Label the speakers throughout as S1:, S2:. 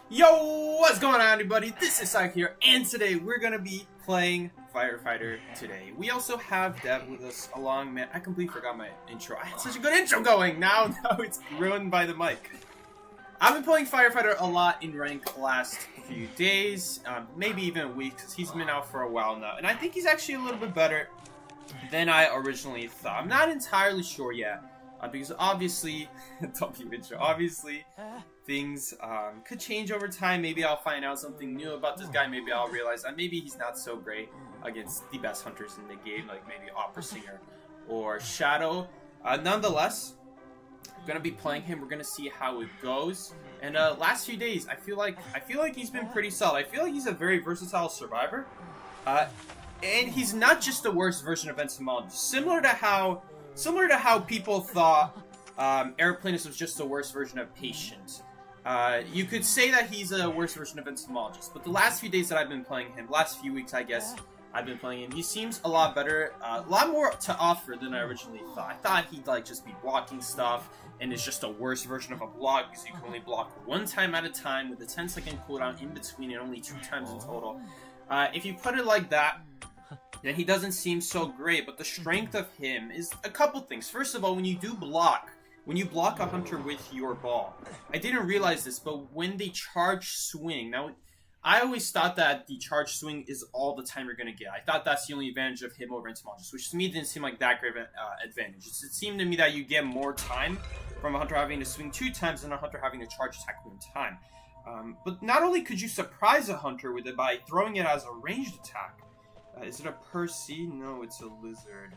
S1: Yo, what's going on, everybody? This is Syke here, and today we're gonna be playing Firefighter today. We also have Dev with us along. Man, I completely forgot my intro. I had such a good intro going. Now it's ruined by the mic. I've been playing Firefighter a lot in rank last few days, maybe even a week, because he's been out for a while now, and I think he's actually a little bit better than I originally thought. I'm not entirely sure yet, because obviously, obviously, things could change over time. Maybe I'll find out something new about this guy. Maybe I'll realize that maybe he's not so great against the best hunters in the game, like maybe Opera Singer or Shadow. Nonetheless, I'm gonna be playing him. We're gonna see how it goes. And last few days, I feel like he's been pretty solid. I feel like he's a very versatile survivor, and he's not just the worst version of entomologist. Similar to how people thought Airplanist was just the worst version of Patient. You could say that he's a worse version of entomologist, but the last few days that I've been playing him, last few weeks I guess, I've been playing him, he seems a lot better, a lot more to offer than I originally thought. I thought he'd like just be blocking stuff, and it's just a worse version of a block because you can only block one time at a time with a 10-second cooldown in between and only 2 times in total. If you put it like that, then he doesn't seem so great, but the strength of him is a couple things. First of all, when you block a hunter with your ball, I didn't realize this, but when they charge swing, now, I always thought that the charge swing is all the time you're going to get. I thought that's the only advantage of him over entomologist, which to me didn't seem like that great of an advantage. It seemed to me that you get more time from a hunter having to swing 2 times than a hunter having to charge attack 1 time. But not only could you surprise a hunter with it by throwing it as a ranged attack. Is it a Percy? No, it's a lizard.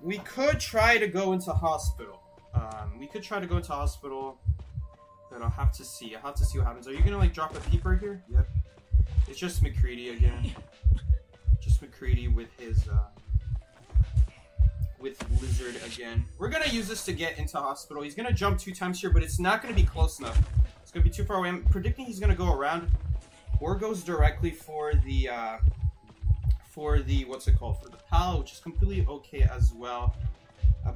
S1: We could try to go into hospital. But I'll have to see. I'll have to see what happens. Are you gonna like drop a peeper here? Yep. It's just McCready again. Just McCready with his with lizard again. We're gonna use this to get into hospital. He's gonna jump 2 times here, but it's not gonna be close enough. It's gonna be too far away. I'm predicting he's gonna go around or goes directly for the what's it called? For the pal, which is completely okay as well.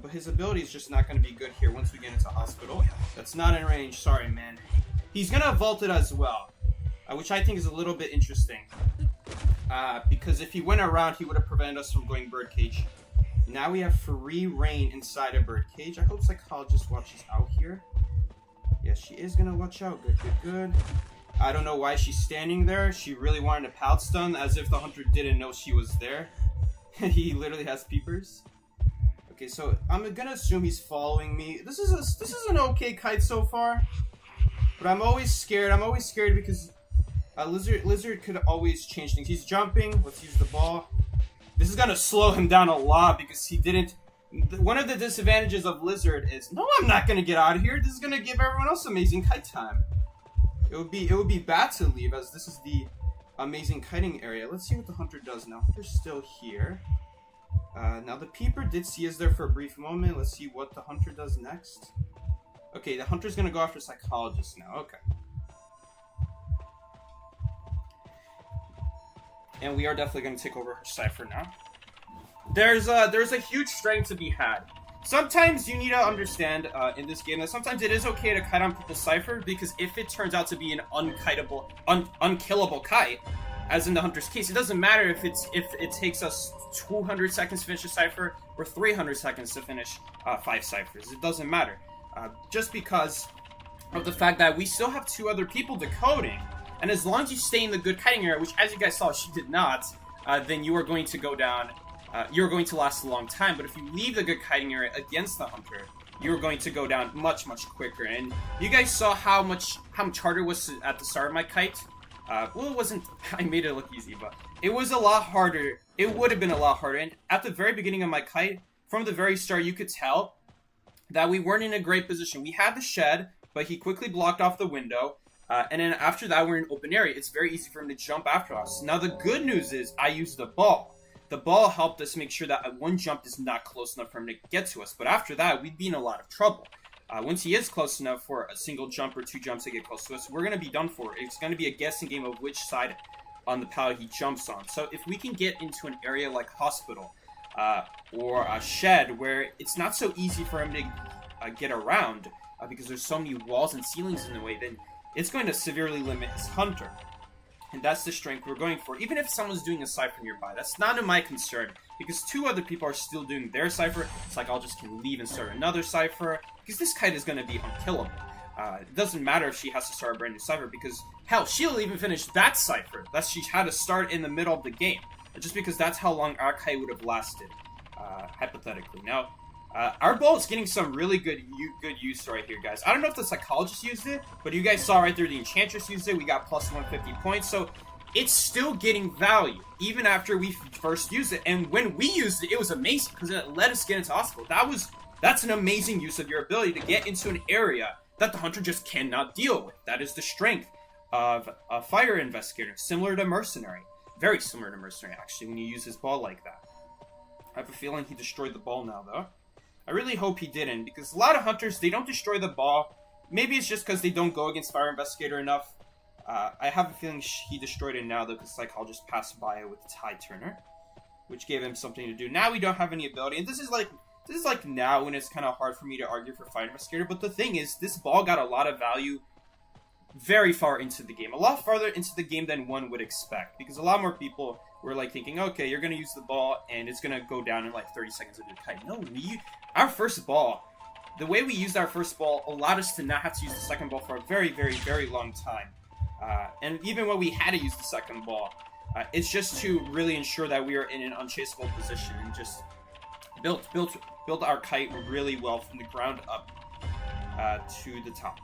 S1: But his ability is just not going to be good here once we get into hospital. That's not in range. Sorry, man. He's going to vault it as well, which I think is a little bit interesting. Because if he went around, he would have prevented us from going birdcage. Now we have free reign inside a birdcage. I hope Psychologist watches out here. Yeah, she is going to watch out. Good, good, good. I don't know why she's standing there. She really wanted a pal stun, as if the hunter didn't know she was there. He literally has peepers. Okay, so I'm gonna assume he's following me. This is an okay kite so far, but I'm always scared. I'm always scared because lizard could always change things. He's jumping. Let's use the ball. This is gonna slow him down a lot because he didn't. One of the disadvantages of lizard is no, I'm not gonna get out of here. This is gonna give everyone else amazing kite time. It would be bad to leave, as this is the amazing kiting area. Let's see what the hunter does now. Hunter's still here. Now the peeper did see us there for a brief moment. Let's see what the hunter does next. Okay, the hunter's gonna go after Psychologist now. Okay. And we are definitely gonna take over her cipher now. There's a huge strength to be had. Sometimes you need to understand in this game that sometimes it is okay to kite on people's cipher, because if it turns out to be an unkillable kite, as in the hunter's case, it doesn't matter if it takes us 200 seconds to finish a cipher or 300 seconds to finish 5 ciphers. It doesn't matter. Just because of the fact that we still have 2 other people decoding, and as long as you stay in the good kiting area, which as you guys saw she did not, then you are going to go down. You're going to last a long time. But if you leave the good kiting area against the hunter, you're going to go down much, much quicker. And you guys saw how much harder it was at the start of my kite. Well, it wasn't, I made it look easy, but it was a lot harder. It would have been a lot harder. And at the very beginning of my kite, from the very start, you could tell that we weren't in a great position. We had the shed, but he quickly blocked off the window. And then after that, we're in open area. It's very easy for him to jump after us. Now, the good news is I used the ball. The ball helped us make sure that one jump is not close enough for him to get to us. But after that, we'd be in a lot of trouble. Once he is close enough for a single jump or 2 jumps to get close to us, we're going to be done for. It's going to be a guessing game of which side on the pallet he jumps on. So if we can get into an area like hospital or a shed where it's not so easy for him to get around, because there's so many walls and ceilings in the way, then it's going to severely limit his hunter. And that's the strength we're going for. Even if someone's doing a cipher nearby, that's not of my concern, because 2 other people are still doing their cipher. It's like I'll just can leave and start another cipher, because this kite is going to be unkillable. It doesn't matter if she has to start a brand new cipher, because, hell, she'll even finish that cipher that she had to start in the middle of the game, just because that's how long our kite would have lasted, hypothetically. Now, our ball is getting some really good use right here, guys. I don't know if the psychologist used it, but you guys saw right there the enchantress used it. We got plus 150 points, so it's still getting value, even after we first used it. And when we used it, it was amazing, because it let us get into hospital. That's an amazing use of your ability to get into an area that the hunter just cannot deal with. That is the strength of a fire investigator, similar to mercenary. Very similar to mercenary, actually, when you use his ball like that. I have a feeling he destroyed the ball now, though. I really hope he didn't, because a lot of hunters, they don't destroy the ball. Maybe it's just because they don't go against fire investigator enough. I have a feeling he destroyed it now, though, because psychologist passed by it with the tide turner, which gave him something to do. Now we don't have any ability, and this is like now when it's kind of hard for me to argue for fire investigator. But the thing is, this ball got a lot of value very far into the game, a lot farther into the game than one would expect, because a lot more people were like thinking, okay, you're gonna use the ball and it's gonna go down in like 30 seconds of your kite. No, our first ball, the way we used our first ball allowed us to not have to use the second ball for a very, very, very long time. And even when we had to use the second ball, it's just to really ensure that we are in an unchaseable position and just build our kite really well from the ground up to the top.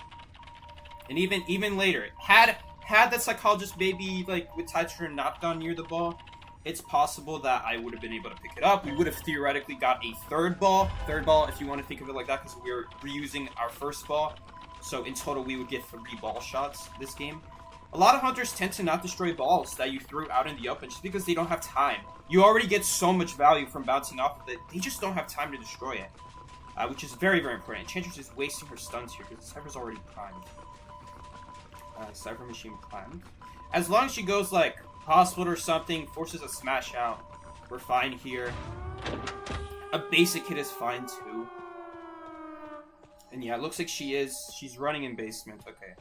S1: And even later, had that psychologist maybe like with tide turner not gone near the ball, it's possible that I would have been able to pick it up. We would have theoretically got a third ball if you want to think of it like that, because we were reusing our first ball. So in total, we would get 3 ball shots this game. A lot of hunters tend to not destroy balls that you threw out in the open just because they don't have time. You already get so much value from bouncing off of it, they just don't have time to destroy it, which is very, very important. Enchantress is wasting her stuns here because the Cypher's already primed. Cypher machine primed. As long as she goes like hospital or something, forces a smash out, we're fine here. A basic hit is fine too. And yeah, it looks like she's running in basement. Okay.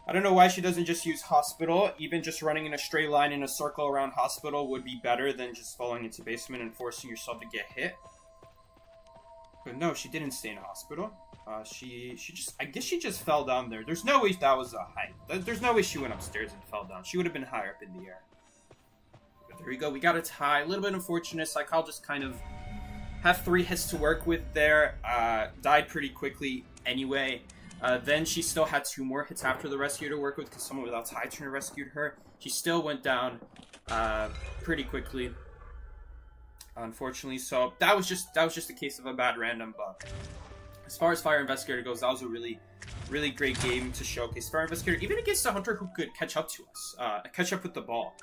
S1: I don't know why she doesn't just use hospital. Even just running in a straight line in a circle around hospital would be better than just falling into basement and forcing yourself to get hit. But no, she didn't stay in a hospital. I guess she just fell down there. There's no way that was a height. There's no way she went upstairs and fell down. She would have been higher up in the air. But there we go. We got a tie. A little bit unfortunate. Psychologist kind of have 3 hits to work with there. Died pretty quickly anyway. Then she still had 2 more hits after the rescue to work with, because someone without tide turner rescued her. She still went down pretty quickly, unfortunately. So that was just a case of a bad random bug. As far as Fire Investigator goes, that was a really, really great game to showcase Fire Investigator, even against a hunter who could catch up to us, catch up with the ball.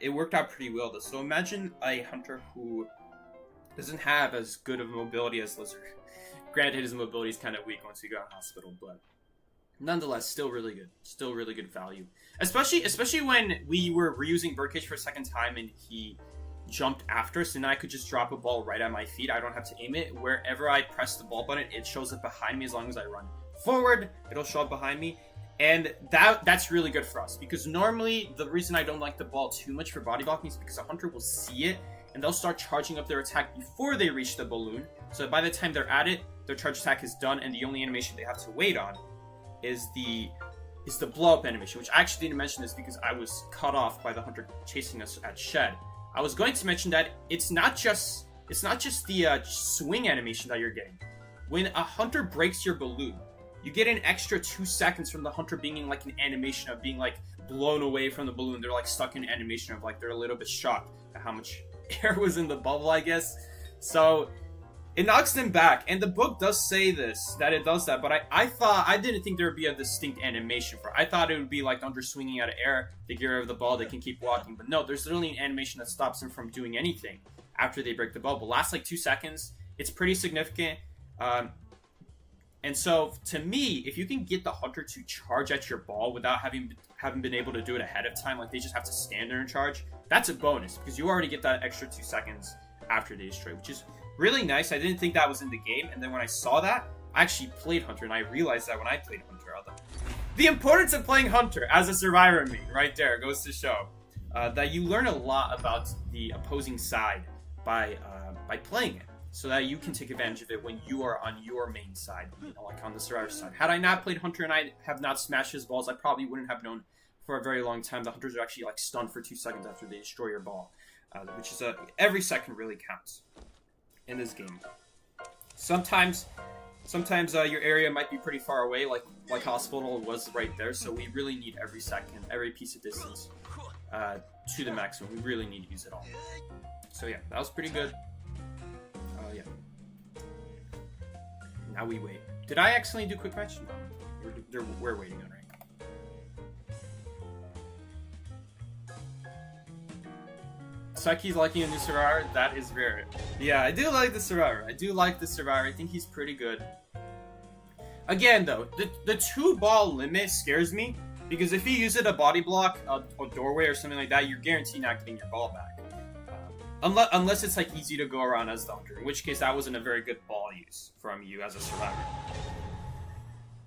S1: It worked out pretty well, though. So imagine a hunter who doesn't have as good of mobility as Lizard. Granted, his mobility is kind of weak once he got in hospital, but nonetheless, still really good. Still really good value. Especially when we were reusing Birdcage for a second time and he jumped after, so now I could just drop a ball right at my feet. I don't have to aim it. Wherever I press the ball button, it shows up behind me. As long as I run forward, it'll show up behind me. And that's really good for us, because normally the reason I don't like the ball too much for body blocking is because a hunter will see it and they'll start charging up their attack before they reach the balloon. So by the time they're at it, their charge attack is done, and the only animation they have to wait on is the blow up animation, which I actually didn't mention this because I was cut off by the hunter chasing us at Shed. I was going to mention that it's not just the swing animation that you're getting. When a hunter breaks your balloon, you get an extra 2 seconds from the hunter being in like an animation of being like blown away from the balloon. They're like stuck in animation of like they're a little bit shocked at how much air was in the bubble, I guess. So it knocks them back, and the book does say this, that it does that, but I didn't think there would be a distinct animation for it. I thought it would be like under swinging out of air, they get rid of the ball, they can keep walking, but no, there's literally an animation that stops them from doing anything after they break the bubble. Lasts like 2 seconds. It's pretty significant. And so, to me, if you can get the hunter to charge at your ball without having been able to do it ahead of time, like they just have to stand there and charge, that's a bonus, because you already get that extra 2 seconds after they destroy, which is really nice. I didn't think that was in the game, and then when I saw that, I actually played Hunter, and I realized that when I played Hunter. The importance of playing Hunter as a survivor main, right there, goes to show that you learn a lot about the opposing side by playing it, so that you can take advantage of it when you are on your main side, like on the survivor side. Had I not played Hunter and I have not smashed his balls, I probably wouldn't have known for a very long time. The Hunters are actually like stunned for 2 seconds after they destroy your ball, which is every second really counts in this game. Sometimes your area might be pretty far away, like Hospital was right there, so we really need every second, every piece of distance to the maximum. We really need to use it all. So yeah, that was pretty good. Yeah. Now we wait. Did I accidentally do quick match? No. We're waiting on right. Saiki's liking a new survivor. That is rare. Yeah, I do like the survivor. I think he's pretty good. Again, though, the 2-ball limit scares me, because if you use it a body block, a doorway, or something like that, you're guaranteed not getting your ball back. Unless it's like easy to go around as the Hunter, in which case that wasn't a very good ball use from you as a survivor.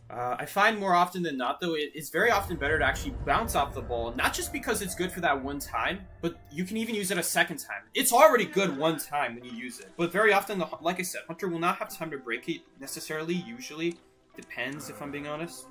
S1: I find more often than not, though, it's very often better to actually bounce off the ball, not just because it's good for that one time, but you can even use it a second time. It's already good one time when you use it, but very often, like I said, Hunter will not have time to break it necessarily, usually. Depends, if I'm being honest.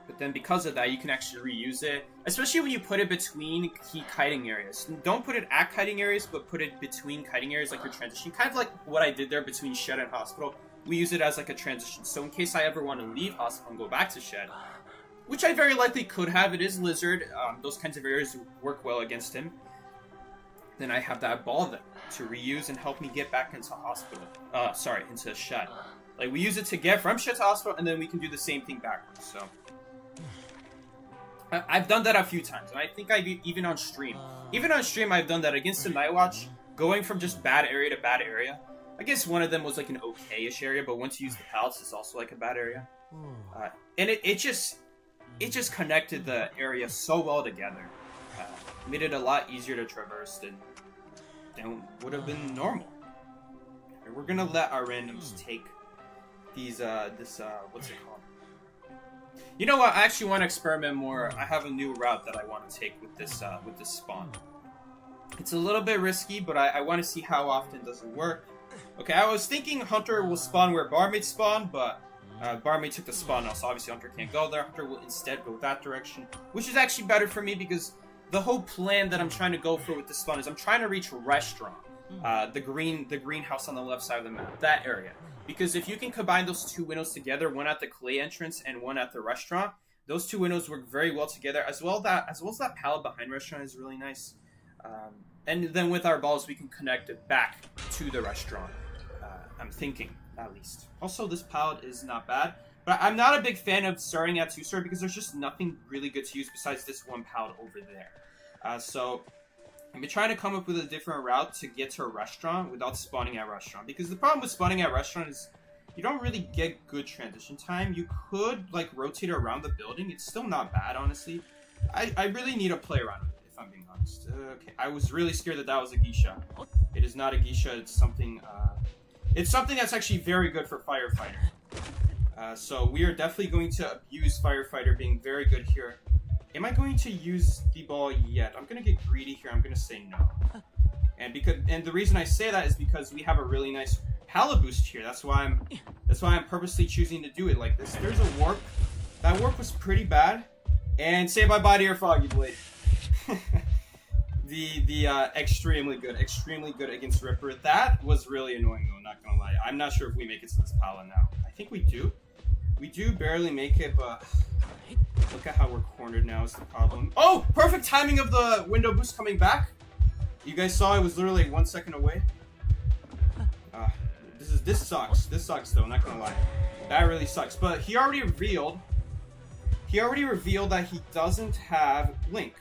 S1: But then because of that, you can actually reuse it, especially when you put it between key kiting areas. Don't put it at kiting areas, but put it between kiting areas, like your transition. Kind of like what I did there between Shed and Hospital. We use it as like a transition. So in case I ever want to leave Hospital and go back to Shed, which I very likely could have, it is Lizard. Those kinds of areas work well against him. Then I have that ball there to reuse and help me get back into Hospital. Into Shed. Like, we use it to get from Shed to Hospital, and then we can do the same thing backwards, so. I've done that a few times, and I think even on stream. Even on stream, I've done that against the Night Watch, going from just bad area to bad area. I guess one of them was like an okay-ish area, but once you use the pallets, it's also like a bad area. And it just just connected the area so well together. Made it a lot easier to traverse than would have been normal. And we're gonna let our randoms take these what's it called? You know what? I actually want to experiment more. I have a new route that I want to take with this spawn. It's a little bit risky, but I want to see how often does it work. Okay, I was thinking Hunter will spawn where Barmaid spawned, but Barmaid took the spawn now, so obviously Hunter can't go there. Hunter will instead go that direction, which is actually better for me because the whole plan that I'm trying to go for with this spawn is I'm trying to reach a restaurant, the greenhouse on the left side of the map, that area. Because if you can combine those two windows together, one at the clay entrance and one at the restaurant, those two windows work very well together. As well as that pallet behind restaurant is really nice. And then with our balls, we can connect it back to the restaurant. I'm thinking, at least. Also, this pallet is not bad. But I'm not a big fan of starting at 2-star because there's just nothing really good to use besides this one pallet over there. So I've been trying to come up with a different route to get to a restaurant without spawning at a restaurant. Because the problem with spawning at a restaurant is you don't really get good transition time. You could, like, rotate around the building. It's still not bad, honestly. I really need to play around with it, if I'm being honest. Okay, I was really scared that was a geisha. It is not a geisha. It's something that's actually very good for firefighter. So we are definitely going to abuse firefighter being very good here. Am I going to use the ball yet? I'm going to get greedy here. I'm going to say no. And the reason I say that is because we have a really nice pallet boost here. That's why I'm purposely choosing to do it like this. There's a warp. That warp was pretty bad. And say bye-bye to your Foggy Blade. the extremely good against Ripper. That was really annoying though, not gonna lie. I'm not sure if we make it to this pallet now. I think we do. We do barely make it, but look at how we're cornered now is the problem. Oh! Perfect timing of the window boost coming back. You guys saw it was literally 1 second away. This sucks. This sucks though, not gonna lie. That really sucks. But he already revealed that he doesn't have Blink.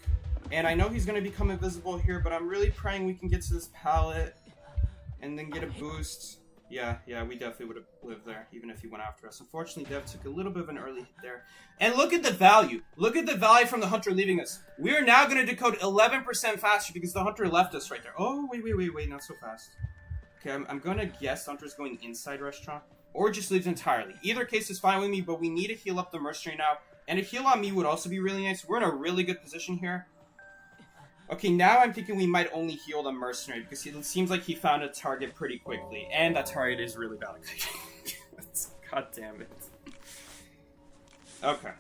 S1: And I know he's gonna become invisible here, but I'm really praying we can get to this pallet and then get a boost. Yeah, we definitely would have lived there, even if he went after us. Unfortunately, Dev took a little bit of an early hit there. And look at the value. Look at the value from the Hunter leaving us. We are now going to decode 11% faster because the Hunter left us right there. Oh, wait, not so fast. Okay, I'm gonna guess Hunter's going inside restaurant. Or just leaves entirely. Either case is fine with me, but we need to heal up the mercenary now. And a heal on me would also be really nice. We're in a really good position here. Okay, now I'm thinking we might only heal the mercenary, because it seems like he found a target pretty quickly. And that target is really bad at kiting. God damn it. Okay.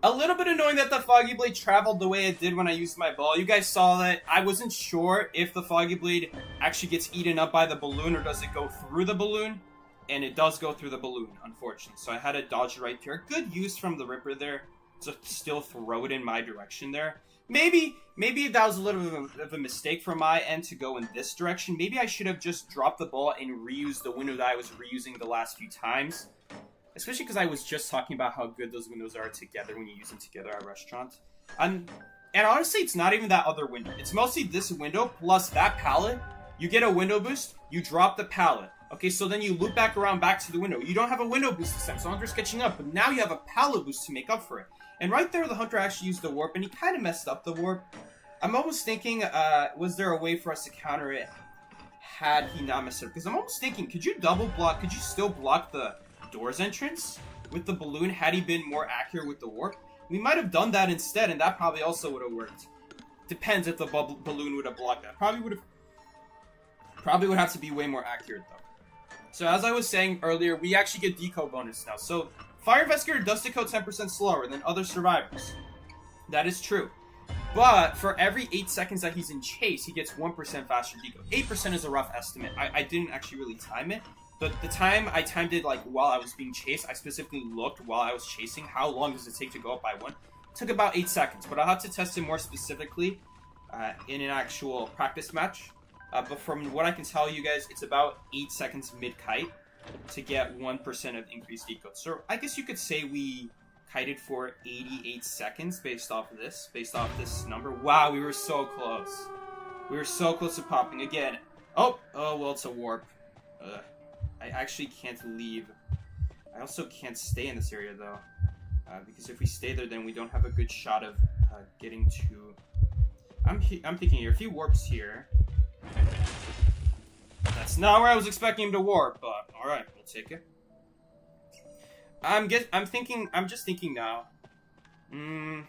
S1: A little bit annoying that the Foggy Blade traveled the way it did when I used my ball. You guys saw that. I wasn't sure if the Foggy Blade actually gets eaten up by the balloon or does it go through the balloon. And it does go through the balloon, unfortunately. So I had to dodge right there. Good use from the Ripper there to still throw it in my direction there. Maybe that was a little bit of a mistake from my end to go in this direction. Maybe I should have just dropped the ball and reused the window that I was reusing the last few times. Especially because I was just talking about how good those windows are together when you use them together at a restaurant. And honestly, it's not even that other window. It's mostly this window plus that pallet. You get a window boost, you drop the pallet. Okay, so then you loop back around back to the window. You don't have a window boost this time, so Hunter's catching up. But now you have a pallet boost to make up for it. And right there, the Hunter actually used the warp, and he kind of messed up the warp. I'm almost thinking, was there a way for us to counter it had he not messed up? Because I'm almost thinking, could you double block, could you still block the door's entrance with the balloon had he been more accurate with the warp? We might have done that instead, and that probably also would have worked. Depends if the balloon would have blocked that. Probably would have to be way more accurate though. So as I was saying earlier, we actually get decode bonus now. So Fire Investigator does decode 10% slower than other survivors. That is true. But for every 8 seconds that he's in chase, he gets 1% faster decode. 8% is a rough estimate. I didn't actually really time it. But the time I timed it, like, while I was being chased, I specifically looked while I was chasing, how long does it take to go up by 1? It took about 8 seconds, but I'll have to test it more specifically in an actual practice match. But from what I can tell you guys, it's about 8 seconds mid-kite to get 1% of increased decode. So I guess you could say we kited for 88 seconds based off of this number. Wow, we were so close. We were so close to popping again. Oh, well, it's a warp. I actually can't leave. I also can't stay in this area, though. Because if we stay there, then we don't have a good shot of getting to... I'm thinking here, if he warps here... That's not where I was expecting him to warp, but alright, we'll take it. I'm just thinking now. I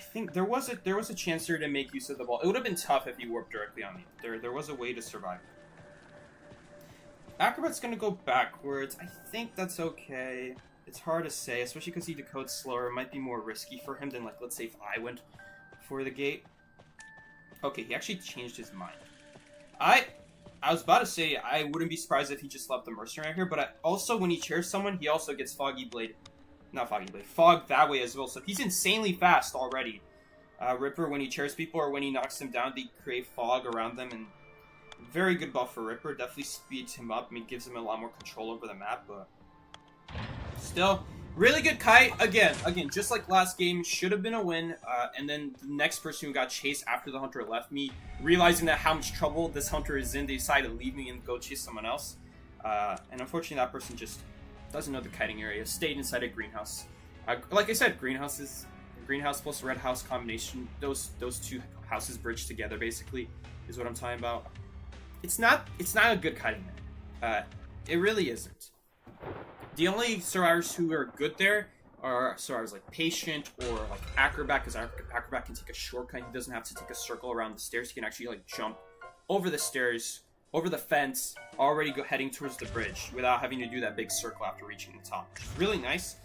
S1: think there was a chance there to make use of the ball. It would have been tough if he warped directly on me. There was a way to survive. Acrobat's gonna go backwards. I think that's okay. It's hard to say, especially because he decodes slower. It might be more risky for him than, like, let's say if I went for the gate. Okay, he actually changed his mind. I was about to say I wouldn't be surprised if he just left the mercenary here, but also when he chairs someone, he also gets Fog that way as well. So he's insanely fast already. Ripper, when he chairs people or when he knocks them down, they create fog around them, and very good buff for Ripper. Definitely speeds him up. I mean, gives him a lot more control over the map, but still, really good kite. Again, just like last game, should have been a win. And then the next person who got chased after the Hunter left me, realizing that how much trouble this Hunter is in, they decided to leave me and go chase someone else. And unfortunately, that person just doesn't know the kiting area. Stayed inside a greenhouse. Like I said, greenhouse plus red house combination. Those two houses bridged together, basically, is what I'm talking about. It's not a good kiting area. It really isn't. The only survivors who are good there are survivors like Patient or like Acrobat, because Acrobat can take a shortcut. He doesn't have to take a circle around the stairs. He can actually like jump over the stairs, over the fence, already heading towards the bridge without having to do that big circle after reaching the top. Which is really nice,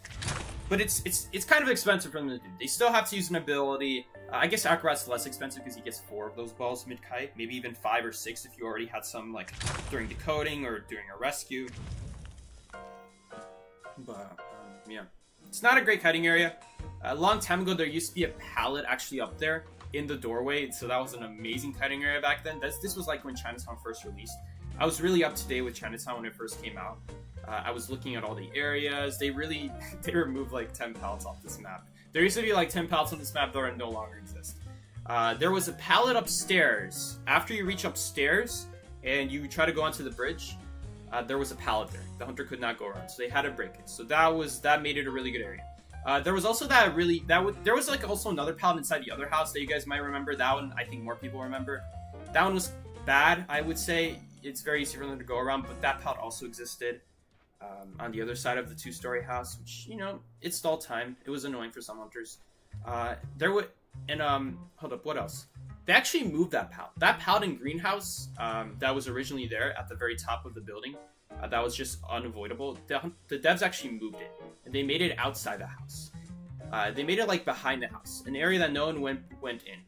S1: but it's kind of expensive for them to do. They still have to use an ability. I guess Acrobat's less expensive because he gets 4 of those balls mid-kite, maybe even 5 or 6 if you already had some like during decoding or during a rescue. But, yeah. It's not a great kiting area. A long time ago, there used to be a pallet actually up there in the doorway, so that was an amazing kiting area back then. This was like when Chinatown first released. I was really up to date with Chinatown when it first came out. I was looking at all the areas. They removed like 10 pallets off this map. There used to be like 10 pallets on this map that no longer exist. There was a pallet upstairs. After you reach upstairs and you try to go onto the bridge, there was a pallet there. The Hunter could not go around, so they had to break it. So that made it a really good area. There was also there was like also another pallet inside the other house that you guys might remember. That one I think more people remember. That one was bad, I would say. It's very easy for them to go around, but that pallet also existed on the other side of the 2-story house, which, you know, it stalled time. It was annoying for some hunters. Hold up, what else? They actually moved that pallet. That pallet in greenhouse that was originally there at the very top of the building, that was just unavoidable. The devs actually moved it, and they made it outside the house. They made it like behind the house, an area that no one went in.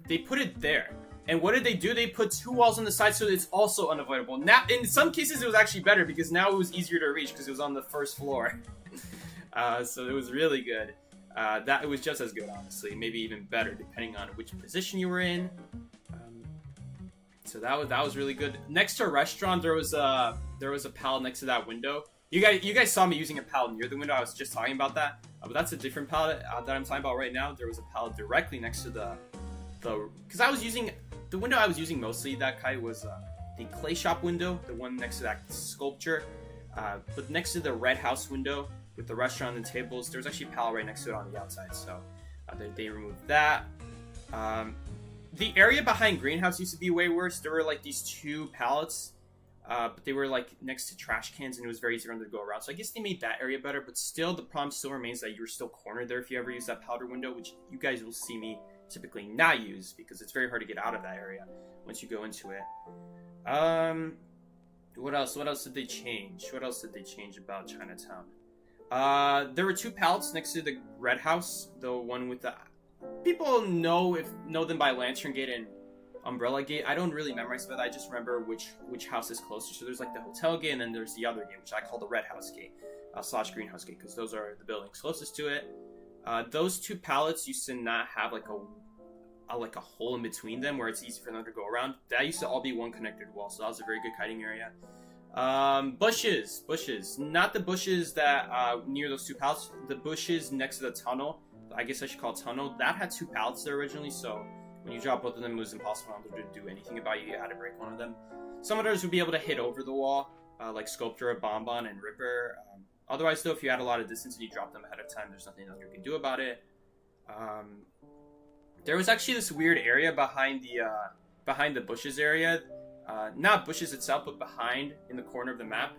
S1: They put it there. And what did they do? They put 2 walls on the side, so it's also unavoidable. Now, in some cases, it was actually better because now it was easier to reach because it was on the first floor. So it was really good. It was just as good, honestly. Maybe even better, depending on which position you were in. So that was really good. Next to a restaurant, there was a pallet next to that window. You guys saw me using a pallet near the window. I was just talking about that, but that's a different pallet that I'm talking about right now. There was a pallet directly next to because I was using the window I was using mostly that Kai was the clay shop window, the one next to that sculpture. But next to the red house window with the restaurant and tables, there was actually a pallet right next to it on the outside. So they removed that. The area behind greenhouse used to be way worse. There were like these 2 pallets, but they were like next to trash cans, and it was very easy for them to go around. So I guess they made that area better, but still the problem still remains that you're still cornered there if you ever use that powder window, which you guys will see me typically not use because it's very hard to get out of that area once you go into it. What else did they change? What else did they change about Chinatown? There were 2 pallets next to the red house, the one with the people know them by Lantern Gate and Umbrella Gate. I don't really memorize that. I just remember which house is closer. So there's like the hotel gate, and then there's the other gate, which I call the red house gate / greenhouse gate, because those are the buildings closest to it. Those 2 pallets used to not have like a hole in between them where it's easy for them to go around. That used to all be one connected wall, so that was a very good kiting area. Bushes, not the bushes that near those 2 pallets. The bushes next to the tunnel, I guess I should call it tunnel, that had 2 pallets there originally, so when you drop both of them, it was impossible for them to do anything about it. You had to break one of them. Some others would be able to hit over the wall, like Sculptor, Bonbon, and Ripper. Otherwise, though, if you had a lot of distance and you drop them ahead of time, there's nothing that you can do about it. There was actually this weird area behind the bushes area. Not bushes itself, but behind in the corner of the map.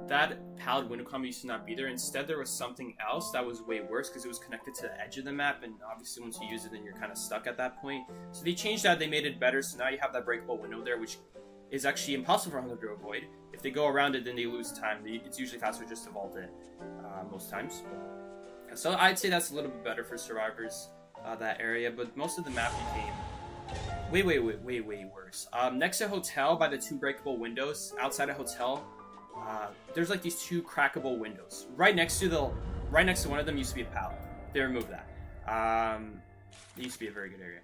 S1: That pallet window combo used to not be there. Instead, there was something else that was way worse because it was connected to the edge of the map, and obviously once you use it, then you're kind of stuck at that point. So they changed that. They made it better, so now you have that breakable window there, which is actually impossible for Hunter to avoid. If they go around it, then they lose time. It's usually faster just to vault it most times. So I'd say that's a little bit better for survivors, that area, but most of the map became way worse. Next to hotel, by the 2 breakable windows outside a hotel, there's like these 2 crackable windows. Right next to one of them used to be a pallet. They removed that. It used to be a very good area.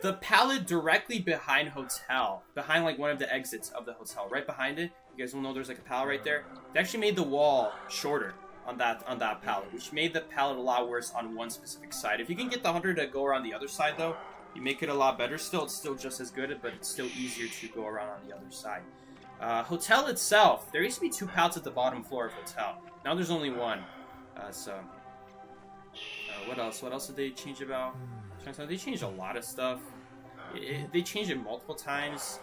S1: The pallet directly behind hotel, behind like one of the exits of the hotel, right behind it, you guys will know there's like a pallet right there. They actually made the wall shorter on that pallet, which made the pallet a lot worse on one specific side. If you can get the hunter to go around the other side, though, you make it a lot better. Still, it's still just as good, but it's still easier to go around on the other side. Hotel itself, there used to be 2 pallets at the bottom floor of hotel. Now there's only 1. What else? What else did they change about? They changed a lot of stuff. They changed it multiple times.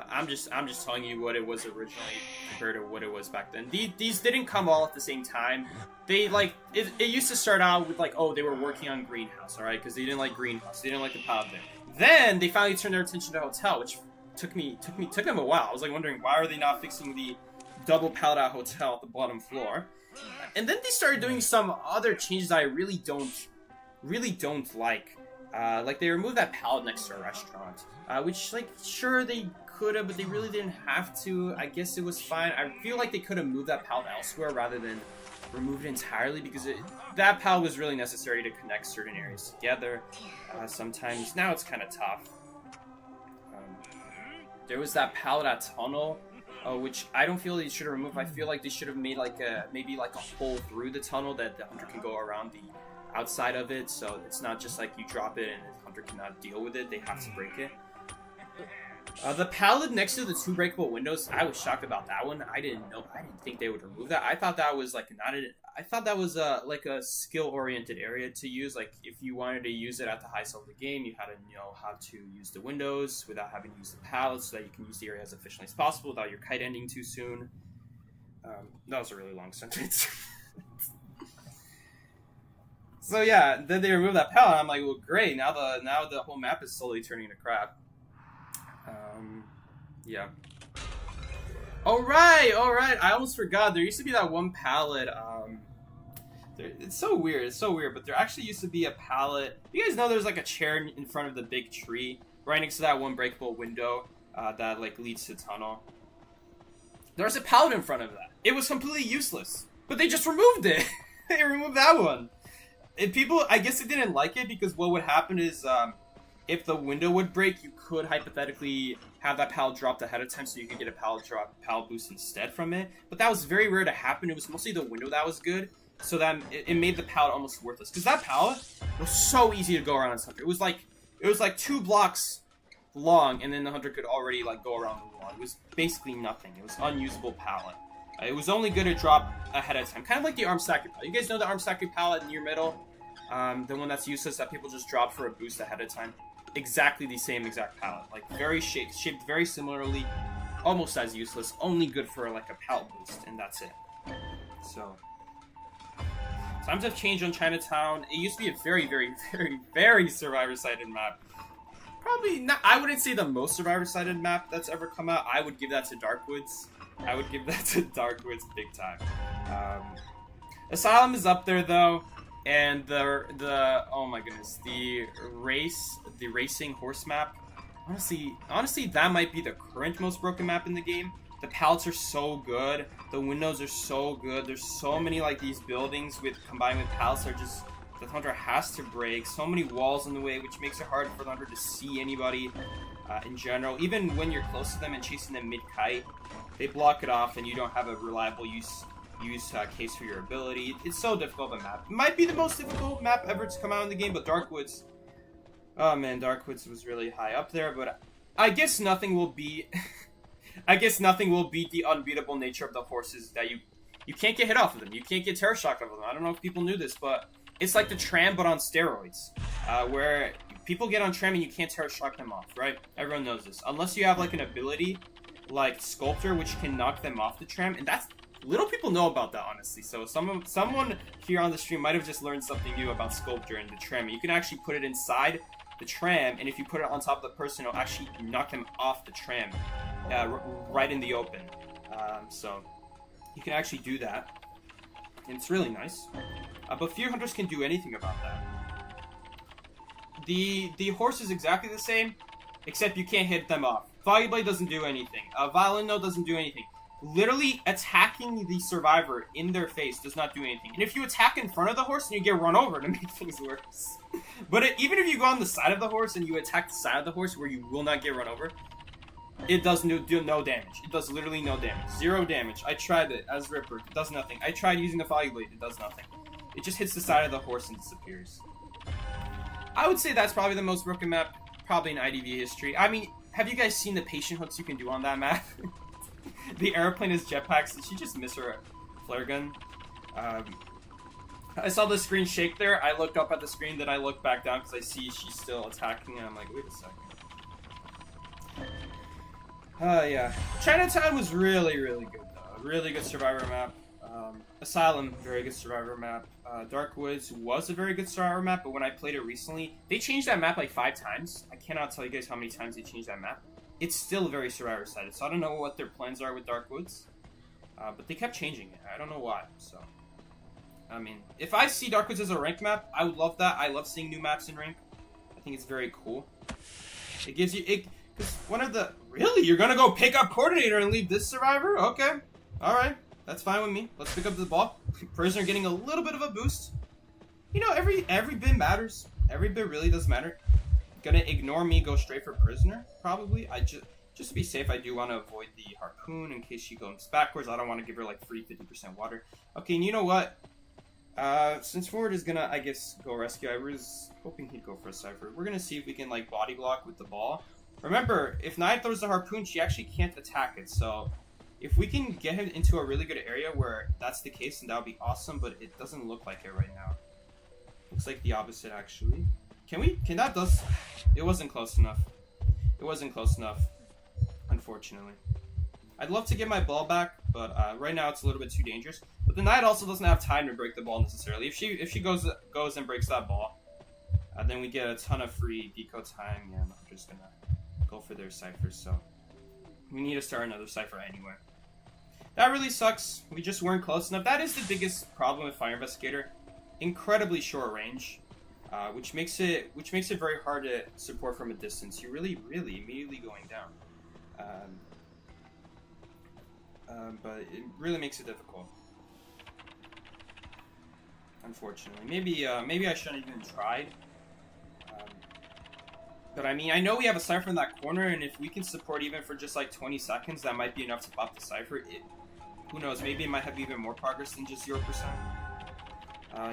S1: I'm just telling you what it was originally compared to what it was back then. These didn't come all at the same time. They like it used to start out with like, oh, they were working on greenhouse, all right, because they didn't like greenhouse, they didn't like the pallet there. Then they finally turned their attention to hotel, which took them a while. I was like wondering, why are they not fixing the double pallet out hotel at the bottom floor? And then they started doing some other changes I really don't like. Like they removed that pallet next to a restaurant, which like sure they could have, but they really didn't have to. I guess it was fine. I feel like they could have moved that pallet elsewhere rather than remove it entirely, because that pallet was really necessary to connect certain areas together. Sometimes now it's kind of tough. There was that pallet at tunnel, which I don't feel they should have removed. I feel like they should have made like maybe a hole through the tunnel that the hunter can go around the outside of it, so it's not just like you drop it and the hunter cannot deal with it. They have to break it. The pallet next to the 2 breakable windows, I was shocked about that one. I didn't think they would remove that. I thought that was like I thought that was like a skill-oriented area to use. Like if you wanted to use it at the highest level of the game, you had to know how to use the windows without having to use the pallets, so that you can use the area as efficiently as possible without your kite ending too soon. That was a really long sentence. So yeah, then they removed that pallet. I'm like, well, great. Now the whole map is slowly turning to crap. Yeah. All right. I almost forgot. There used to be that one pallet. It's so weird. But there actually used to be a pallet. You guys know there's like a chair in front of the big tree, right next to that one breakable window that like leads to the tunnel. There's a pallet in front of that. It was completely useless, but they just removed it. They removed that one. And people, I guess they didn't like it because what would happen is, if the window would break, you could hypothetically have that pallet dropped ahead of time so you could get a pallet boost instead from it. But that was very rare to happen. It was mostly the window that was good, so that it made the pallet almost worthless. Because that pallet was so easy to go around as Hunter. It was like 2 blocks long, and then the Hunter could already like go around the wall. It was basically nothing. It was unusable pallet. It was only good to drop ahead of time. Kind of like the arm stacker pallet. You guys know the arm stacker pallet in your middle? The one that's useless that people just drop for a boost ahead of time. Exactly the same exact pallet. Like, very shaped very similarly. Almost as useless. Only good for, like, a pallet boost. And that's it. So, times have changed on Chinatown. It used to be a very, very, very, very survivor-sided map. Probably not... I wouldn't say the most survivor-sided map that's ever come out. I would give that to Darkwoods. Big time. Asylum is up there, though. And the oh my goodness, the racing horse map. Honestly, that might be the current most broken map in the game. The pallets are so good. The windows are so good. There's so many like these buildings combined with pallets are just the Hunter has to break. So many walls in the way, which makes it hard for the Hunter to see anybody in general. Even when you're close to them and chasing them mid-kite, they block it off, and you don't have a reliable use case for your ability. It's so difficult of a map. It might be the most difficult map ever to come out in the game, but Darkwoods... Oh man, Darkwoods was really high up there, but I guess nothing will beat... I guess nothing will beat the unbeatable nature of the horses that you can't get hit off of them. You can't get terror shock off of them. I don't know if people knew this, but it's like the tram, but on steroids. Where people get on tram and you can't terror shock them off, right? Everyone knows this. Unless you have like an ability like Sculptor, which can knock them off the tram, and that's... Little people know about that, honestly. So someone here on the stream might have just learned something new about Sculptor and the tram. You can actually put it inside the tram, and if you put it on top of the person, it'll actually knock them off the tram, right in the open. So you can actually do that, and it's really nice. But Fear Hunters can do anything about that. The horse is exactly the same, except you can't hit them off. Volleyblade doesn't do anything. Violino doesn't do anything. Literally attacking the survivor in their face does not do anything. And if you attack in front of the horse, then you get run over to make things worse. But even if you go on the side of the horse and you attack the side of the horse where you will not get run over, it does do no damage. It does literally no damage. 0 damage. I tried it as Ripper. It does nothing. I tried using the Fire Blade. It does nothing. It just hits the side of the horse and disappears. I would say that's probably the most broken map, probably in IDV history. I mean, have you guys seen the patient hooks you can do on that map? The airplane is jetpacks. Did she just miss her flare gun? I saw the screen shake there. I looked up at the screen, then I looked back down because I see she's still attacking, and I'm like, wait a second. Yeah. Chinatown was really, really good, though. Really good survivor map. Asylum, very good survivor map. Darkwoods was a very good survivor map, but when I played it recently, they changed that map like 5 times. I cannot tell you guys how many times they changed that map. It's still very survivor-sided, so I don't know what their plans are with Darkwoods. But they kept changing it. I don't know why, so... I mean, if I see Darkwoods as a rank map, I would love that. I love seeing new maps in rank. I think it's very cool. It gives you... Because one of the... Really? You're gonna go pick up Coordinator and leave this survivor? Okay. Alright. That's fine with me. Let's pick up the ball. Prisoner getting a little bit of a boost. You know, every bit matters. Every bit really does matter. Gonna ignore me, go straight for Prisoner, probably. Just to be safe, I do want to avoid the Harpoon in case she goes backwards. I don't want to give her like free 50% water. Okay, and you know what? Since Forward is gonna, I guess, go rescue, I was hoping he'd go for a Cypher. We're gonna see if we can like body block with the ball. Remember, if Naya throws the harpoon, she actually can't attack it. So if we can get him into a really good area where that's the case, then that would be awesome. But it doesn't look like it right now. Looks like the opposite, actually. Can that does... It wasn't close enough. It wasn't close enough, unfortunately. I'd love to get my ball back, but right now it's a little bit too dangerous. But the knight also doesn't have time to break the ball necessarily. If she goes and breaks that ball, then we get a ton of free decode time. Yeah, I'm just gonna go for their ciphers. So we need to start another cipher anyway. That really sucks. We just weren't close enough. That is the biggest problem with Fire Investigator. Incredibly short range, which makes it very hard to support from a distance. You're really immediately going down. But it really makes it difficult. Unfortunately, maybe I shouldn't even tried. But I mean, I know we have a cipher in that corner, and if we can support even for just like 20 seconds, that might be enough to pop the cipher. Who knows? Maybe it might have even more progress than just 0%.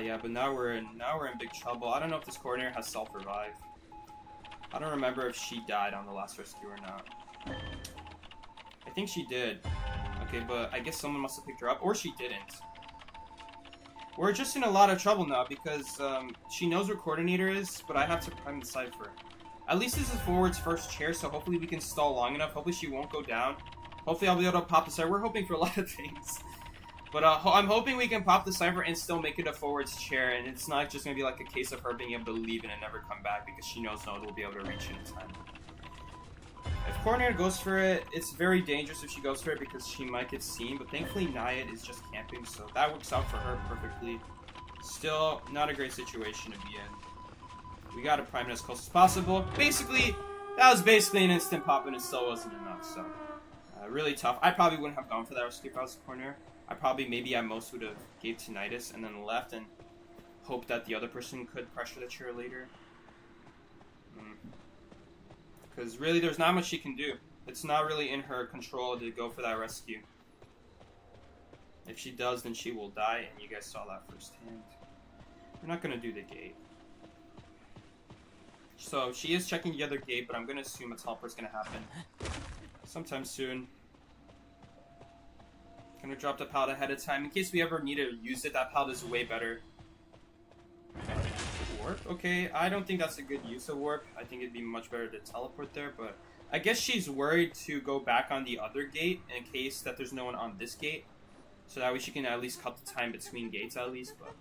S1: Yeah, but now we're in big trouble. I don't know if this coordinator has self-revive. I don't remember if she died on the last rescue or not. I think she did. Okay, but I guess someone must have picked her up, or she didn't. We're just in a lot of trouble now because she knows where coordinator is, but I have to prime the cipher. At least this is forward's first chair, so hopefully we can stall long enough. Hopefully she won't go down. Hopefully I'll be able to pop the cipher. We're hoping for a lot of things. But I'm hoping we can pop the cipher and still make it a forward's chair, and it's not just going to be like a case of her being able to leave and never come back because she knows no one will be able to reach it in time. If coordinator goes for it, it's very dangerous if she goes for it because she might get seen, but thankfully Nayad is just camping, so that works out for her perfectly. Still, not a great situation to be in. We gotta prime it as close as possible. Basically, that was basically an instant pop and it still wasn't enough, so... really tough. I probably wouldn't have gone for that rescue if I was the coordinator. I probably, maybe at most, would have gave tinnitus and then left and hoped that the other person could pressure the chair later. Because really, there's not much she can do. It's not really in her control to go for that rescue. If she does, then she will die, and you guys saw that firsthand. We're not going to do the gate. So, she is checking the other gate, but I'm going to assume a teleport's going to happen sometime soon. Gonna drop the pallet ahead of time in case we ever need to use it. That pallet is way better. Warp? Okay, I don't think that's a good use of warp. I think it'd be much better to teleport there, but I guess she's worried to go back on the other gate in case that there's no one on this gate. So that way she can at least cut the time between gates at least, but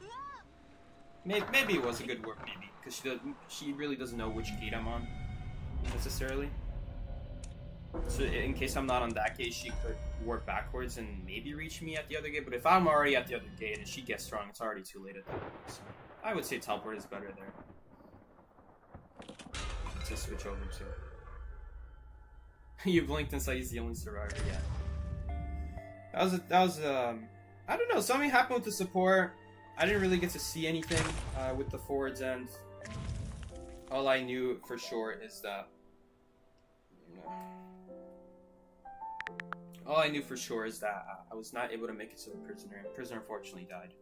S1: maybe it was a good warp, maybe, because she really doesn't know which gate I'm on necessarily. So in case I'm not on that gate, she could warp backwards and maybe reach me at the other gate. But if I'm already at the other gate and she gets strong, it's already too late at that point. So I would say teleport is better there. To switch over to. You blinked and saw he's the only survivor. Yeah. That was I don't know. Something happened with the support. I didn't really get to see anything with the forwards end. All I knew for sure is that. All I knew for sure is that I was not able to make it to the prisoner. The prisoner unfortunately died.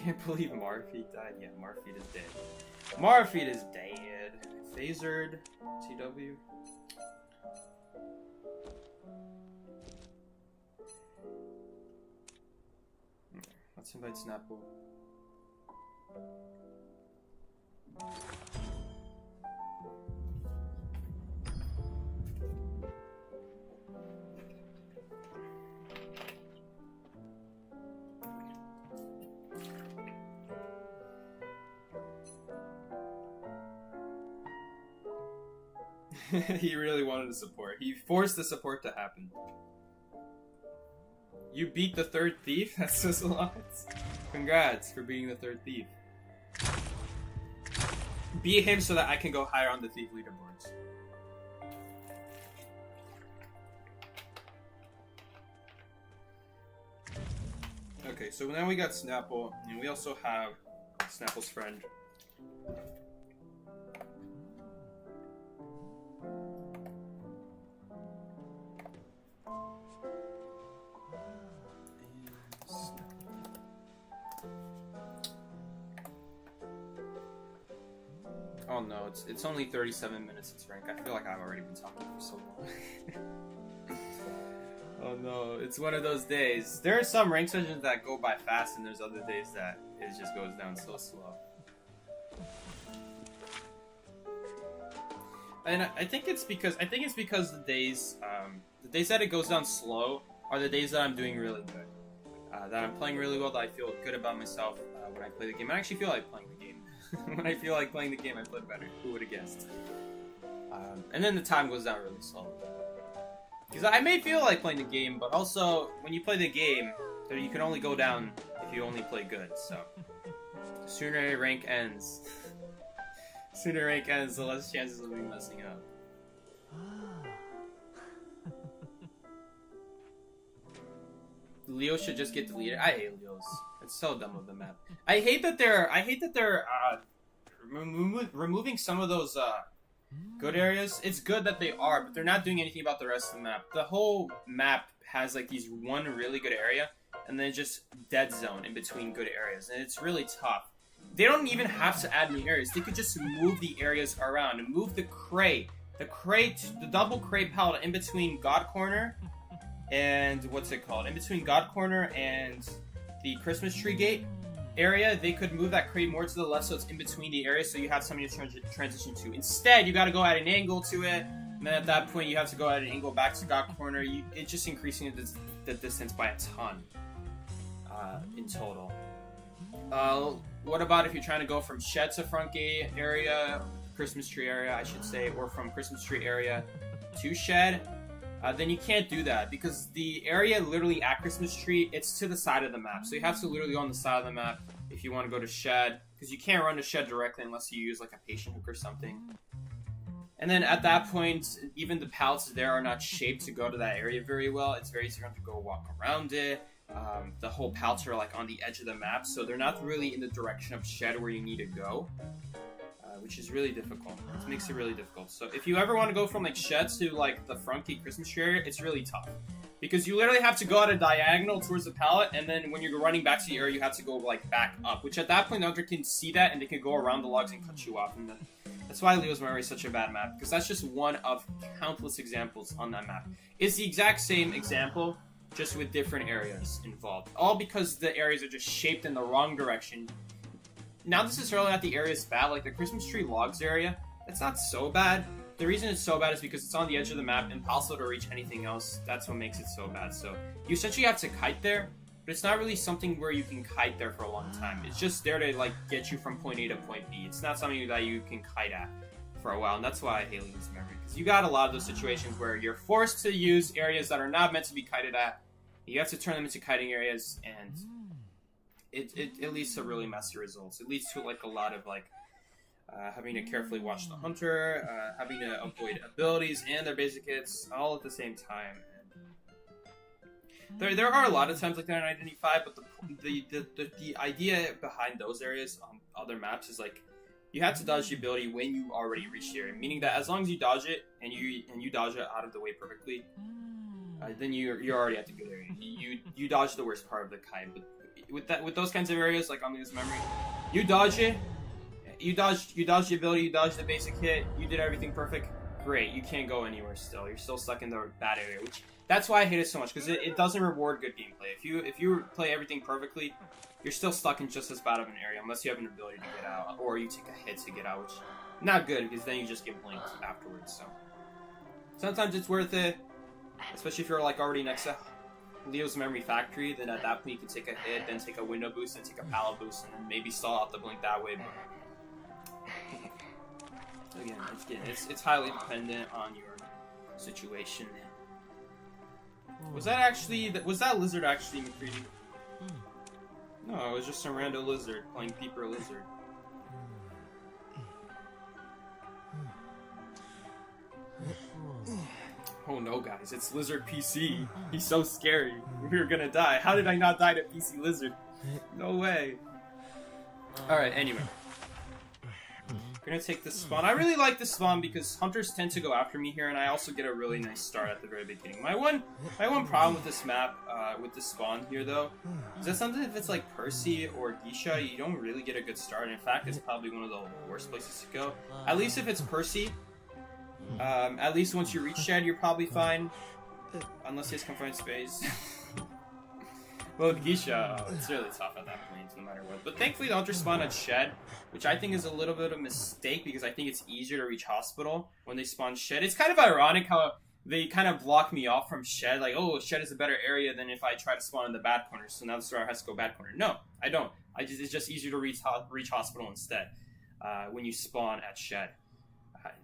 S1: Can't believe Marfeed died. Yeah, Marfeed is dead. Marfeed is dead. Phasered. TW. Let's invite Snappel. He really wanted to support. He forced the support to happen. You beat the third thief? That says a lot. Congrats for being the third thief. Beat him so that I can go higher on the thief leaderboards. Okay, so now we got Snappel, and we also have Snappel's friend. Oh no, it's only 37 minutes into rank. I feel like I've already been talking for so long. Oh no, it's one of those days. There are some rank sessions that go by fast, and there's other days that it just goes down so slow. And I think it's because the days that it goes down slow are the days that I'm doing really good, that I'm playing really well, that I feel good about myself when I play the game. I actually feel like playing the game. When I feel like playing the game, I play better. Who would have guessed? And then the time goes down really slow. Because I may feel like playing the game, but also when you play the game, you can only go down if you only play good. So the sooner rank ends. Sooner rank ends, the less chances of me messing up. Leo should just get deleted. I hate Leos. It's so dumb of the map. I hate that they're removing some of those good areas. It's good that they are, but they're not doing anything about the rest of the map. The whole map has like these one really good area, and then just dead zone in between good areas, and it's really tough. They don't even have to add new areas. They could just move the areas around and move the double crate pallet in between God Corner and what's it called? In between God Corner and the Christmas tree gate area. They could move that crate more to the left so it's in between the areas, so you have something to transition to. Instead, you got to go at an angle to it, and then at that point you have to go at an angle back to God Corner. It's just increasing the distance by a ton in total. What about if you're trying to go from shed to front gate area, Christmas tree area, I should say, or from Christmas tree area to shed? Then you can't do that because the area literally at Christmas tree, it's to the side of the map. So you have to literally go on the side of the map if you want to go to shed, because you can't run to shed directly unless you use like a patient hook or something. And then at that point, even the pallets there are not shaped to go to that area very well. It's very easy to go walk around it. The whole pallets are like on the edge of the map, so they're not really in the direction of shed where you need to go, which is really difficult. It makes it really difficult. So if you ever want to go from like shed to like the front gate Christmas tree area, it's really tough because you literally have to go at a diagonal towards the pallet, and then when you're running back to the area, you have to go like back up, which at that point the hunter can see that and they can go around the logs and cut you off. And that's why Leo's Memory is such a bad map, because that's just one of countless examples on that map. It's the exact same example, just with different areas involved. All because the areas are just shaped in the wrong direction. Not necessarily that the area is bad, like the Christmas tree logs area, it's not so bad. The reason it's so bad is because it's on the edge of the map, impossible to reach anything else. That's what makes it so bad. So you essentially have to kite there, but it's not really something where you can kite there for a long time. It's just there to like get you from point A to point B. It's not something that you can kite at for a while, and that's why I hate Leo's Memory, because you got a lot of those situations where you're forced to use areas that are not meant to be kited at. You have to turn them into kiting areas, and it leads to really messy results. It leads to like a lot of like having to carefully watch the hunter, having to avoid abilities and their basic hits all at the same time. And there are a lot of times like that in Identity 5, but the idea behind those areas on other maps is like you have to dodge the ability when you already reach the area, meaning that as long as you dodge it and you dodge it out of the way perfectly, then you're already at the good area. You dodge the worst part of the kite. But with those kinds of areas, like on Leo's Memory, you dodge it, you dodge the ability, you dodge the basic hit, you did everything perfect. Great, you can't go anywhere still. You're still stuck in the bad area, that's why I hate it so much, because it doesn't reward good gameplay. If you play everything perfectly, you're still stuck in just as bad of an area unless you have an ability to get out, or you take a hit to get out, which not good, because then you just get blinked afterwards. So sometimes it's worth it, especially if you're like already next to Leo's Memory Factory. Then at that point you can take a hit, then take a window boost, then take a pallet boost, and then maybe stall out the blink that way. But again, it's highly dependent on your situation. Was that lizard actually McCready? No, it was just some random lizard playing Peeper Lizard. Oh no, guys, it's Lizard PC. He's so scary. We were gonna die. How did I not die to PC Lizard? No way. Alright, anyway. We're gonna take this spawn. I really like this spawn because hunters tend to go after me here, and I also get a really nice start at the very beginning. My one problem with this map, with this spawn here though, is that sometimes if it's like Percy or Geisha, you don't really get a good start. In fact, it's probably one of the worst places to go. At least if it's Percy, at least once you reach Shed, you're probably fine. Unless it's confined space. Well, with Geisha, it's really tough at that point, no matter what. But thankfully, the hunters spawn at Shed, which I think is a little bit of a mistake because I think it's easier to reach Hospital when they spawn Shed. It's kind of ironic how they kind of block me off from Shed. Like, oh, Shed is a better area than if I try to spawn in the bad corner. So now the survivor has to go bad corner. No, I don't. It's just easier to reach Hospital instead when you spawn at Shed.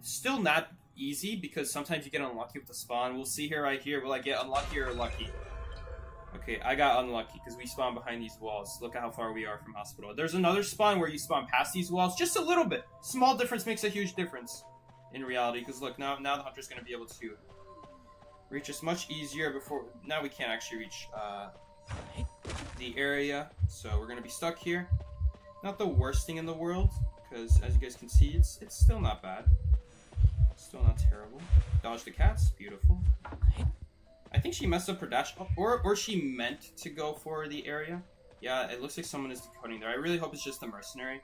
S1: Still not easy because sometimes you get unlucky with the spawn. We'll see here right here. Will I get unlucky or lucky? Okay, I got unlucky because we spawn behind these walls. Look at how far we are from Hospital. There's another spawn where you spawn past these walls. Just a little bit. Small difference makes a huge difference in reality. Because look, now the hunter's going to be able to reach us much easier before... Now we can't actually reach the area. So we're going to be stuck here. Not the worst thing in the world. Because as you guys can see, it's still not bad. Still not terrible. Dodge the cats. Beautiful. I think she messed up her dash, or she meant to go for the area. Yeah, it looks like someone is decoding there. I really hope it's just the mercenary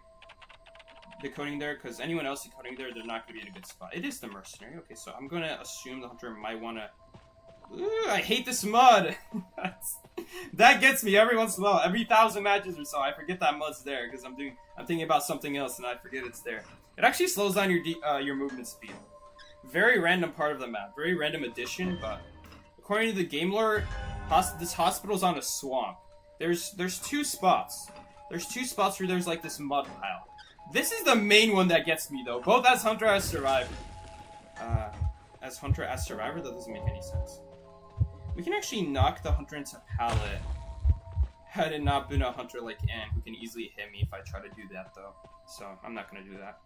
S1: decoding there, because anyone else decoding there, they're not going to be in a good spot. It is the mercenary. Okay, so I'm going to assume the hunter might want to... Ooh, I hate this mud! That gets me every once in a while. Every 1,000 matches or so, I forget that mud's there, because I'm thinking about something else, and I forget it's there. It actually slows down your movement speed. Very random part of the map. Very random addition, but... According to the game lore, this hospital's on a swamp. There's two spots. There's two spots where there's like this mud pile. This is the main one that gets me though. Both as Hunter as Survivor. As Hunter as Survivor, that doesn't make any sense. We can actually knock the Hunter into pallet. Had it not been a Hunter like Ann who can easily hit me if I try to do that though. So I'm not gonna do that.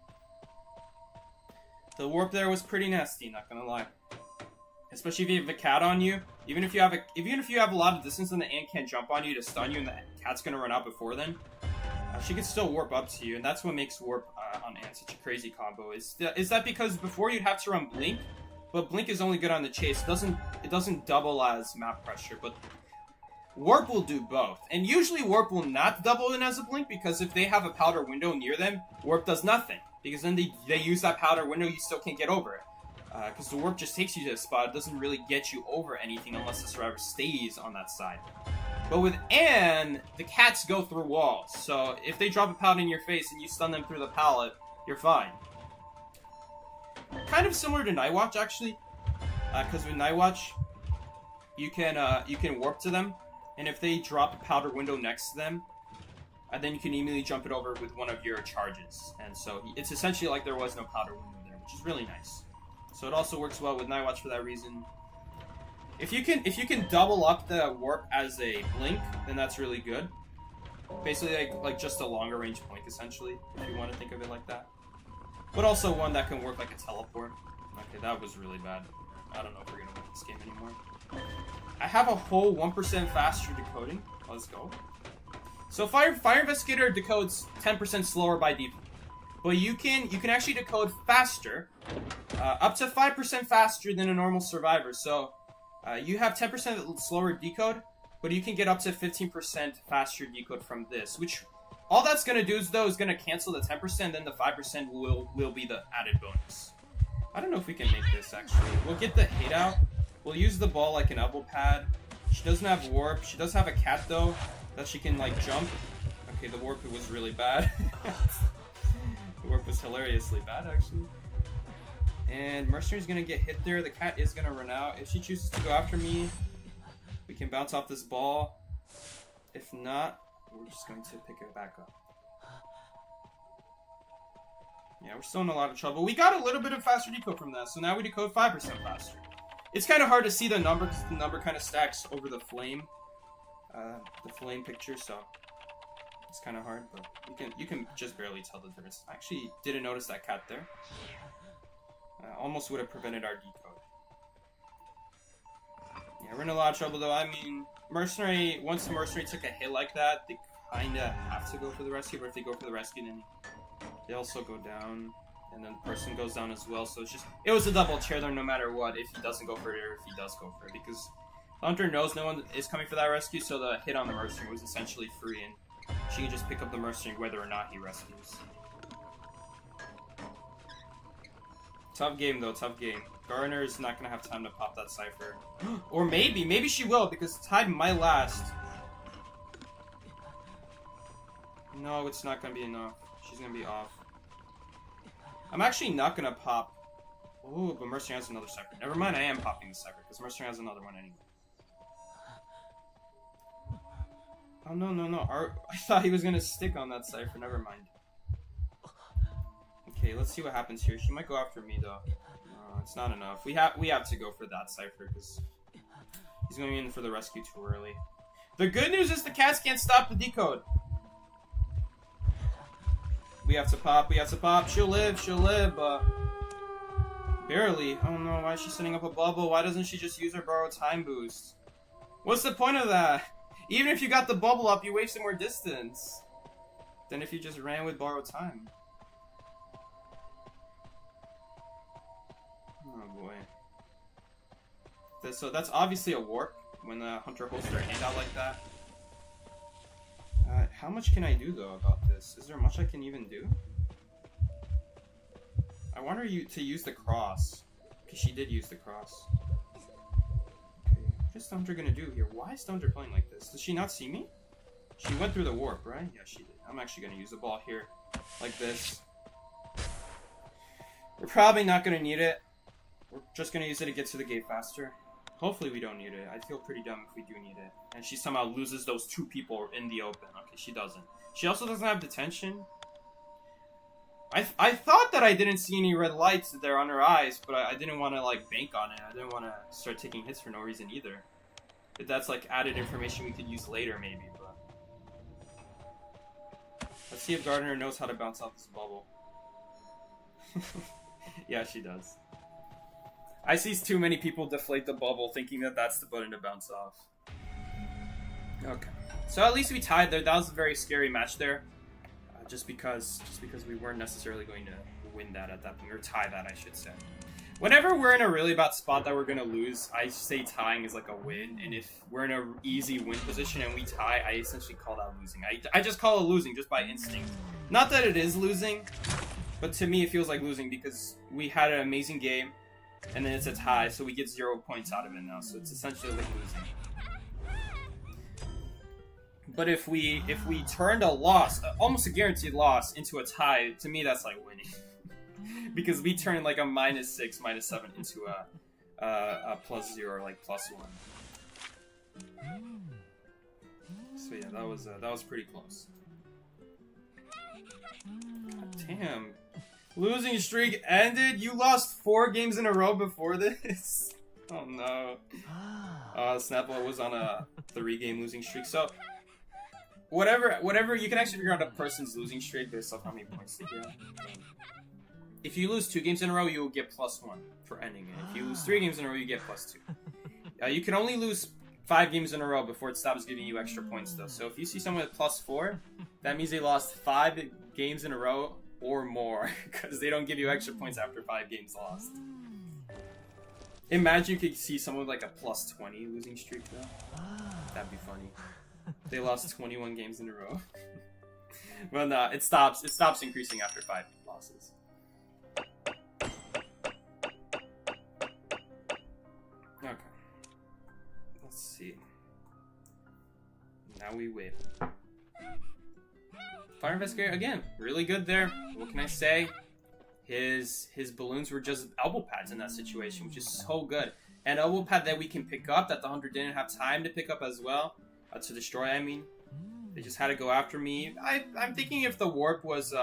S1: The warp there was pretty nasty, not gonna lie. Especially if you have a cat on you, even if you have a lot of distance and the ant can't jump on you to stun you and the cat's gonna run out before then, she can still warp up to you, and that's what makes warp on ant such a crazy combo. Is that because before you'd have to run blink, but blink is only good on the chase. It doesn't double as map pressure, but warp will do both. And usually warp will not double in as a blink because if they have a powder window near them, warp does nothing because then they use that powder window, you still can't get over it. Because the warp just takes you to a spot, it doesn't really get you over anything unless the survivor stays on that side. But with Ann, the cats go through walls, so if they drop a pallet in your face and you stun them through the pallet, you're fine. Kind of similar to Night Watch, actually, because with Night Watch, you can warp to them, and if they drop a powder window next to them, then you can immediately jump it over with one of your charges. And so it's essentially like there was no powder window there, which is really nice. So it also works well with Night Watch for that reason. If you can double up the warp as a blink, then that's really good. Basically like just a longer range blink essentially, if you want to think of it like that. But also one that can work like a teleport. Okay, that was really bad. I don't know if we're gonna win this game anymore. I have a whole 1% faster decoding. Let's go. So Fire Investigator decodes 10% slower by default. But you can actually decode faster, up to 5% faster than a normal survivor. So you have 10% slower decode, but you can get up to 15% faster decode from this. Which all that's gonna do is gonna cancel the 10%, then the 5% will be the added bonus. I don't know if we can make this actually. We'll get the hit out. We'll use the ball like an elbow pad. She doesn't have warp. She does have a cat though that she can like jump. Okay, the warp was really bad. Warp was hilariously bad, actually. And Mercenary's gonna get hit there. The cat is gonna run out. If she chooses to go after me, we can bounce off this ball. If not, we're just going to pick it back up. Yeah, we're still in a lot of trouble. We got a little bit of faster decode from that, so now we decode 5% faster. It's kind of hard to see the number because the number kind of stacks over the flame picture, so it's kind of hard, but you can just barely tell the difference. I actually didn't notice that cat there. Almost would have prevented our decode. Yeah, we're in a lot of trouble though. I mean, Mercenary, once the Mercenary took a hit like that, they kind of have to go for the rescue, but if they go for the rescue, then they also go down. And then the person goes down as well, so it's just... It was a double chair there no matter what, if he doesn't go for it or if he does go for it. Because the hunter knows no one is coming for that rescue, so the hit on the mercenary was essentially free, and she can just pick up the mercenary whether or not he rescues. Tough game, though, tough game. Garner is not going to have time to pop that cipher. Or maybe she will, because time might last. No, it's not going to be enough. She's going to be off. I'm actually not going to pop. Ooh, but mercenary has another cipher. Never mind, I am popping the cipher, because mercenary has another one anyway. Oh, no. I thought he was going to stick on that cipher. Never mind. Okay, let's see what happens here. She might go after me, though. No, it's not enough. We have to go for that cipher, because he's going in for the rescue too early. The good news is the cats can't stop the decode. We have to pop. She'll live, barely. Oh no, why is she setting up a bubble? Why doesn't she just use her borrowed time boost? What's the point of that? Even if you got the bubble up, you wasted more distance than if you just ran with borrowed time. Oh boy. So that's obviously a warp when the hunter holds their hand out like that. How much can I do though about this? Is there much I can even do? I want her to use the cross, because she did use the cross. Okay, what is the hunter gonna do here? Why is the hunter playing like this? Does she not see me? She went through the warp, right? Yeah, she did. I'm actually gonna use the ball here, like this. We're probably not gonna need it. We're just gonna use it to get to the gate faster. Hopefully we don't need it. I'd feel pretty dumb if we do need it. And she somehow loses those two people in the open. Okay, she doesn't. She also doesn't have detention. I thought that I didn't see any red lights there on her eyes, but I didn't want to, like, bank on it. I didn't want to start taking hits for no reason either. If that's, like, added information we could use later, maybe, but... Let's see if Gardner knows how to bounce off this bubble. Yeah, she does. I see too many people deflate the bubble thinking that that's the button to bounce off. Okay. So at least we tied there. That was a very scary match there. Just because we weren't necessarily going to win that at that point. Or tie that, I should say. Whenever we're in a really bad spot that we're going to lose, I say tying is like a win. And if we're in an easy win position and we tie, I essentially call that losing. I just call it losing just by instinct. Not that it is losing, but to me it feels like losing because we had an amazing game. And then it's a tie, so we get 0 points out of it now. So it's essentially like losing. But if we turned a loss, almost a guaranteed loss, into a tie, to me that's like winning. Because we turned like a -6, -7 into a +0 or like +1. So yeah, that was pretty close. God damn. Losing streak ended? You lost 4 games in a row before this? Oh no. Snappel was on a 3-game losing streak. So, whatever, you can actually figure out a person's losing streak based off how many points they get. If you lose 2 games in a row, you will get +1 for ending it. If you lose 3 games in a row, you get +2. You can only lose 5 games in a row before it stops giving you extra points though. So if you see someone with +4, that means they lost 5 games in a row or more, because they don't give you extra points after 5 games lost. Imagine you could see someone with like a +20 losing streak though. That'd be funny. They lost 21 games in a row. Well, no, it stops increasing after 5 losses. Okay. Let's see. Now we wait. Fire investigator again, really good there. What can I say? His balloons were just elbow pads in that situation, which is so good. An elbow pad that we can pick up that the hunter didn't have time to pick up as well, to destroy. I mean, they just had to go after me. I'm thinking if the warp was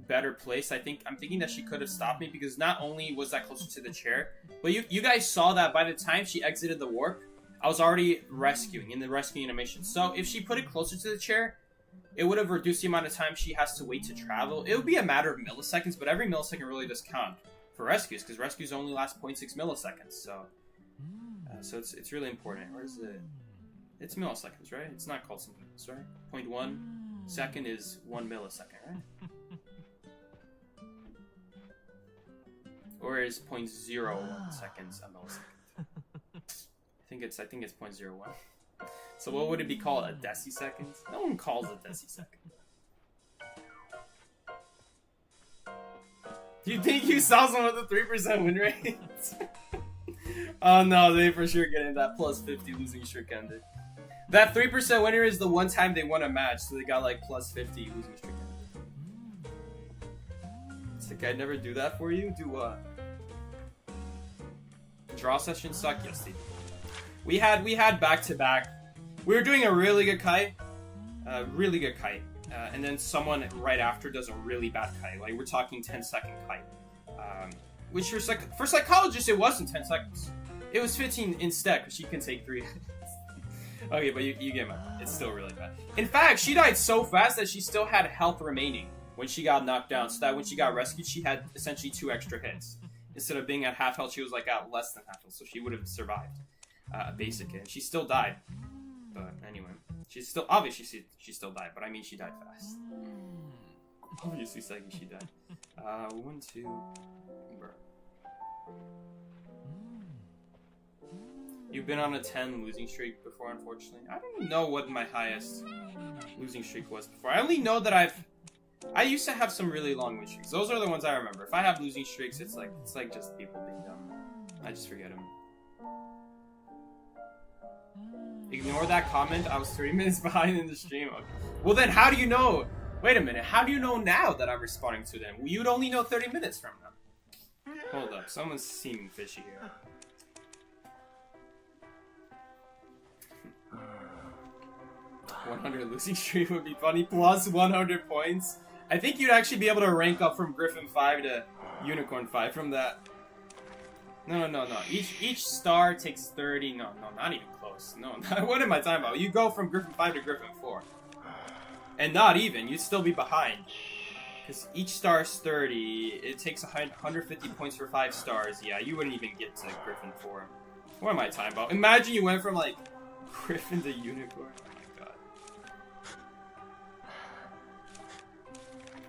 S1: better placed, I'm thinking that she could have stopped me, because not only was that closer to the chair, but you guys saw that by the time she exited the warp, I was already rescuing in the rescue animation. So if she put it closer to the chair, it would have reduced the amount of time she has to wait to travel. It would be a matter of milliseconds, but every millisecond really does count for rescues, because rescues only last 0.6 milliseconds. So it's really important. Where is it? It's milliseconds, right? It's not called something else, right? 0.1 second is 1 millisecond, right? Or is 0.01 seconds a millisecond? I think it's 0.01. So what would it be called? A decisecond? No one calls it decisecond. Do you think you saw someone with a 3% win rate? Oh no, they for sure getting that plus 50 losing streak ended. That 3% winner is the one time they won a match, so they got like plus 50 losing streak ended. It's like, I'd never do that for you? Do what? Draw sessions suck? Yes, they do. We had back-to-back. We were doing a really good kite. And then someone right after does a really bad kite. Like, we're talking 10-second kite. Which for psychologists, it wasn't 10 seconds. It was 15 instead, because she can take 3. Okay, but you get my point. It's still really bad. In fact, she died so fast that she still had health remaining when she got knocked down. So that when she got rescued, she had essentially 2 extra hits. Instead of being at half health, she was like at less than half health. So she would have survived a basic hit. She still died. But anyway, she's still, obviously she still died, but I mean she died fast. Obviously, Psyche, she died. 1, 2, bro. You've been on a 10 losing streak before, unfortunately. I don't know what my highest losing streak was before. I only know that I used to have some really long win streaks. Those are the ones I remember. If I have losing streaks, it's like just people being dumb. I just forget them. Ignore that comment. I was 3 minutes behind in the stream. Okay. Well then, how do you know? Wait a minute. How do you know now that I'm responding to them? You'd only know 30 minutes from them. Hold up. Someone's seeming fishy here. $100 losing streak would be funny. Plus 100 points. I think you'd actually be able to rank up from Griffin 5 to Unicorn 5 from that. No. Each star takes 30. No, not even close. No, what am I talking about? You go from Griffin 5 to Griffin 4. And not even. You'd still be behind. Because each star is 30. It takes 150 points for 5 stars. Yeah, you wouldn't even get to Griffin 4. What am I talking about? Imagine you went from, like, Griffin to Unicorn.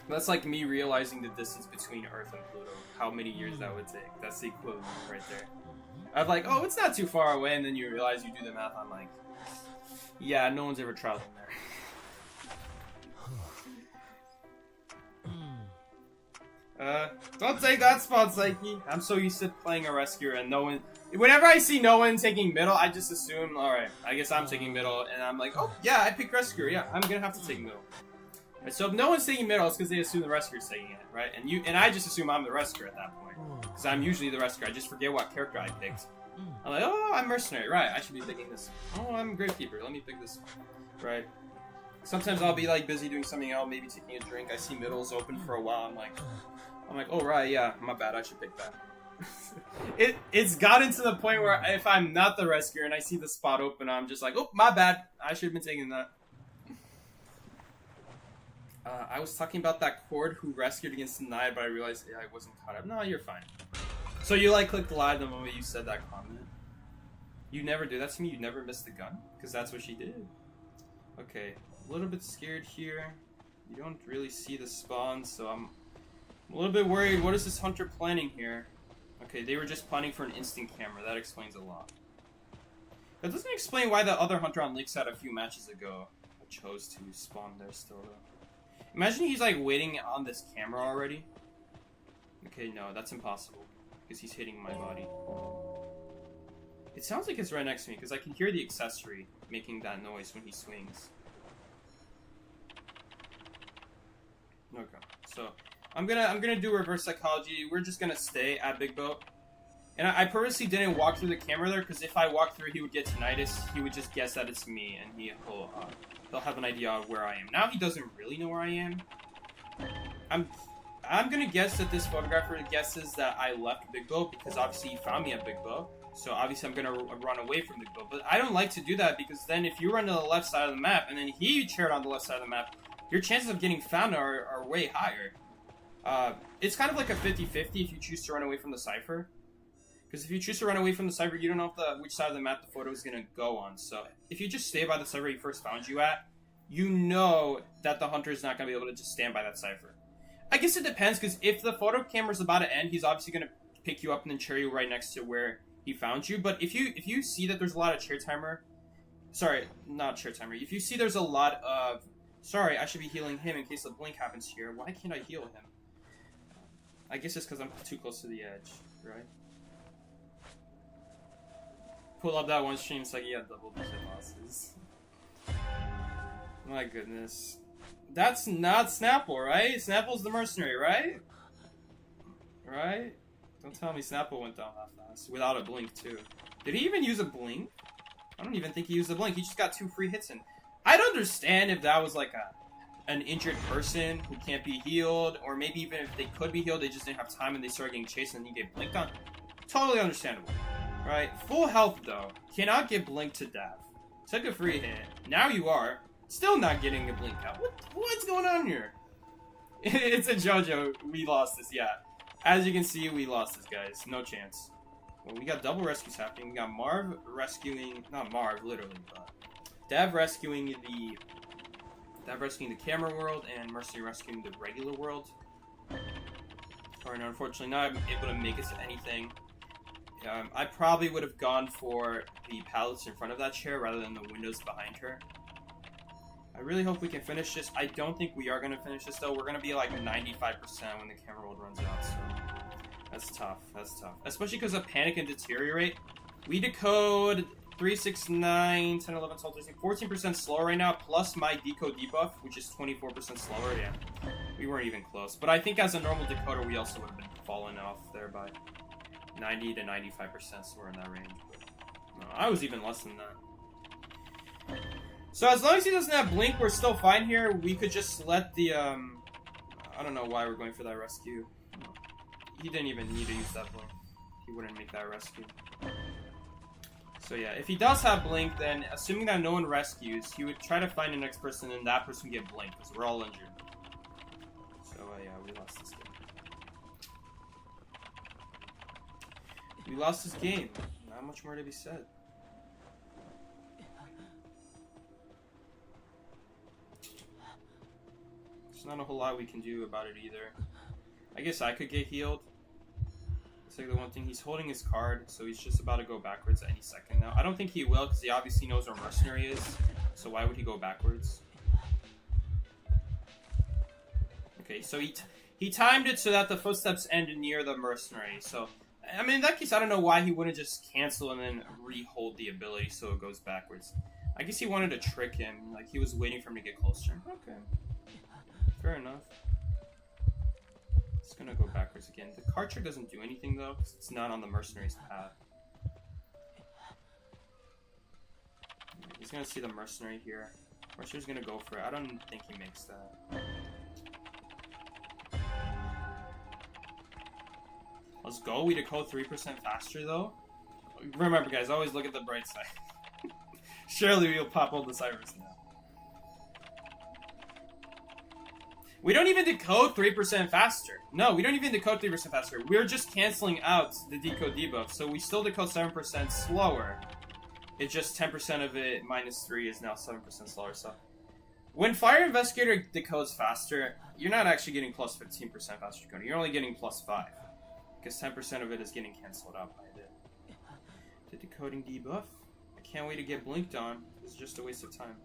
S1: That's like me realizing the distance between Earth and Pluto. How many years that would take. That's the equivalent right there. I'm like, oh, it's not too far away, and then you realize you do the math. I'm like, yeah, no one's ever traveled there. Don't take that spot, Psyche. I'm so used to playing a rescuer, and no one... Whenever I see no one taking middle, I just assume, alright, I guess I'm taking middle, and I'm like, oh, yeah, I picked rescuer, yeah, I'm gonna have to take middle. Right, so if no one's taking middle, it's because they assume the rescuer's taking it, right? And I just assume I'm the rescuer at that point. Because I'm usually the rescuer. I just forget what character I picked. I'm like, oh, I'm mercenary, right? I should be picking this. Oh, I'm gravekeeper. Let me pick this one, right? Sometimes I'll be like busy doing something else, maybe taking a drink. I see middles open for a while. I'm like, oh right, yeah, my bad. I should pick that. It's gotten to the point where if I'm not the rescuer and I see the spot open, I'm just like, oh, my bad. I should have been taking that. I was talking about that cord who rescued against denied, but I realized I wasn't caught up. No, you're fine. So you like clicked live the moment you said that comment? You never do that to me? You never missed the gun? Because that's what she did. Okay, a little bit scared here. You don't really see the spawn, so I'm a little bit worried. What is this hunter planning here? Okay, they were just planning for an instant camera. That explains a lot. That doesn't explain why the other hunter on Lakeside a few matches ago chose to spawn there still, though. Imagine he's like waiting on this camera already. Okay, no, that's impossible. Because he's hitting my body. It sounds like it's right next to me because I can hear the accessory making that noise when he swings. Okay, so I'm gonna do reverse psychology. We're just gonna stay at Big Boat. And I purposely didn't walk through the camera there because if I walk through, he would get tinnitus. He would just guess that it's me, and he'll have an idea of where I am. Now he doesn't really know where I am. I'm gonna guess that this photographer guesses that I left Big Boat because obviously he found me at Big Boat. So obviously I'm gonna run away from Big Boat. But I don't like to do that because then if you run to the left side of the map and then he cheered on the left side of the map, your chances of getting found are way higher. It's kind of like a 50-50 if you choose to run away from the cipher. Because if you choose to run away from the cipher, you don't know which side of the map the photo is going to go on. So if you just stay by the cipher he first found you at, you know that the hunter is not going to be able to just stand by that cipher. I guess it depends, because if the photo camera's about to end, he's obviously going to pick you up and then chair you right next to where he found you. But if you see that there's a lot of chair timer, sorry, not chair timer. If you see there's a lot of, sorry, I should be healing him in case the blink happens here. Why can't I heal him? I guess it's because I'm too close to the edge, right? Pull up that one stream, it's like, yeah, double digit losses. My goodness. That's not Snappel, right? Snappel's the mercenary, right? Right? Don't tell me Snappel went down that fast. Without a blink, too. Did he even use a blink? I don't even think he used a blink. He just got 2 free hits in. I'd understand if that was like an injured person who can't be healed, or maybe even if they could be healed, they just didn't have time and they started getting chased and then you get blinked on. Totally understandable. Right? Full health, though. Cannot get blinked to death. Took a free hit. Now you are. Still not getting a blink out. What's going on here? It's a JoJo. We lost this, yeah. As you can see, we lost this, guys. No chance. Well, we got double rescues happening. We got Marv rescuing, not Marv, literally, but Dev rescuing the camera world and Mercy rescuing the regular world. Or no, unfortunately, not able to make it to anything. I probably would have gone for the pallets in front of that chair rather than the windows behind her. I really hope we can finish this. I don't think we are going to finish this, though. We're going to be like 95% when the camera world runs out, so that's tough. That's tough. Especially because of Panic and Deteriorate. We decode 3, 6, 9, 10, 11, 12, 13, 14% slower right now, plus my decode debuff, which is 24% slower. Yeah, we weren't even close. But I think as a normal decoder, we also would have been falling off there by 90 to 95%, so we're in that range. But no, I was even less than that. So as long as he doesn't have blink, we're still fine here. We could just let the, I don't know why we're going for that rescue. He didn't even need to use that blink. He wouldn't make that rescue. So yeah, if he does have blink, then assuming that no one rescues, he would try to find the next person and that person would get blink, because we're all injured. So yeah, we lost this game. We lost this game. Not much more to be said. There's not a whole lot we can do about it either. I guess I could get healed. It's like the one thing, he's holding his card, so he's just about to go backwards any second now. I don't think he will, because he obviously knows where Mercenary is, so why would he go backwards? Okay, so he timed it so that the footsteps end near the Mercenary, so I mean, in that case, I don't know why he wouldn't just cancel and then re-hold the ability so it goes backwards. I guess he wanted to trick him, like he was waiting for him to get closer. Okay. Fair enough. It's gonna go backwards again. The card trick doesn't do anything though, because it's not on the Mercenary's path. He's gonna see the Mercenary here. Mercenary's gonna go for it. I don't think he makes that. Let's go. We decode 3% faster though. Remember guys, always look at the bright side. Surely we'll pop all the cybers now. We don't even decode 3% faster. No, we don't even decode 3% faster. We're just canceling out the decode debuff, so we still decode 7% slower. It's just 10% of it minus 3 is now 7% slower. So when Fire Investigator decodes faster, you're not actually getting plus 15% faster decoding. You're only getting plus 5. Because 10% of it is getting cancelled out by the decoding debuff. I can't wait to get blinked on. It's just a waste of time.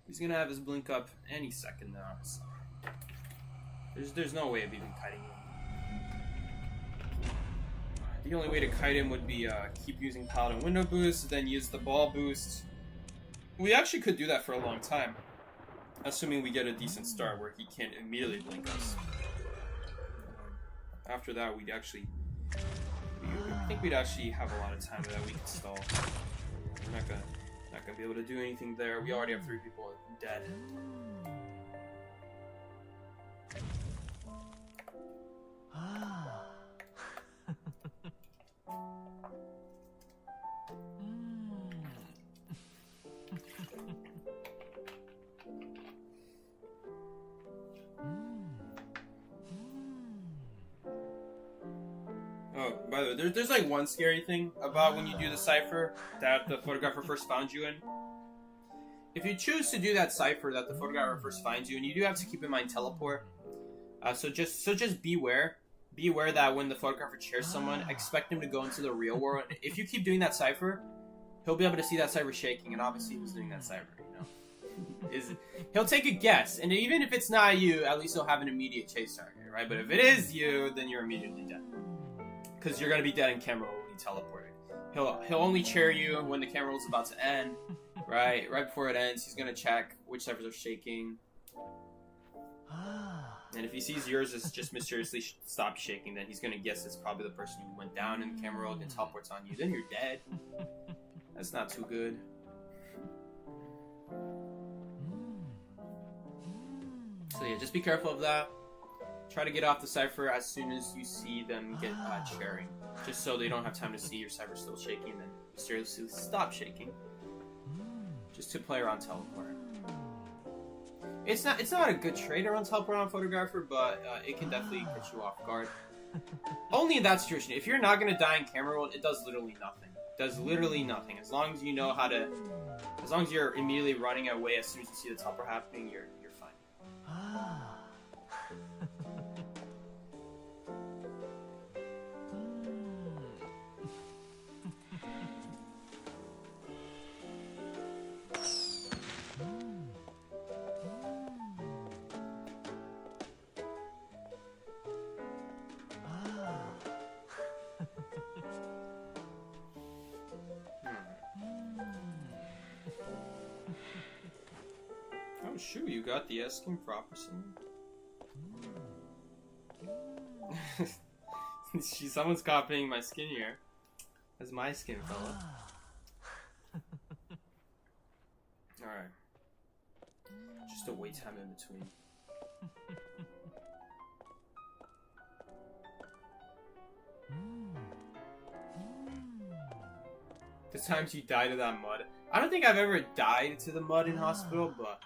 S1: He's gonna have his blink up any second now. So there's no way of even kiting him. The only way to kite him would be keep using Paladin Window Boost, then use the Ball Boost. We actually could do that for a long time, assuming we get a decent start where he can't immediately blink us. After that, we'd actually... I think we'd actually have a lot of time that we could stall. We're not gonna be able to do anything there. We already have 3 people dead. Oh, by the way, there's like one scary thing about when you do the cipher that the photographer first found you in. If you choose to do that cipher that the photographer first finds you, and you do have to keep in mind teleport, so just beware be aware that when the photographer chairs someone, expect him to go into the real world. If you keep doing that cipher, he'll be able to see that cipher shaking, and obviously who's doing that cipher, you know? He'll take a guess, and even if it's not you, at least he'll have an immediate chase target, right? But if it is you, then you're immediately dead. Because you're going to be dead in camera roll when you teleport. He'll only chair you when the camera roll is about to end, right? Right before it ends, he's going to check which ciphers are shaking. And if he sees yours is just mysteriously stopped shaking, then he's going to guess it's probably the person who went down in the camera roll and teleports on you. Then you're dead. That's not too good. So yeah, just be careful of that. Try to get off the cipher as soon as you see them get chairing. Just so they don't have time to see your cipher still shaking and then mysteriously stop shaking. Just to play around teleport. It's not a good trade around teleport on photographer, but it can definitely catch you off guard. Only in that situation. If you're not gonna die in camera roll, it does literally nothing. It does literally nothing. As long as you know how to, as long as you're immediately running away as soon as you see the teleport happening, you're fine. Oh shoot, you got the S-skin prophecy. Someone's copying my skin here. That's my skin, fella. Alright. Just a wait time in between. The times you died to that mud. I don't think I've ever died to the mud in hospital, but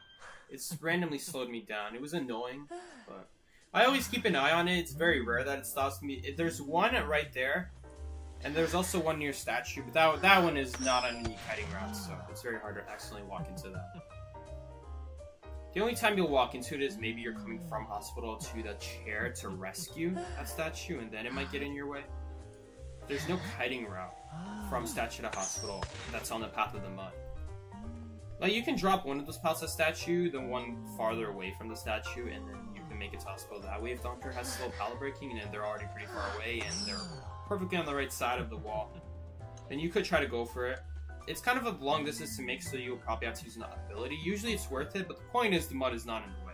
S1: it's randomly slowed me down. It was annoying, but I always keep an eye on it. It's very rare that it stops me. There's one right there, and there's also one near statue, but that one is not on any kiting routes, so it's very hard to accidentally walk into that. The only time you'll walk into it is maybe you're coming from hospital to the chair to rescue that statue, and then it might get in your way. There's no kiting route from statue to hospital that's on the path of the mud. Like, you can drop one of those paths at statue, then one farther away from the statue, and then you can make it to hospital that way if the hunter has slow pallet breaking and they're already pretty far away and they're perfectly on the right side of the wall. Then you could try to go for it. It's kind of a long distance to make, so you'll probably have to use an ability. Usually it's worth it, but the point is the mud is not in the way.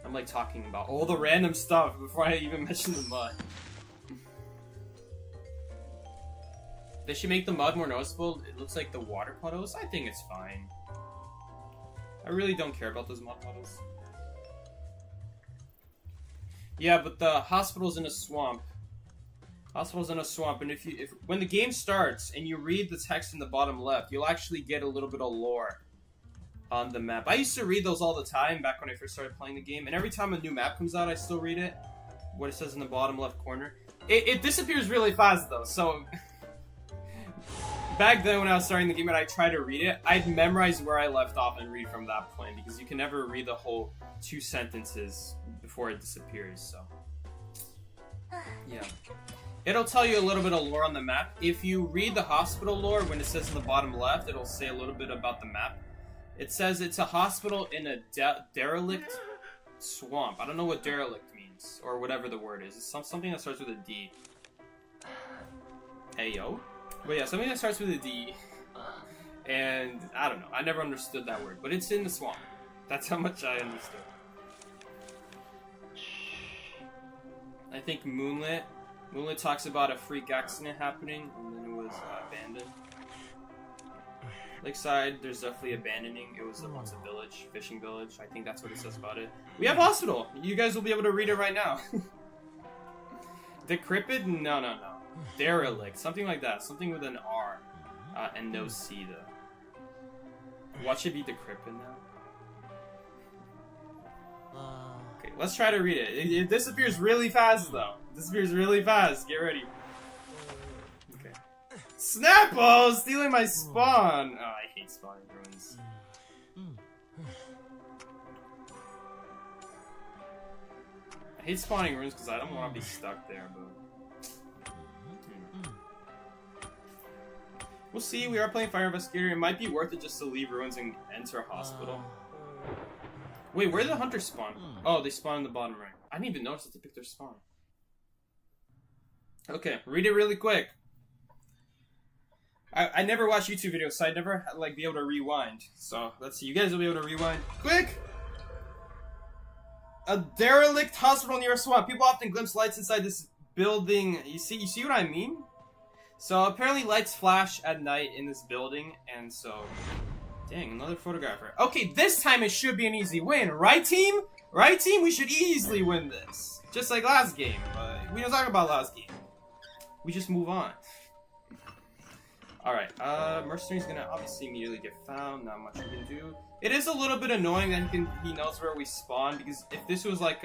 S1: I'm like talking about all the random stuff before I even mention the mud. They should make the mud more noticeable. It looks like the water puddles. I think it's fine. I really don't care about those mud puddles. Yeah, but the hospital's in a swamp. Hospital's in a swamp, and if when the game starts and you read the text in the bottom left, you'll actually get a little bit of lore on the map. I used to read those all the time back when I first started playing the game, and every time a new map comes out, I still read it. What it says in the bottom left corner. It disappears really fast though, so back then when I was starting the game and I tried to read it, I'd memorize where I left off and read from that point, because you can never read the whole 2 sentences before it disappears, so yeah. It'll tell you a little bit of lore on the map. If you read the hospital lore, when it says in the bottom left, it'll say a little bit about the map. It says it's a hospital in a derelict swamp. I don't know what derelict means, or whatever the word is. It's something that starts with a D. Ayo? But yeah, something that starts with a D. And I don't know. I never understood that word, but it's in the swamp. That's how much I understood. I think Moonlit talks about a freak accident happening, and then it was abandoned. Lakeside, there's definitely abandoning. It was once a village, fishing village. I think that's what it says about it. We have hospital. You guys will be able to read it right now. Decrepit? No. Derelict, something like that. Something with an R and no C though. What should be decrepit now? Okay, let's try to read it. It disappears really fast though. It disappears really fast. Get ready. Okay. Snappel! Stealing my spawn! Oh, I hate spawning ruins. I hate spawning rooms because I don't want to be stuck there, but... We'll see. We are playing Fire Investigator. It might be worth it just to leave ruins and enter a hospital. Wait, where did the hunters spawn? Oh, they spawn in the bottom right. I didn't even notice that they picked their spawn. Okay, read it really quick. I never watch YouTube videos, so I'd never like be able to rewind. So let's see. You guys will be able to rewind. Quick! A derelict hospital near a swamp. People often glimpse lights inside this building. You see what I mean? So apparently lights flash at night in this building, and so... Dang, another photographer. Okay, this time it should be an easy win, right team? Right team? We should easily win this. Just like last game, but we don't talk about last game. We just move on. Alright, Mercenary's gonna obviously immediately get found, not much we can do. It is a little bit annoying that he knows where we spawn, because if this was like,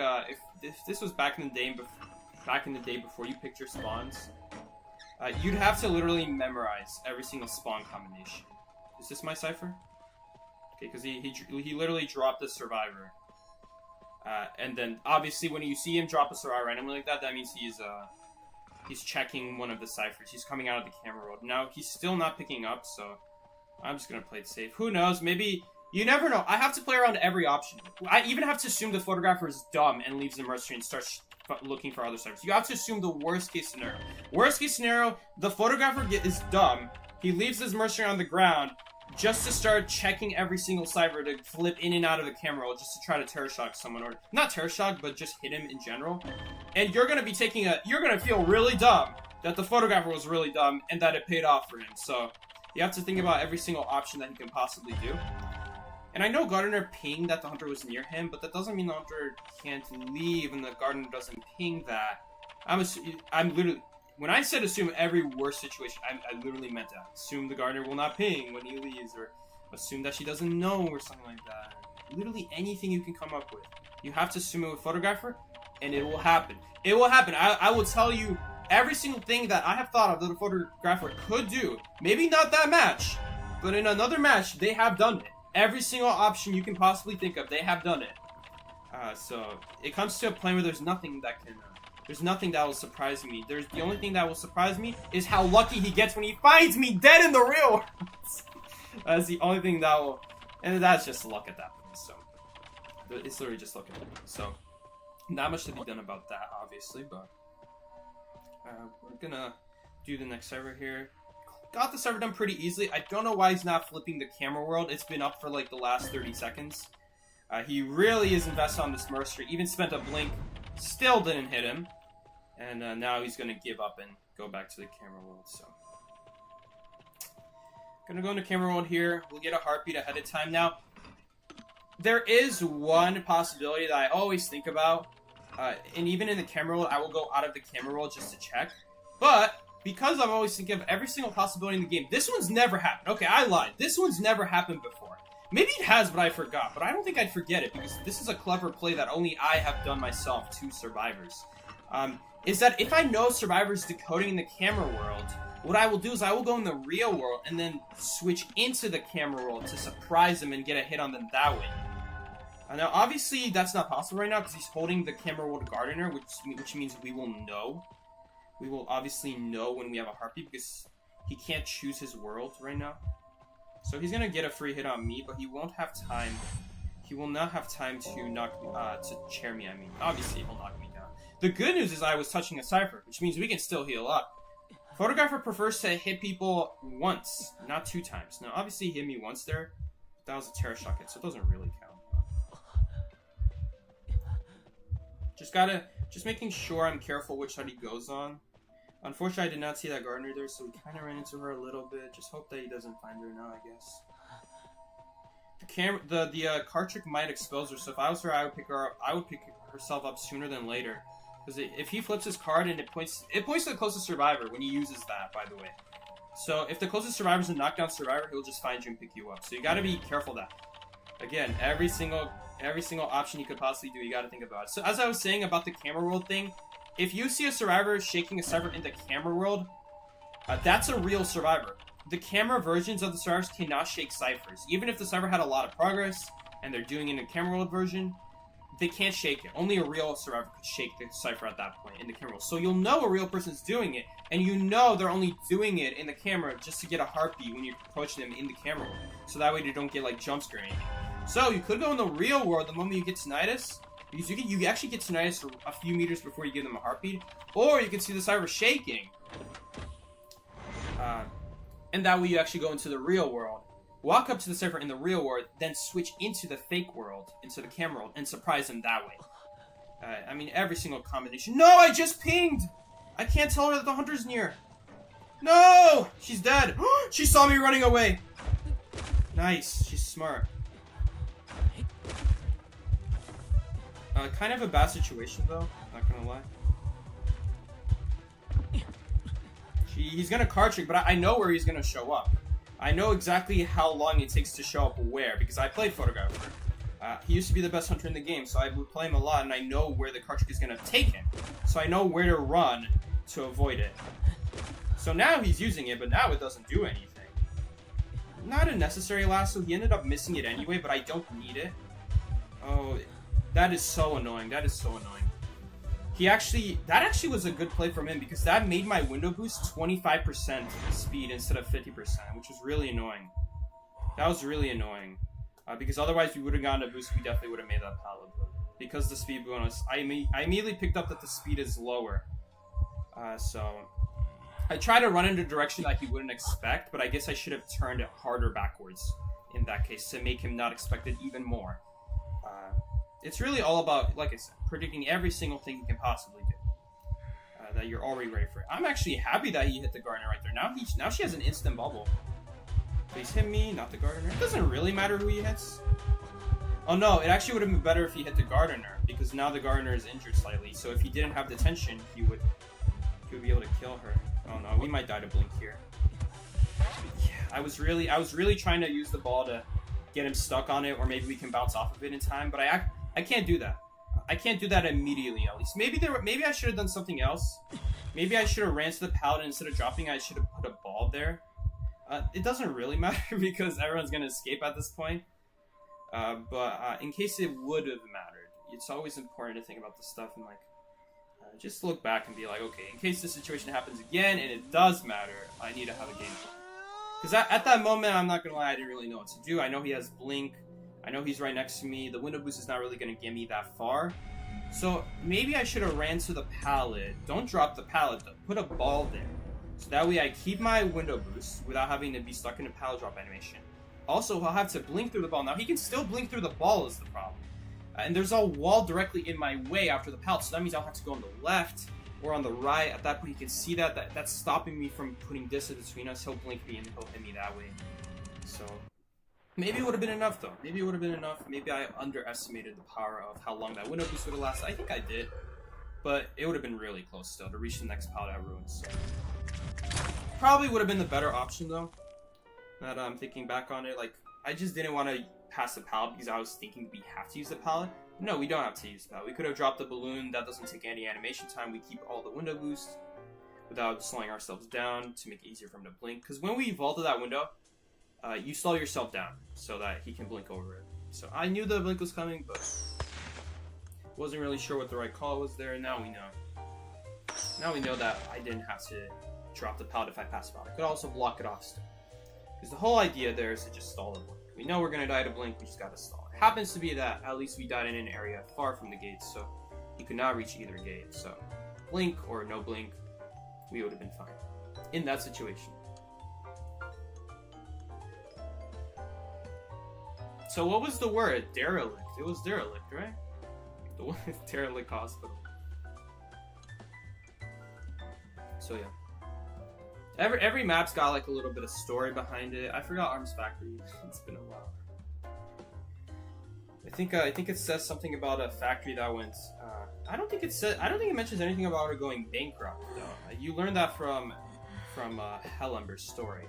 S1: if this was back in the day before you picked your spawns, you'd have to literally memorize every single spawn combination. Is this my cipher? Okay, because he literally dropped the survivor. And then, obviously, when you see him drop a survivor randomly like that, that means he's checking one of the ciphers. He's coming out of the camera world. Now, he's still not picking up, so I'm just going to play it safe. Who knows? Maybe... You never know. I have to play around every option. I even have to assume the photographer is dumb and leaves the mercenary and starts looking for other ciphers. You have to assume the worst case scenario. Worst case scenario, the photographer is dumb. He leaves his mercenary on the ground just to start checking every single cipher to flip in and out of the camera roll just to try to terror shock someone, or not terror shock, but just hit him in general. And you're gonna be you're gonna feel really dumb that the photographer was really dumb and that it paid off for him. So you have to think about every single option that he can possibly do. And I know Gardener pinged that the hunter was near him, but that doesn't mean the hunter can't leave and the Gardener doesn't ping that. I'm literally... When I said assume every worst situation, I literally meant that. Assume the Gardener will not ping when he leaves, or assume that she doesn't know, or something like that. Literally anything you can come up with. You have to assume it with photographer, and it will happen. It will happen. I will tell you every single thing that I have thought of that the photographer could do. Maybe not that match, but in another match, they have done it. Every single option you can possibly think of, they have done it. So it comes to a point where there's nothing that can... There's nothing that will surprise me. The only thing that will surprise me is how lucky he gets when he finds me dead in the real world. That's the only thing that will... And that's just luck at that point, so... It's literally just luck at that point, so... Not much to be done about that, obviously, but... we're gonna do the next server here. Got the server done pretty easily. I don't know why he's not flipping the camera world. It's been up for like the last 30 seconds. He really is invested on this mercenary. Even spent a blink. Still didn't hit him. And now he's going to give up and go back to the camera world. So, gonna go into camera world here. We'll get a heartbeat ahead of time. Now, there is one possibility that I always think about. And even in the camera world, I will go out of the camera world just to check. But... because I'm always thinking of every single possibility in the game, this one's never happened. Okay, I lied. This one's never happened before. Maybe it has, but I forgot. But I don't think I'd forget it, because this is a clever play that only I have done myself to survivors. Is that if I know survivors decoding in the camera world, what I will do is I will go in the real world and then switch into the camera world to surprise them and get a hit on them that way. Now, obviously, that's not possible right now, because he's holding the camera world Gardener, which means we will know. We will obviously know when we have a heartbeat, because he can't choose his world right now. So he's gonna get a free hit on me, but he won't have time. He will not have time to knock to chair me. I mean, obviously he'll knock me down. The good news is I was touching a cipher, which means we can still heal up. Photographer prefers to hit people once, not 2 times. Now, obviously he hit me once there, but that was a terror shock hit, so it doesn't really count. Just making sure I'm careful which side he goes on. Unfortunately, I did not see that Gardener there, so we kind of ran into her a little bit. Just hope that he doesn't find her now, I guess. The card trick might expose her, so if I was her, I would pick her up. I would pick herself up sooner than later, because if he flips his card and it points to the closest survivor when he uses that. By the way, so if the closest survivor is a knockdown survivor, he'll just find you and pick you up. So you got to be careful of that. Again, every single option you could possibly do, you got to think about it. So as I was saying about the camera world thing. If you see a survivor shaking a cipher in the camera world, that's a real survivor. The camera versions of the survivors cannot shake ciphers. Even if the cipher had a lot of progress, and they're doing it in a camera world version, they can't shake it. Only a real survivor could shake the cipher at that point in the camera roll. So you'll know a real person's doing it, and you know they're only doing it in the camera just to get a heartbeat when you approach them in the camera roll. So that way they don't get, like, jump scare or anything. So you could go in the real world the moment you get tinnitus, because you actually get tinnitus a few meters before you give them a heartbeat, or you can see the cipher shaking. And that way you actually go into the real world, walk up to the cipher in the real world, then switch into the fake world, into the camera world, and surprise them that way. I mean, every single combination. No, I just pinged! I can't tell her that the hunter's near. No! She's dead. She saw me running away. Nice. She's smart. Kind of a bad situation, though. Not gonna lie. He's gonna card trick, but I know where he's gonna show up. I know exactly how long it takes to show up where, because I played photographer. He used to be the best hunter in the game, so I would play him a lot, and I know where the card trick is gonna take him. So I know where to run to avoid it. So now he's using it, but now it doesn't do anything. Not a necessary lasso. He ended up missing it anyway, but I don't need it. Oh, that is so annoying. That is so annoying. That actually was a good play from him, because that made my window boost 25% speed instead of 50%, which was really annoying. That was really annoying. Because otherwise we would have gotten a boost, we definitely would have made that pallet. Because the speed bonus, I immediately picked up that the speed is lower. So I tried to run in a direction that he wouldn't expect, but I guess I should have turned it harder backwards in that case to make him not expect it even more. It's really all about, like I said, predicting every single thing you can possibly do. That you're already ready for it. I'm actually happy that he hit the gardener right there. Now she has an instant bubble. Please hit me, not the gardener. It doesn't really matter who he hits. Oh no, it actually would have been better if he hit the gardener, because now the gardener is injured slightly. So if he didn't have the tension, he would be able to kill her. Oh no, we might die to blink here. Yeah, I was really trying to use the ball to get him stuck on it, or maybe we can bounce off of it in time, but I can't do that. I can't do that immediately, at least. Maybe I should have done something else. Maybe I should have ran to the pallet, and instead of dropping it, I should have put a ball there. It doesn't really matter, because everyone's going to escape at this point. But in case it would have mattered, it's always important to think about this stuff and, like, just look back and be like, okay, in case the situation happens again, and it does matter, I need to have a game plan. Because at that moment, I'm not going to lie, I didn't really know what to do. I know he has blink. I know he's right next to me. The window boost is not really going to get me that far. So maybe I should have ran to the pallet. Don't drop the pallet, though. Put a ball there. So that way I keep my window boost without having to be stuck in a pallet drop animation. Also, I'll have to blink through the ball. Now, he can still blink through the ball is the problem. And there's a wall directly in my way after the pallet, so that means I'll have to go on the left or on the right. At that point, you can see that's stopping me from putting distance between us. He'll blink me and he'll hit me that way. So maybe it would have been enough, though. Maybe it would have been enough. Maybe I underestimated the power of how long that window boost would have lasted. I think I did. But it would have been really close still to reach the next pallet at ruins. So probably would have been the better option, though. That I'm thinking back on it. Like, I just didn't want to pass the pallet because I was thinking we have to use the pallet. No, we don't have to use the pallet. We could have dropped the balloon. That doesn't take any animation time. We keep all the window boost without slowing ourselves down to make it easier for him to blink. Because when we evolve to that window, you slow yourself down so that he can blink over it. So I knew the blink was coming, but wasn't really sure what the right call was there. Now we know. Now we know that I didn't have to drop the pallet if I passed the pallet. I could also block it off still. Because the whole idea there is to just stall the blink. We know we're going to die to blink, we just got to stall. It happens to be that at least we died in an area far from the gates, so he could not reach either gate. So blink or no blink, we would have been fine in that situation. So what was the word? Derelict. It was derelict, right? The one with derelict hospital. So yeah. Every map's got like a little bit of story behind it. I forgot Arms Factory. It's been a while. I think it says something about a factory that went. I don't think it mentions anything about it going bankrupt though. You learned that from Hellember's story.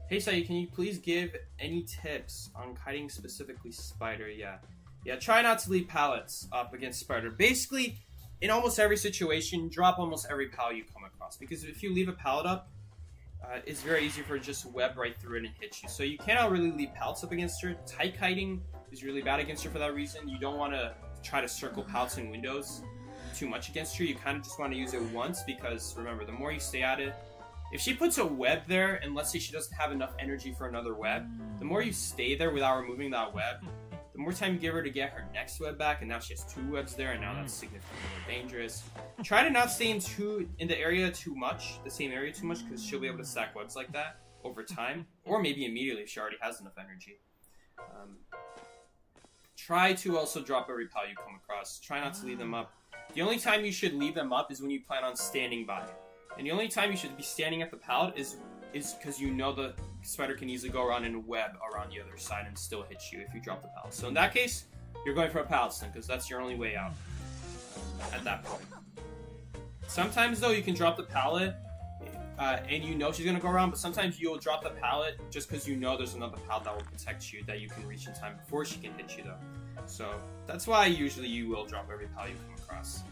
S1: Hey Sai, can you please give any tips on kiting specifically spider? Yeah. Try not to leave pallets up against spider. Basically, in almost every situation, drop almost every pallet you come across. Because if you leave a pallet up, it's very easy for it just to web right through it and hit you. So you cannot really leave pallets up against her. Tight kiting is really bad against her for that reason. You don't want to try to circle pallets and windows too much against her. You kind of just want to use it once, because remember, the more you stay at it, if she puts a web there, and let's say she doesn't have enough energy for another web, the more you stay there without removing that web, the more time you give her to get her next web back, and now she has 2 webs there, and now that's significantly more dangerous. Try to not stay in the area too much, the same area too much, because she'll be able to stack webs like that over time, or maybe immediately if she already has enough energy. Try to also drop every pal you come across. Try not to leave them up. The only time you should leave them up is when you plan on standing by. And the only time you should be standing at the pallet is because you know the spider can easily go around and web around the other side and still hit you if you drop the pallet. So in that case, you're going for a pallet stun, because that's your only way out at that point. Sometimes though, you can drop the pallet and you know she's going to go around, but sometimes you'll drop the pallet just because you know there's another pallet that will protect you that you can reach in time before she can hit you though. So that's why usually you will drop every pallet you come across.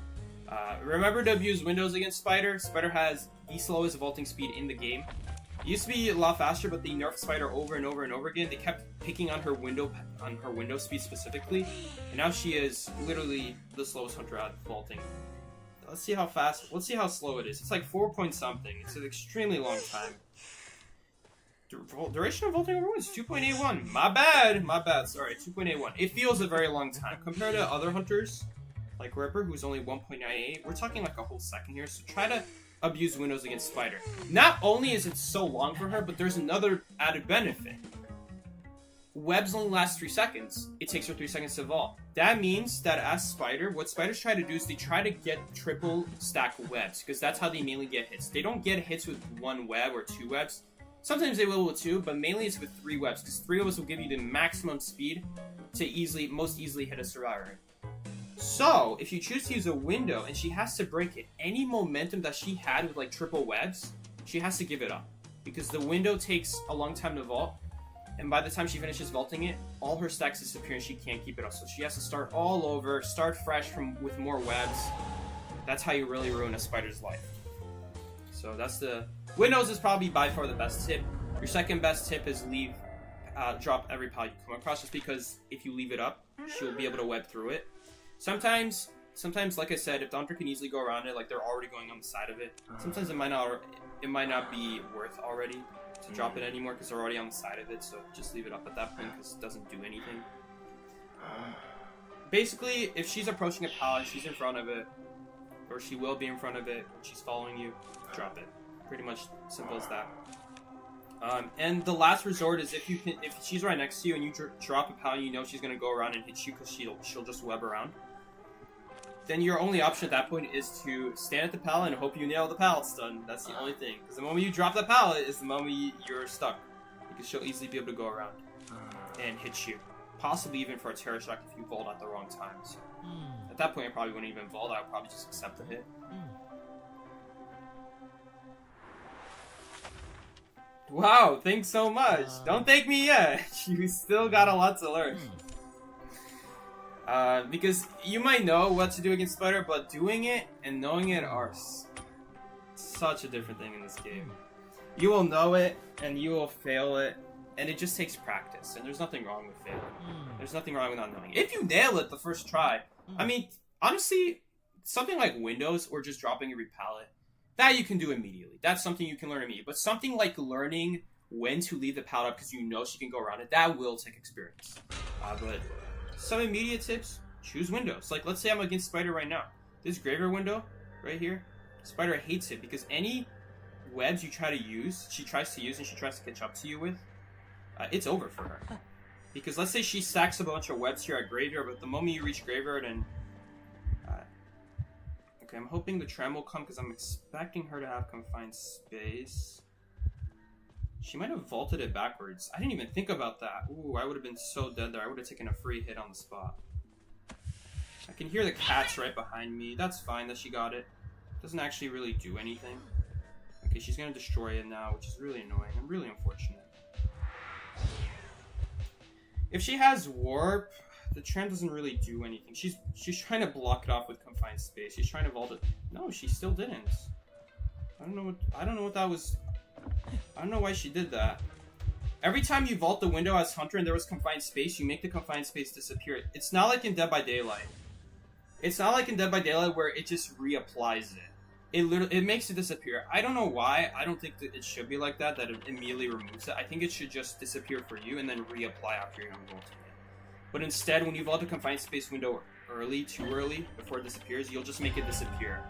S1: Remember to abuse windows against Spider. Spider has the slowest vaulting speed in the game. It used to be a lot faster, but they nerfed Spider over and over and over again. They kept picking on her window speed specifically, and now she is literally the slowest hunter at vaulting. Let's see how fast. Let's see how slow it is. It's like 4 point something. It's an extremely long time. Duration of vaulting over is 2.81. My bad. Sorry, 2.81. It feels a very long time compared to other hunters. Like Ripper, who's only 1.98, we're talking like a whole second here, so try to abuse windows against Spider. Not only is it so long for her, but there's another added benefit. Webs only last 3 seconds. It takes her 3 seconds to vault. That means that as Spider, what Spiders try to do is they try to get triple stack webs, because that's how they mainly get hits. They don't get hits with 1 web or 2 webs. Sometimes they will with 2, but mainly it's with 3 webs, because 3 webs will give you the maximum speed to most easily hit a survivor. So, if you choose to use a window and she has to break it, any momentum that she had with like triple webs, she has to give it up. Because the window takes a long time to vault, and by the time she finishes vaulting it, all her stacks disappear and she can't keep it up. So she has to start all over, start fresh with more webs. That's how you really ruin a Spider's life. So that's the... Windows is probably by far the best tip. Your second best tip is drop every pal you come across, just because if you leave it up, she'll be able to web through it. Sometimes, like I said, if the hunter can easily go around it, like they're already going on the side of it, sometimes it might not be worth already to drop it anymore because they're already on the side of it, so just leave it up at that point because it doesn't do anything. Basically, if she's approaching a pallet, she's in front of it, or she will be in front of it, and she's following you, drop it. Pretty much simple as that. And the last resort is if she's right next to you and you drop a pallet, you know she's gonna go around and hit you because she'll just web around. Then your only option at that point is to stand at the pallet and hope you nail the pallet stun. That's the only thing. Because the moment you drop the pallet is the moment you're stuck. Because she'll easily be able to go around and hit you. Possibly even for a terror shock if you vault at the wrong time. So at that point I probably wouldn't even vault. I would probably just accept the hit. Wow, thanks so much. Don't thank me yet. You still got a lot to learn. Because you might know what to do against Spider, but doing it and knowing it are such a different thing in this game. You will know it, and you will fail it, and it just takes practice, and there's nothing wrong with failing. There's nothing wrong with not knowing it. If you nail it the first try, I mean, honestly, something like Windows or just dropping every pallet, that you can do immediately. That's something you can learn immediately. But something like learning when to leave the pallet up because you know she can go around it, that will take experience. But some immediate tips, choose windows. Like, let's say I'm against Spider right now. This graveyard window right here, Spider hates it because any webs you try to use, she tries to use and she tries to catch up to you with, it's over for her. Because let's say she stacks a bunch of webs here at graveyard, but the moment you reach graveyard and... okay, I'm hoping the Trem will come because I'm expecting her to have confined space. She might have vaulted it backwards. I didn't even think about that. Ooh, I would have been so dead there. I would have taken a free hit on the spot. I can hear the cats right behind me. That's fine that she got it. Doesn't actually really do anything. Okay, she's going to destroy it now, which is really annoying and really unfortunate. If she has warp, the Trem doesn't really do anything. She's trying to block it off with confined space. She's trying to vault it. No, she still didn't. I don't know what that was. I don't know why she did that. Every time you vault the window as Hunter and there was confined space, you make the confined space disappear. It's not like in Dead by Daylight, It's not like in Dead by Daylight where it just reapplies it. It makes it disappear. I don't know why. I don't think that it should be like that it immediately removes it. I think it should just disappear for you and then reapply after you're vaulting it. But instead, when you vault a confined space window too early, before it disappears, you'll just make it disappear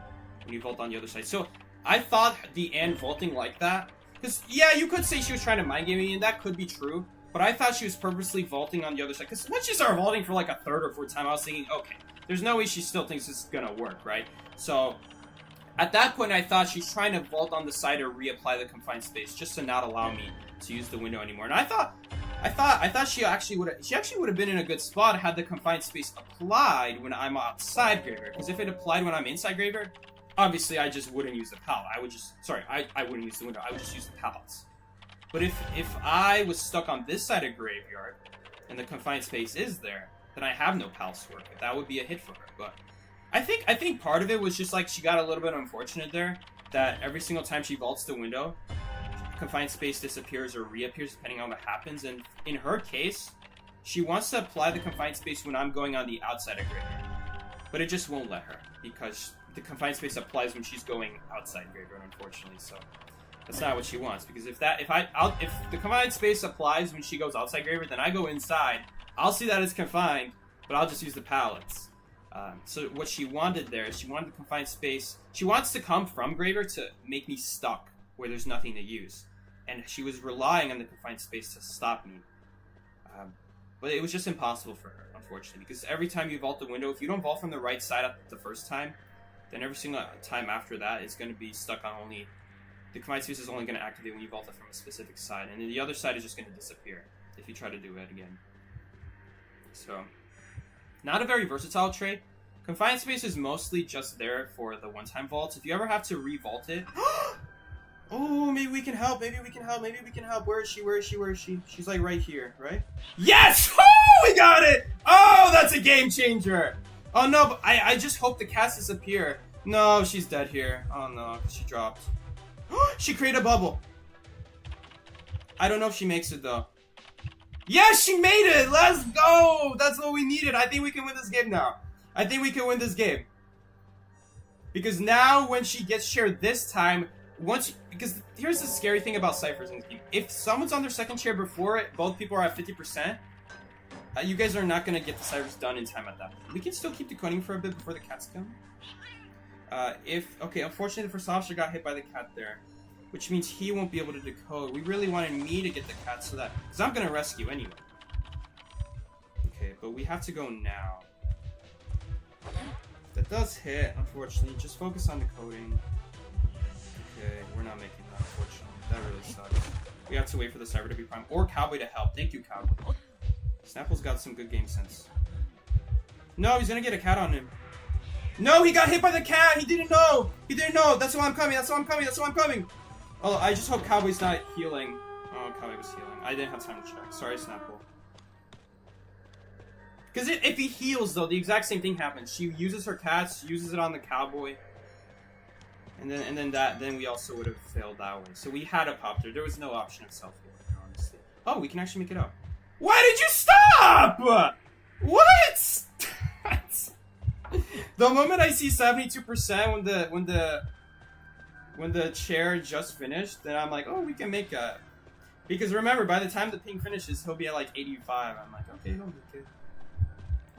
S1: when you vault on the other side. So I thought the Anne vaulting like that, because yeah, you could say she was trying to mind game me, and that could be true. But I thought she was purposely vaulting on the other side, because once she started vaulting for like a third or fourth time, I was thinking, okay, there's no way she still thinks this is gonna work, right? So at that point, I thought she's trying to vault on the side or reapply the confined space just to not allow me to use the window anymore. And I thought she actually would have been in a good spot had the confined space applied when I'm outside graveyard. Because if it applied when I'm inside graveyard, obviously I just wouldn't use the pallet. I wouldn't use the window. I would just use the pallets. But if I was stuck on this side of graveyard and the confined space is there, then I have no pallets to work with. That would be a hit for her. But I think part of it was just like she got a little bit unfortunate there, that every single time she vaults the window, confined space disappears or reappears depending on what happens. And in her case, she wants to apply the confined space when I'm going on the outside of graveyard, but it just won't let her because the confined space applies when she's going outside graveyard, unfortunately. So that's not what she wants, because if the confined space applies when she goes outside graveyard, then I go inside. I'll see that it's confined, but I'll just use the pallets. So what she wanted there is she wanted the confined space. She wants to come from graveyard to make me stuck where there's nothing to use. And she was relying on the confined space to stop me. But it was just impossible for her, unfortunately, because every time you vault the window, if you don't vault from the right side the first time, then every single time after that, it's going to be stuck on only... The confined space is only going to activate when you vault it from a specific side, and then the other side is just going to disappear if you try to do it again. So, not a very versatile trait. Confined space is mostly just there for the one-time vaults. If you ever have to re-vault it... Oh, maybe we can help, maybe we can help. Where is she? She's like right here, right? Yes! Oh, we got it! Oh, that's a game changer! Oh no, but I just hope the cats disappear. No, she's dead here. Oh no, she dropped. She created a bubble. I don't know if she makes it though. Yes, she made it! Let's go! That's what we needed. I think we can win this game now. Because now when she gets shared this time, because here's the scary thing about ciphers in this game. If someone's on their second chair before it, both people are at 50%, you guys are not going to get the ciphers done in time at that point. We can still keep decoding for a bit before the cats come. Unfortunately the first officer got hit by the cat there, which means he won't be able to decode. We really wanted me to get the cat so that, because I'm going to rescue anyway. Okay, but we have to go now. That does hit, unfortunately. Just focus on decoding. Okay, we're not making that, unfortunately. That really sucks. We have to wait for the cyber to be prime. Or Cowboy to help. Thank you, Cowboy. Snappel's got some good game sense. No, he's gonna get a cat on him. No, he got hit by the cat! He didn't know! That's why I'm coming! Oh, I just hope Cowboy's not healing. Oh, Cowboy was healing. I didn't have time to check. Sorry, Snappel. Because if he heals, though, the exact same thing happens. She uses her cats, uses it on the Cowboy. And then we also would have failed that way. So we had a pop there. There was no option of self-healing, honestly. Oh, we can actually make it up. Why did you stop? What? The moment I see 72% when the chair just finished, then I'm like, oh, we can make up. Because remember, by the time the ping finishes, he'll be at like 85. I'm like, okay, he'll be good.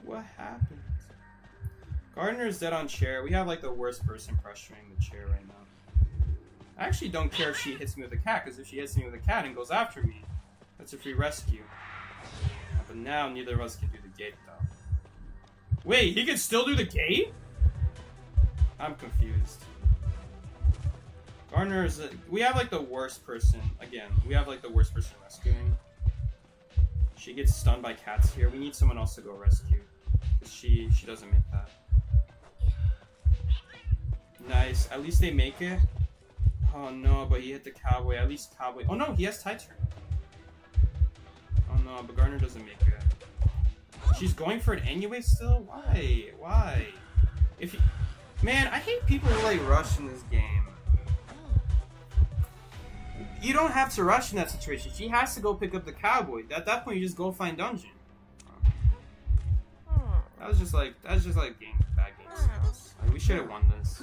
S1: What happened? Gardner is dead on chair. We have like the worst person pressuring the chair right now. I actually don't care if she hits me with a cat, because if she hits me with a cat and goes after me, that's a free rescue. But now neither of us can do the gate though. Wait, he can still do the gate? I'm confused. Gardner is we have like the worst person, again, we have like the worst person rescuing. She gets stunned by cats here. We need someone else to go rescue. Because she doesn't make that. Nice. At least they make it. Oh no, but he hit the Cowboy. At least Cowboy. Oh no, he has tie turn. Oh no, but Gardner doesn't make it. She's going for it anyway still? Why? Man, I hate people who like rush in this game. You don't have to rush in that situation. She has to go pick up the Cowboy. At that point, you just go find dungeon. That was just like bad game skills. Like, we should have won this.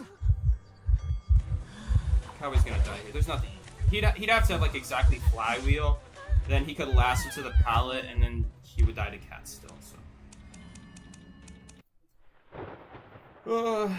S1: Cowboy's gonna die here. There's nothing. He'd have to have like exactly flywheel, then he could lasso to the pallet, and then he would die to cat still. So.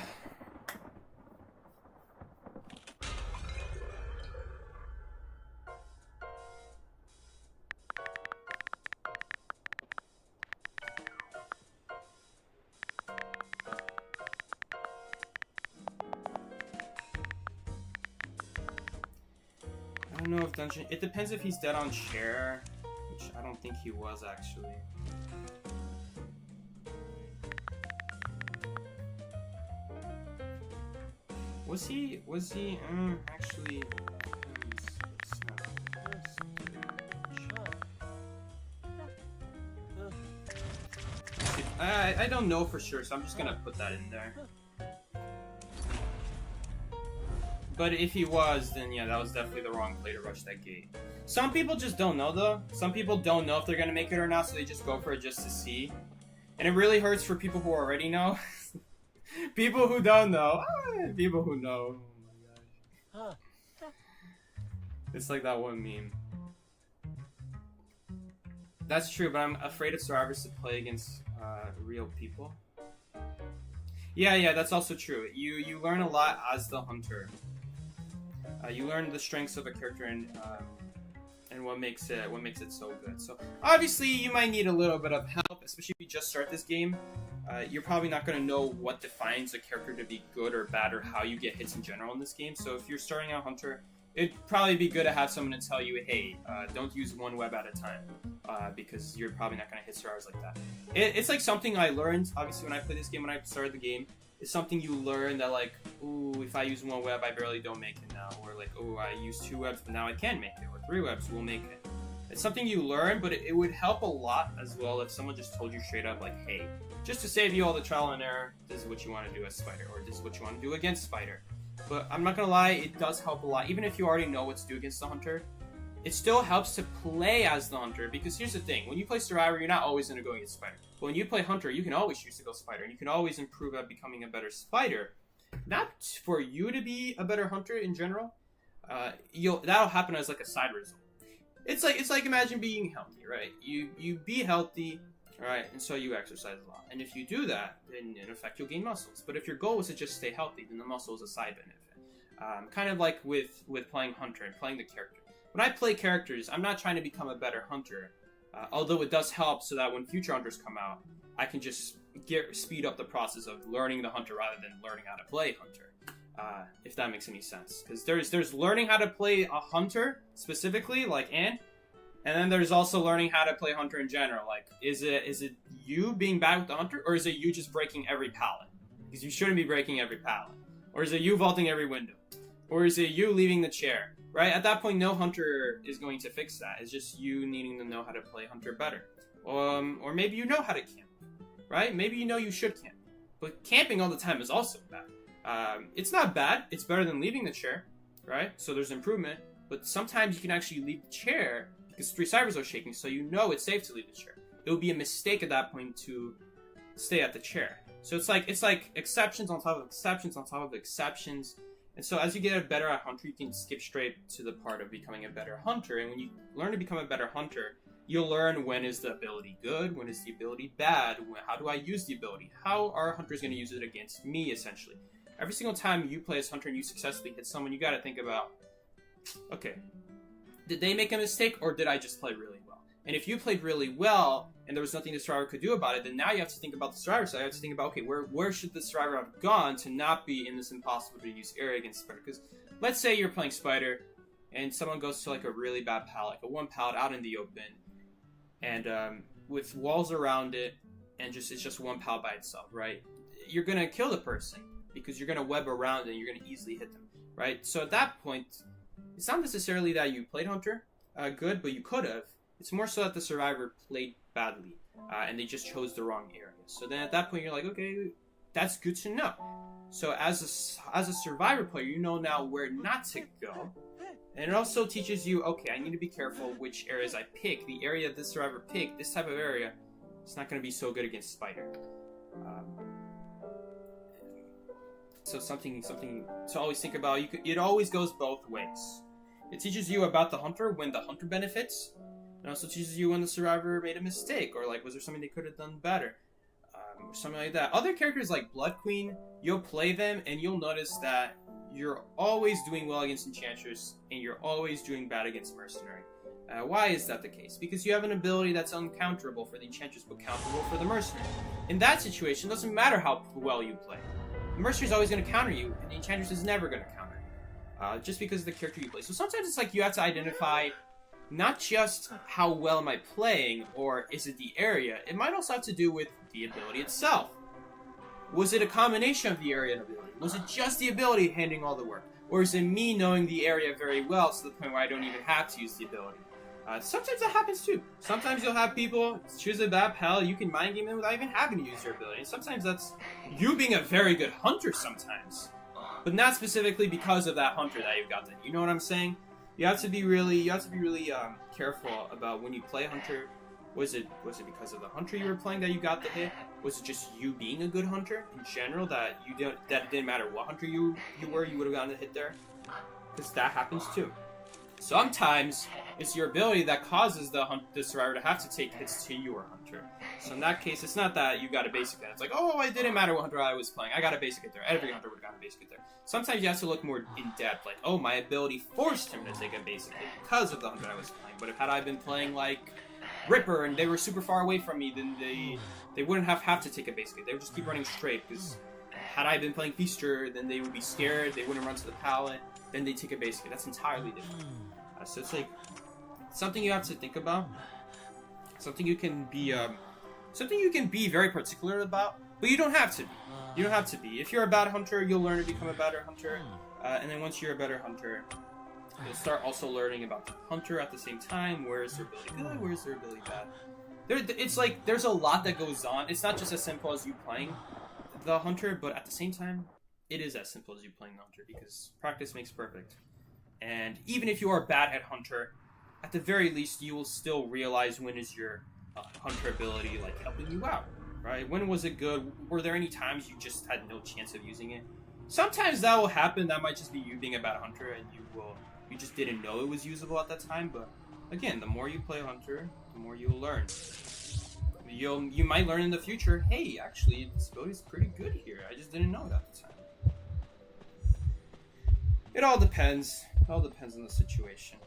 S1: I don't know if dungeon. It depends if he's dead on chair, which I don't think he was actually. Was he? Actually. I don't know for sure, so I'm just gonna put that in there. But if he was, then yeah, that was definitely the wrong play to rush that gate. Some people just don't know, though. Some people don't know if they're gonna make it or not, so they just go for it just to see. And it really hurts for people who already know. People who don't know. People who know. Oh my gosh. It's like that one meme. That's true, but I'm afraid of survivors to play against real people. Yeah, that's also true. You learn a lot as the hunter. You learn the strengths of a character and what makes it so good. So obviously you might need a little bit of help, especially if you just start this game. You're probably not going to know what defines a character to be good or bad, or how you get hits in general in this game. So if you're starting out hunter, it'd probably be good to have someone to tell you, hey, don't use one web at a time, because you're probably not going to hit survivors like that. It's like something I learned, obviously, when I played this game, when I started the game. It's something you learn that, like, ooh, if I use one web, I barely don't make it now. Or like, ooh, I use 2 webs, but now I can make it. Or 3 webs will make it. It's something you learn, but it would help a lot as well if someone just told you straight up, like, hey, just to save you all the trial and error, this is what you want to do as Spider, or this is what you want to do against Spider. But I'm not gonna lie, it does help a lot. Even if you already know what to do against the hunter, it still helps to play as the hunter, because here's the thing, when you play survivor, you're not always gonna go against Spider. But when you play hunter, you can always choose to go Spider, and you can always improve at becoming a better Spider. Not for you to be a better hunter in general. That'll happen as like a side result. It's like imagine being healthy, right? You be healthy, right? And so you exercise a lot. And if you do that, then in effect you'll gain muscles. But if your goal is to just stay healthy, then the muscle is a side benefit. Kind of like with playing hunter and playing the character. When I play characters, I'm not trying to become a better hunter. Although it does help so that when future hunters come out, I can just speed up the process of learning the hunter rather than learning how to play hunter. If that makes any sense. Because there's learning how to play a hunter, specifically, like and then there's also learning how to play hunter in general. Like, is it you being bad with the hunter, or is it you just breaking every pallet? Because you shouldn't be breaking every pallet. Or is it you vaulting every window? Or is it you leaving the chair? Right? At that point, no hunter is going to fix that. It's just you needing to know how to play hunter better. Or maybe you know how to camp. Right? Maybe you know you should camp. But camping all the time is also bad. It's not bad. It's better than leaving the chair. Right? So there's improvement. But sometimes you can actually leave the chair because 3 cybers are shaking, so you know it's safe to leave the chair. It would be a mistake at that point to stay at the chair. So it's like exceptions on top of exceptions on top of exceptions. And so as you get better at hunter, you can skip straight to the part of becoming a better hunter. And when you learn to become a better hunter, you'll learn when is the ability good, when is the ability bad, how do I use the ability, how are hunters going to use it against me, essentially. Every single time you play as hunter and you successfully hit someone, you got to think about, okay, did they make a mistake or did I just play really well? And if you played really well and there was nothing the survivor could do about it, then now you have to think about the survivor side. You have to think about, okay, where should the survivor have gone to not be in this impossible to use area against Spider? Because let's say you're playing Spider and someone goes to like a really bad pallet, like a 1 pallet out in the open, and with walls around it, and it's just 1 pallet by itself, right? You're gonna kill the person because you're gonna web around it and you're gonna easily hit them, right? So at that point, it's not necessarily that you played hunter good, but you could have. It's more so that the survivor played badly, and they just chose the wrong area. So then at that point, you're like, okay, that's good to know. So as a survivor player, you know now where not to go. And it also teaches you, okay, I need to be careful which areas I pick. The area this survivor picked, this type of area, it's not going to be so good against Spider. Um, so something to always think about. It always goes both ways. It teaches you about the hunter when the hunter benefits, and also teaches you when the survivor made a mistake, or like was there something they could have done better, or something like that. Other characters like Blood Queen, you'll play them and you'll notice that you're always doing well against Enchantress and you're always doing bad against Mercenary. Why is that the case? Because you have an ability that's uncounterable for the Enchantress but counterable for the Mercenary. In that situation, it doesn't matter how well you play. The Mercenary is always going to counter you, and the Enchantress is never going to counter you. Just because of the character you play. So sometimes it's like you have to identify not just how well am I playing, or is it the area. It might also have to do with the ability itself. Was it a combination of the area and ability? Was it just the ability handling all the work? Or is it me knowing the area very well to the point where I don't even have to use the ability? Sometimes that happens too. Sometimes you'll have people choose a bad pal, you can mind game them without even having to use your ability. And sometimes that's you being a very good hunter sometimes. But not specifically because of that hunter that you've got then. You know what I'm saying? You have to be really careful about when you play hunter. Was it because of the hunter you were playing that you got the hit? Was it just you being a good hunter in general that it didn't matter what hunter you were, you would have gotten a hit there? Because that happens too. Sometimes it's your ability that causes the survivor to have to take hits to your hunter. So in that case, it's not that you got a basic hit. It's like, oh, it didn't matter what hunter I was playing. I got a basic hit there. Every hunter would have gotten a basic hit there. Sometimes you have to look more in depth. Like, oh, my ability forced him to take a basic hit because of the hunter I was playing. But if had I been playing like Ripper and they were super far away from me, then they wouldn't have to take a basic hit. They would just keep running straight. Because had I been playing Feaster, then they would be scared. They wouldn't run to the pallet. Then they take a basic hit. That's entirely different. So it's like something you have to think about. Something you can be very particular about, but you don't have to be. You don't have to be. If you're a bad hunter, you'll learn to become a better hunter, and then once you're a better hunter, you'll start also learning about the hunter at the same time. Where is their ability good? Where is their ability bad? It's like there's a lot that goes on. It's not just as simple as you playing the hunter, but at the same time, it is as simple as you playing the hunter because practice makes perfect. And even if you are bad at hunter, at the very least, you will still realize when is your hunter ability like helping you out, right? When was it good? Were there any times you just had no chance of using it? Sometimes that will happen. That might just be you being a bad hunter, and you just didn't know it was usable at that time. But again, the more you play hunter, the more you'll learn. You might learn in the future. Hey, actually, this ability is pretty good here. I just didn't know it at the time. It all depends. It all depends on the situation.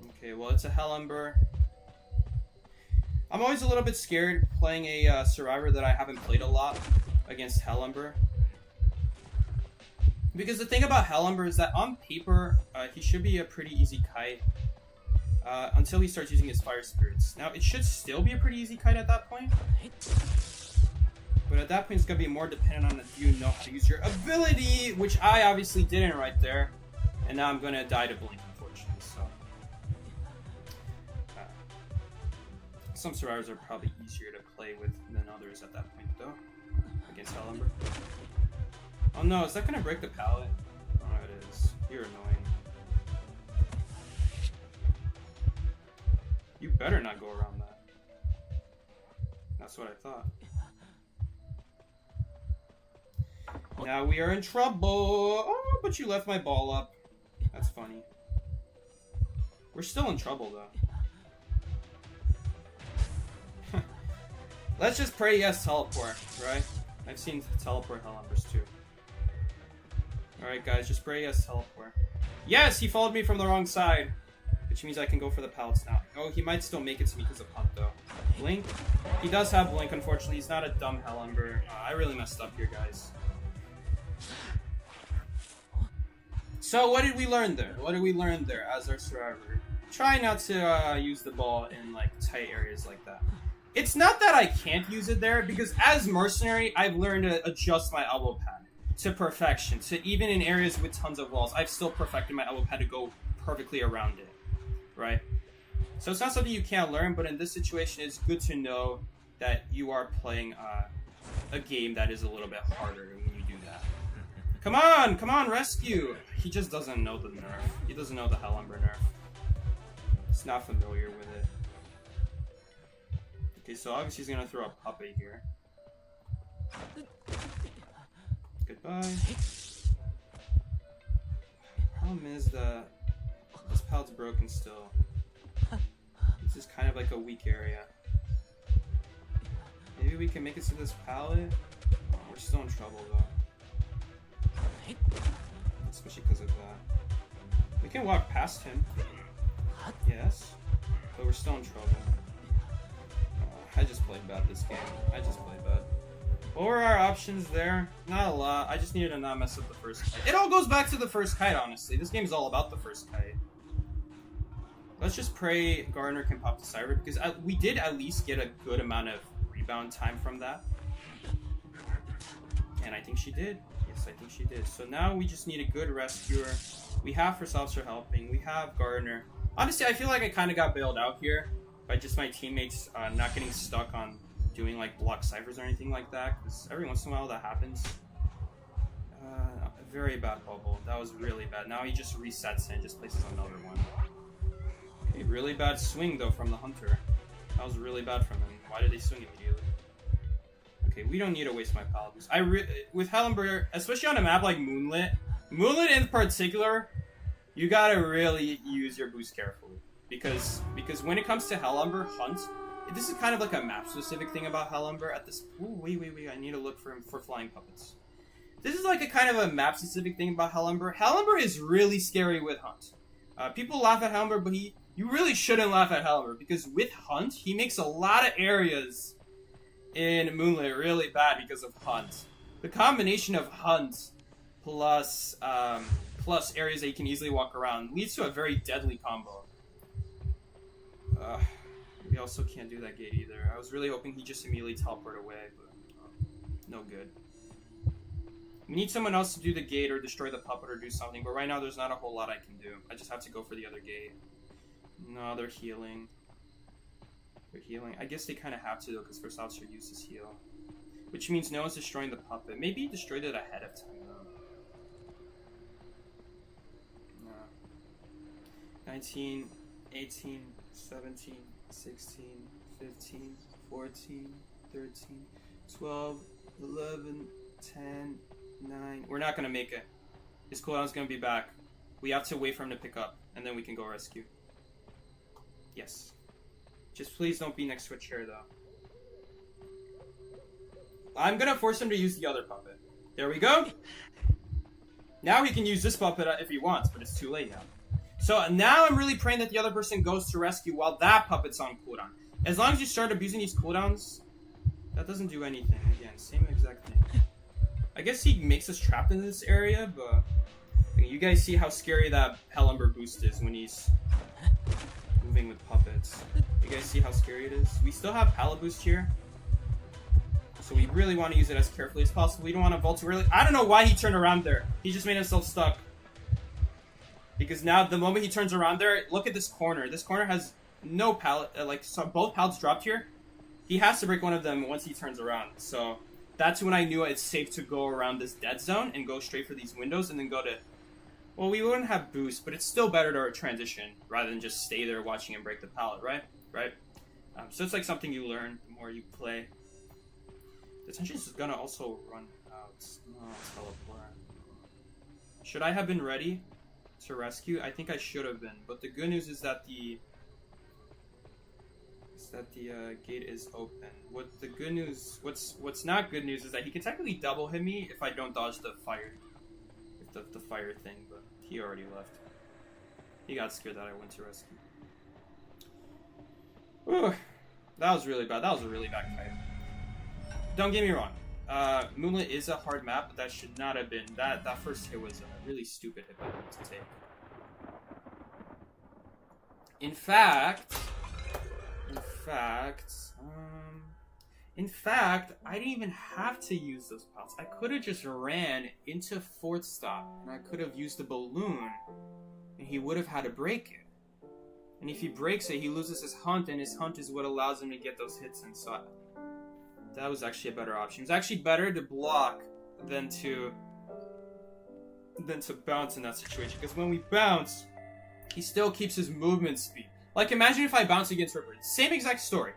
S1: Okay, well, it's a Hell Ember. I'm always a little bit scared playing a survivor that I haven't played a lot against Hell Ember. Because the thing about Hell Ember is that on paper, he should be a pretty easy kite until he starts using his fire spirits. Now, it should still be a pretty easy kite at that point. But at that point, it's going to be more dependent on if you know how to use your ability, which I obviously didn't right there. And now I'm going to die to blink, unfortunately. So, some survivors are probably easier to play with than others at that point, though, against Hell Ember. Oh no, is that going to break the pallet? Oh, it is. You're annoying. You better not go around that. That's what I thought. Now we are in trouble. Oh, but you left my ball up. That's funny. We're still in trouble, though. Let's just pray yes, teleport, right? I've seen teleport Hell Embers too. Alright, guys, just pray yes, teleport. Yes, he followed me from the wrong side. Which means I can go for the pallets now. Oh, he might still make it to me because of Punt, though. Blink? He does have Blink, unfortunately. He's not a dumb Hell Ember. I really messed up here, guys. So, what did we learn there? What did we learn there as our survivor? Try not to use the ball in, like, tight areas like that. It's not that I can't use it there, because as Mercenary, I've learned to adjust my elbow pad to perfection. So even in areas with tons of walls, I've still perfected my elbow pad to go perfectly around it. Right? So it's not something you can't learn, but in this situation, it's good to know that you are playing a game that is a little bit harder when you do that. Come on, rescue! He just doesn't know the nerf. He doesn't know the Hell Ember nerf. He's not familiar with it. Okay, so obviously he's gonna throw a puppet here. Goodbye. Problem is that this pallet's broken still. This is kind of like a weak area. Maybe we can make it to this pallet. We're still in trouble though. Especially because of that. We can walk past him. Yes. But we're still in trouble. I just played bad this game. I just played bad. What were our options there? Not a lot. I just needed to not mess up the first kite. It all goes back to the first kite, honestly. This game is all about the first kite. Let's just pray Gardner can pop the cyber, because we did at least get a good amount of rebound time from that. And I think she did. Yes, I think she did. So now we just need a good rescuer. We have First Officer helping. We have Gardner. Honestly, I feel like I kind of got bailed out here by just my teammates not getting stuck on doing like block ciphers or anything like that, because every once in a while that happens. Very bad bubble. That was really bad. Now he just resets and just places another one. Okay, really bad swing though from the hunter. That was really bad from him. Why did he swing immediately? Okay, we don't need to waste my pallet boost. With Hellenberg, especially on a map like Moonlit in particular, you gotta really use your boost carefully. Because when it comes to Hellenberg Hunt, this is kind of like a map-specific thing about Hellenberg at this... Ooh, wait, I need to look for flying puppets. This is like a kind of a map-specific thing about Hellenberg. Hellenberg is really scary with Hunt. People laugh at Hellenberg, but you really shouldn't laugh at Hellenberg, because with Hunt, he makes a lot of areas in Moonlit really bad because of Hunt. The combination of Hunt plus areas that you can easily walk around leads to a very deadly combo. We also can't do that gate either. I was really hoping he just immediately teleport away, but no good. We need someone else to do the gate or destroy the puppet or do something, but right now there's not a whole lot I can do. I just have to go for the other gate. No, they're healing. They're healing. I guess they kind of have to though, because First Officer uses heal. Which means no one's destroying the puppet. Maybe he destroyed it ahead of time though. No. 19, 18, 17, 16, 15, 14, 13, 12, 11, 10, 9. We're not going to make it. His cooldown's going to be back. We have to wait for him to pick up, and then we can go rescue. Yes. Just please don't be next to a chair, though. I'm going to force him to use the other puppet. There we go. Now he can use this puppet if he wants, but it's too late now. So now I'm really praying that the other person goes to rescue while that puppet's on cooldown. As long as you start abusing these cooldowns, that doesn't do anything. Again, same exact thing. I guess he makes us trapped in this area, but you guys see how scary that Hellenberg boost is when he's moving with puppets. You guys see how scary it is? We still have pallet boost here, so we really want to use it as carefully as possible. We don't want to vault too early. I don't know why he turned around there. He just made himself stuck. Because now, the moment he turns around there, look at this corner. This corner has no pallet. So both pallets dropped here. He has to break one of them once he turns around. So that's when I knew it's safe to go around this dead zone and go straight for these windows and then go to... Well, we wouldn't have boost, but it's still better to transition rather than just stay there watching him break the pallet, right? Right? So it's like something you learn the more you play. The tension is going to also run out. No, it's teleport. Should I have been ready to rescue? I think I should have been, but the good news is that the gate is open. What the good news? What's not good news is that he can technically double hit me if I don't dodge the fire, the fire thing. But he already left. He got scared that I went to rescue. Ooh, that was really bad. That was a really bad fight. Don't get me wrong. Moonlit is a hard map, but that should not have been. That first hit was a really stupid hit by him to take. In fact, I didn't even have to use those pallets. I could have just ran into fourth stop, and I could have used the balloon, and he would have had to break it. And if he breaks it, he loses his hunt, and his hunt is what allows him to get those hits in. So that was actually a better option. It was actually better to block than to bounce in that situation. Because when we bounce, he still keeps his movement speed. Like, imagine if I bounce against Ripper. Same exact story.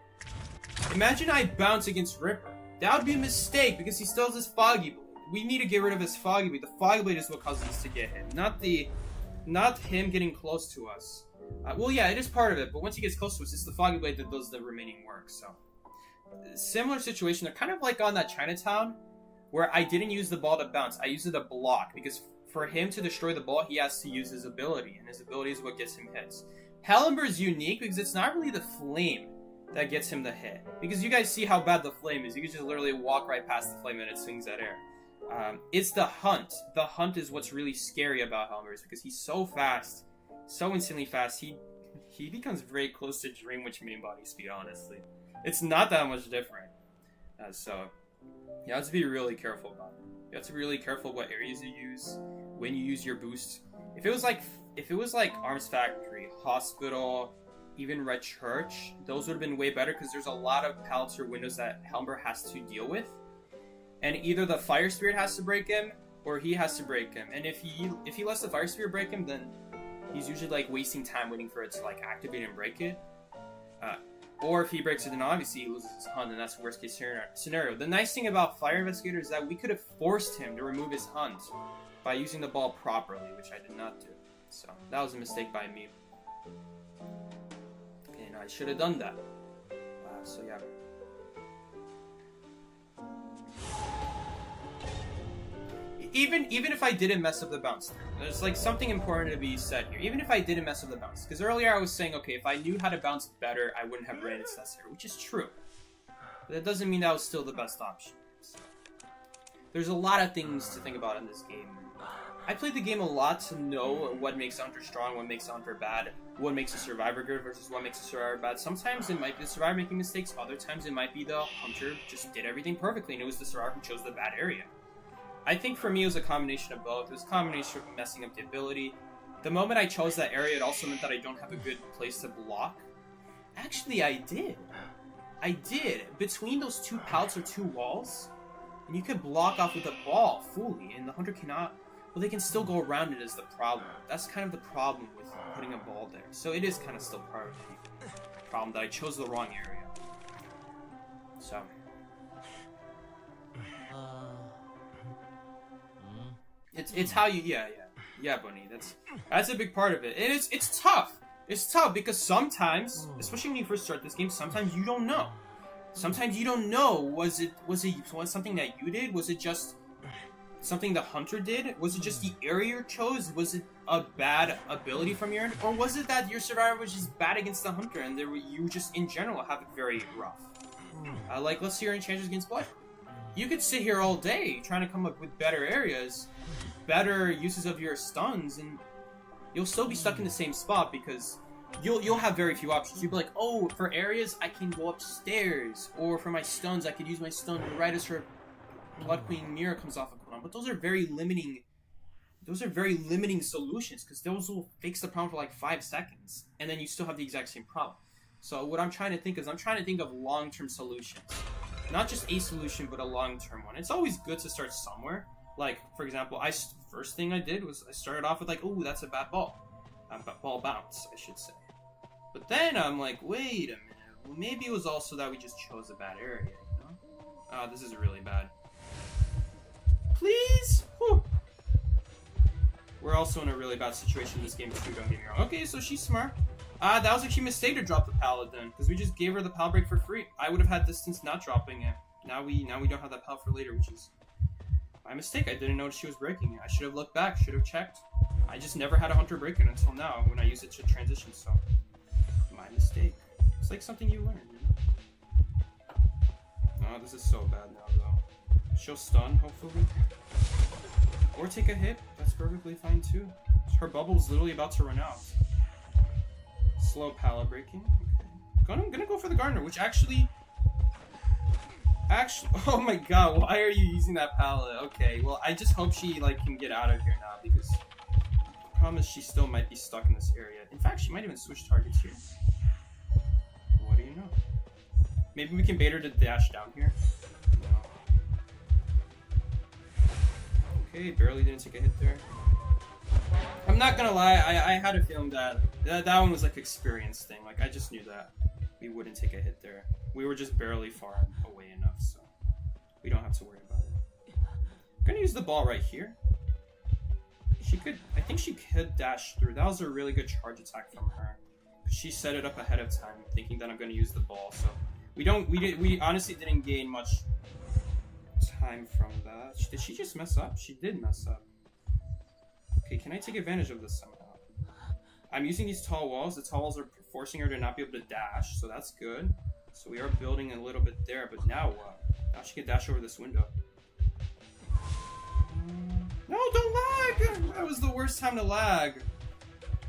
S1: Imagine I bounce against Ripper. That would be a mistake because he still has his Foggy Blade. We need to get rid of his Foggy Blade. The Foggy Blade is what causes us to get hit, not him getting close to us. Well, yeah, it is part of it, but once he gets close to us, it's the Foggy Blade that does the remaining work, so. Similar situation, they're kind of like on that Chinatown, where I didn't use the ball to bounce, I used it to block, because for him to destroy the ball, he has to use his ability, and his ability is what gets him hits. Hellenberg is unique because it's not really the flame that gets him the hit. Because you guys see how bad the flame is, you can just literally walk right past the flame and it swings at air. It's the hunt. The hunt is what's really scary about Hellenberg, because he's so fast, so insanely fast, he becomes very close to Dream Witch main body speed, honestly. It's not that much different. So, you have to be really careful about it. You have to be really careful what areas you use, when you use your boost. If it was like Arms Factory, Hospital, even Red Church, those would have been way better because there's a lot of pallets or windows that Hellenberg has to deal with. And either the Fire Spirit has to break him, or he has to break him. And if he lets the Fire Spirit break him, then he's usually like wasting time waiting for it to like activate and break it. Or if he breaks it, then obviously he loses his hunt, and that's the worst case scenario. The nice thing about Fire Investigator is that we could have forced him to remove his hunt by using the ball properly, which I did not do. So that was a mistake by me. And I should have done that. So yeah. Even if I didn't mess up the bounce, there's like something important to be said here. Even if I didn't mess up the bounce, because earlier I was saying, okay, if I knew how to bounce better, I wouldn't have ran into that here, which is true. But that doesn't mean that was still the best option. So, there's a lot of things to think about in this game. I played the game a lot to know what makes a hunter strong, what makes a hunter bad, what makes a survivor good versus what makes a survivor bad. Sometimes it might be the survivor making mistakes, other times it might be the hunter just did everything perfectly and it was the survivor who chose the bad area. I think for me it was a combination of both. It was a combination of messing up the ability. The moment I chose that area, it also meant that I don't have a good place to block. Actually, I did. Between those two pallets or two walls, and you could block off with a ball fully, and the hunter cannot. Well, they can still go around it is the problem. That's kind of the problem with putting a ball there. So it is kind of still part of the problem that I chose the wrong area. So. It's how you yeah Bunny, that's a big part of it. And it's tough. It's tough because sometimes, especially when you first start this game, sometimes you don't know. Sometimes you don't know, was it something that you did? Was it just something the hunter did? Was it just the area you chose? Was it a bad ability from your end? Or was it that your survivor was just bad against the hunter and you just in general have it very rough? Like, let's see your enchanters against blood. You could sit here all day trying to come up with better areas, better uses of your stuns, and you'll still be stuck in the same spot because you'll have very few options. You'll be like, oh, for areas I can go upstairs, or for my stuns I could use my stun right as her Blood Queen mirror comes off of cooldown. But those are very limiting. Those are very limiting solutions because those will fix the problem for like 5 seconds, and then you still have the exact same problem. So what I'm trying to think is I'm trying to think of long-term solutions. Not just a solution, but a long-term one. It's always good to start somewhere. Like, for example, first thing I did was I started off with like, oh, that's a bad ball. Ball bounce, I should say. But then I'm like, wait a minute. Well, maybe it was also that we just chose a bad area, you know? Oh, this is really bad. Please? Whew. We're also in a really bad situation in this game too, don't get me wrong. Okay, so she's smart. That was actually a mistake to drop the pallet then, because we just gave her the pallet break for free. I would have had distance not dropping it. Now we don't have that pallet for later, which is my mistake. I didn't notice she was breaking it. I should have looked back, should have checked. I just never had a hunter break it until now when I use it to transition, so my mistake. It's like something you learn, you know? Oh, this is so bad now though. She'll stun, hopefully. Or take a hit. That's perfectly fine too. Her bubble's literally about to run out. Slow pallet breaking. Okay. I'm gonna go for the gardener, which actually, oh my god, why are you using that pallet? Okay, well, I just hope she like can get out of here now because the problem is she still might be stuck in this area. In fact, she might even switch targets here. What do you know? Maybe we can bait her to dash down here. No. Okay, barely didn't take a hit there. I'm not gonna lie, I had a feeling that one was like experience thing. Like I just knew that we wouldn't take a hit there. We were just barely far away enough, so use the ball right here. She could, I think she could dash through. That was a really good charge attack from her. She set it up ahead of time, thinking that I'm going to use the ball. So we honestly didn't gain much time from that. Did she just mess up? She did mess up. Okay, can I take advantage of this somehow? I'm using these tall walls. The tall walls are forcing her to not be able to dash, so that's good. So we are building a little bit there, but now what? Now she can dash over this window. No, don't lag! That was the worst time to lag.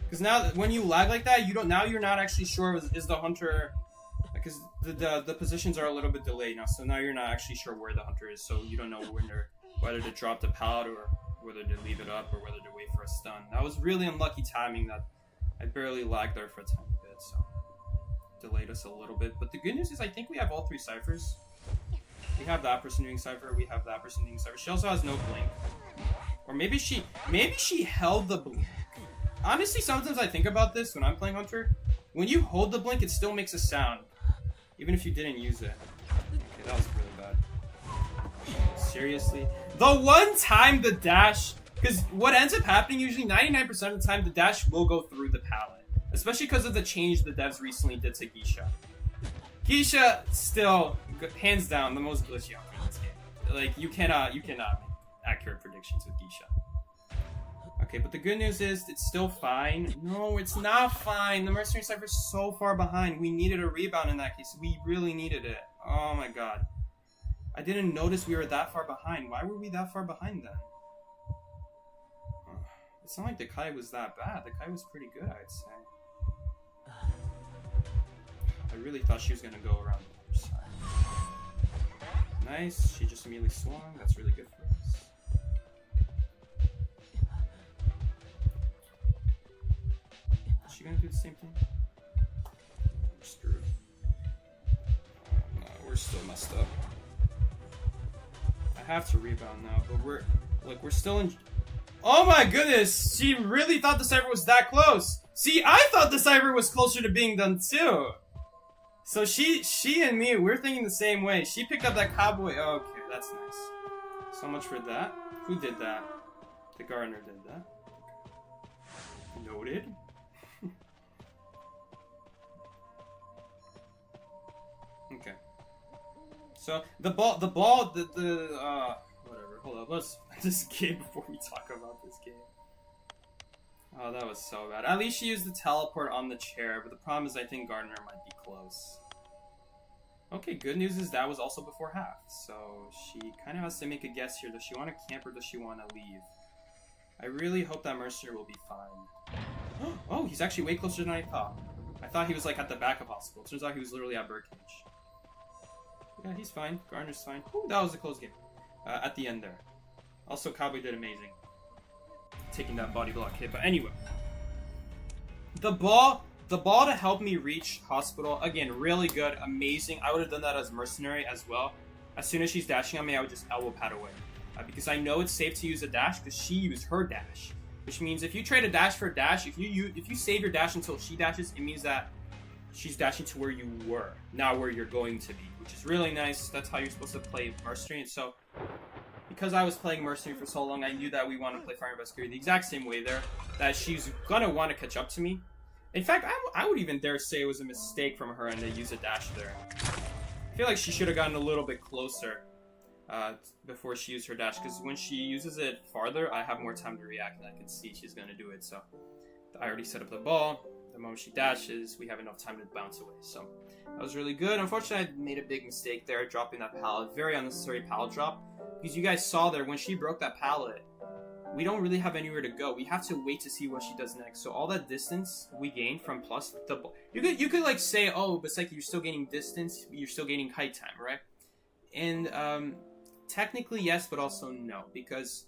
S1: Because now, when you lag like that, now you're not actually sure is the hunter... Because the positions are a little bit delayed now, so now you're not actually sure where the hunter is, so you don't know whether to drop the pallet or whether to leave it up or whether to wait for a stun. That was really unlucky timing that I barely lagged there for a tiny bit, so delayed us a little bit. But the good news is I think we have all 3 ciphers. We have that person doing cipher, we have that person doing cipher. She also has no blink. Or maybe she held the blink. Honestly, sometimes I think about this when I'm playing Hunter. When you hold the blink, it still makes a sound. Even if you didn't use it. Okay, that was really bad. Seriously? The one time the dash... Because what ends up happening, usually 99% of the time, the dash will go through the pallet. Especially because of the change the devs recently did to Geisha. Geisha, still, hands down, the most glitchy hunter in this game. Like, you cannot make accurate predictions with Geisha. Okay, but the good news is, it's still fine. No, it's not fine. The Mercenary Cypher is so far behind. We needed a rebound in that case. We really needed it. Oh my god. I didn't notice we were that far behind. Why were we that far behind then? It's not like the Kai was that bad. The Kai was pretty good, I'd say. I really thought she was going to go around the other side. Nice. She just immediately swung. That's really good for us. Is she going to do the same thing? We're screwed. No, we're still messed up. I have to rebound now, but we're still in... Oh my goodness! She really thought the cypher was that close! See, I thought the cypher was closer to being done too! So she and me, we're thinking the same way. She picked up that cowboy... Oh, okay, that's nice. So much for that. Who did that? The gardener did that. Noted. Okay. So, whatever, hold up, let's this game before we talk about this game. Oh, that was so bad. At least she used the teleport on the chair, but the problem is I think Gardner might be close. Okay, good news is that was also before half, so she kind of has to make a guess here. Does she want to camp or does she want to leave? I really hope that Mercer will be fine. Oh, he's actually way closer than I thought. I thought he was like at the back of hospital. Turns out he was literally at birdcage. Yeah, he's fine. Gardner's fine. Ooh, that was a close game. At the end there. Also, Cowboy did amazing. Taking that body block hit. But anyway. The ball to help me reach hospital, again, really good, amazing. I would have done that as mercenary as well. As soon as she's dashing on me, I would just elbow pad away. Because I know it's safe to use a dash because she used her dash. Which means if you trade a dash for a dash, if you save your dash until she dashes, it means that she's dashing to where you were, not where you're going to be, which is really nice. That's how you're supposed to play mercenary. And so, because I was playing mercenary for so long, I knew that we want to play fire investigator the exact same way there. That she's gonna want to catch up to me. In fact, I would even dare say it was a mistake from her and to use a dash there. I feel like she should have gotten a little bit closer before she used her dash, because when she uses it farther, I have more time to react, and I can see she's gonna do it. So I already set up the ball. The moment she dashes, we have enough time to bounce away. So that was really good. Unfortunately, I made a big mistake there, dropping that pallet. Very unnecessary pallet drop. Because you guys saw there, when she broke that pallet, we don't really have anywhere to go. We have to wait to see what she does next. So all that distance we gained from plus the ball. You could like say, oh, but it's like you're still gaining distance. You're still gaining kite time, right? And technically yes, but also no. Because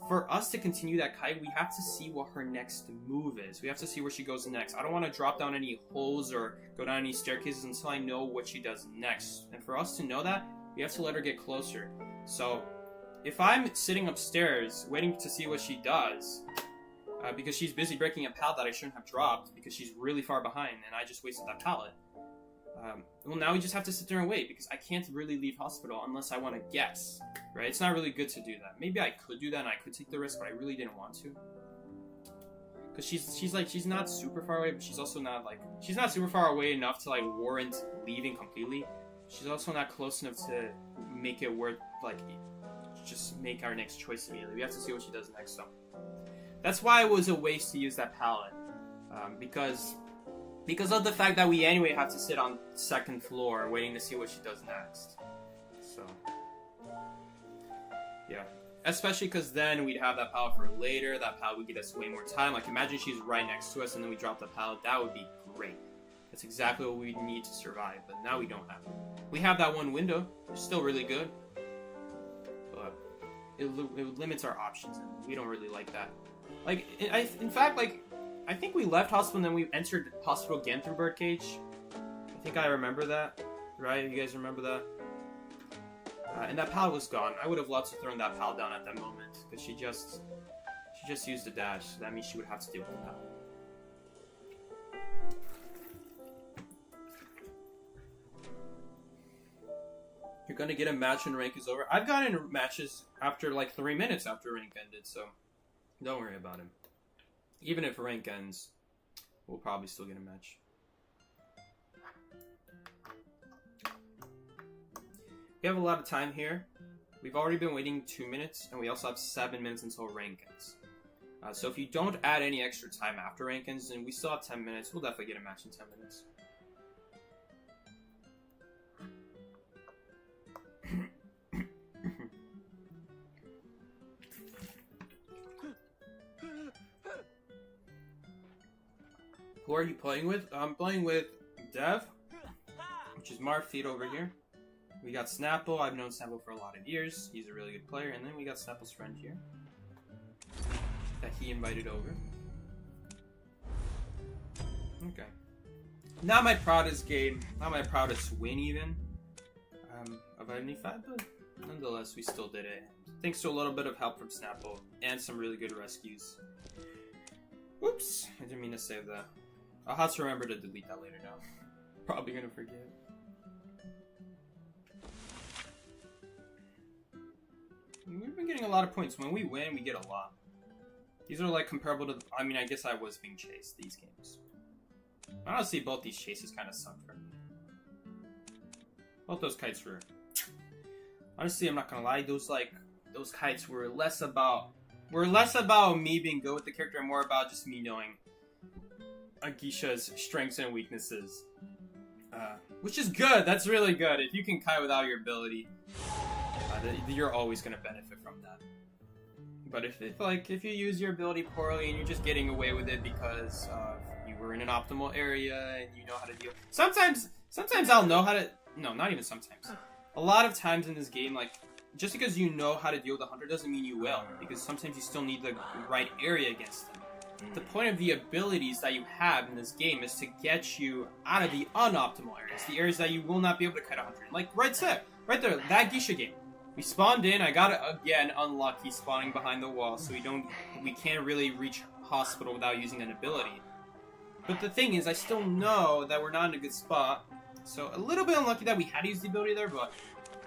S1: for us to continue that kite, we have to see what her next move is. We have to see where she goes next. I don't want to drop down any holes or go down any staircases until I know what she does next. And for us to know that, we have to let her get closer. So if I'm sitting upstairs waiting to see what she does, because she's busy breaking a pallet that I shouldn't have dropped because she's really far behind and I just wasted that pallet, Well, now we just have to sit there and wait, because I can't really leave hospital unless I want to guess, right? It's not really good to do that. Maybe I could do that and I could take the risk, but I really didn't want to. Because she's not super far away, but she's also not, like, she's not super far away enough to, like, warrant leaving completely. She's also not close enough to make it worth, like, just make our next choice immediately. We have to see what she does next, so. That's why it was a waste to use that pallet. Because of the fact that we anyway have to sit on second floor waiting to see what she does next. So, yeah. Especially because then we'd have that pallet for later. That pallet would get us way more time. Like, imagine she's right next to us and then we drop the pallet. That would be great. That's exactly what we need to survive. But now we don't have it. We have that one window. It's still really good. But it limits our options. And we don't really like that. Like, in fact, like, I think we left hospital and then we entered hospital again through Birdcage. I think I remember that. Right? You guys remember that? And that pallet was gone. I would have loved to throw that pallet down at that moment. Because she just used the dash. So that means she would have to deal with the pallet. You're gonna get a match when rank is over. I've gotten matches after like 3 minutes after rank ended. So don't worry about it. Even if rank ends, we'll probably still get a match. We have a lot of time here. We've already been waiting 2 minutes, and we also have 7 minutes until rank ends. So if you don't add any extra time after rank ends, then we still have 10 minutes. We'll definitely get a match in 10 minutes. Who are you playing with? I'm playing with Dev, which is Marfeet over here. We got Snappel. I've known Snappel for a lot of years. He's a really good player. And then we got Snappel's friend here that he invited over. Okay. Not my proudest game. Not my proudest win even. Of any five, but nonetheless, we still did it. Thanks to a little bit of help from Snappel and some really good rescues. Whoops! I didn't mean to save that. I'll have to remember to delete that later now. Probably gonna forget. We've been getting a lot of points. When we win, we get a lot. These are like comparable to... I mean, I guess I was being chased these games. Honestly, both these chases kind of suck for me. Both those kites were... Honestly, I'm not gonna lie. Those kites were less about me being good with the character and more about just me knowing Agisha's strengths and weaknesses. Which is good. That's really good. If you can kite without your ability, you're always going to benefit from that. But if you use your ability poorly and you're just getting away with it because you were in an optimal area and you know how to deal... Sometimes I'll know how to... No, not even sometimes. A lot of times in this game, like, just because you know how to deal with the hunter doesn't mean you will, because sometimes you still need the right area against them. The point of the abilities that you have in this game is to get you out of the unoptimal areas, the areas that you will not be able to kite a hunter in. Like right there, that Geisha game. We spawned in, I got it again unlucky spawning behind the wall, so we can't really reach hospital without using an ability. But the thing is, I still know that we're not in a good spot, so a little bit unlucky that we had to use the ability there, but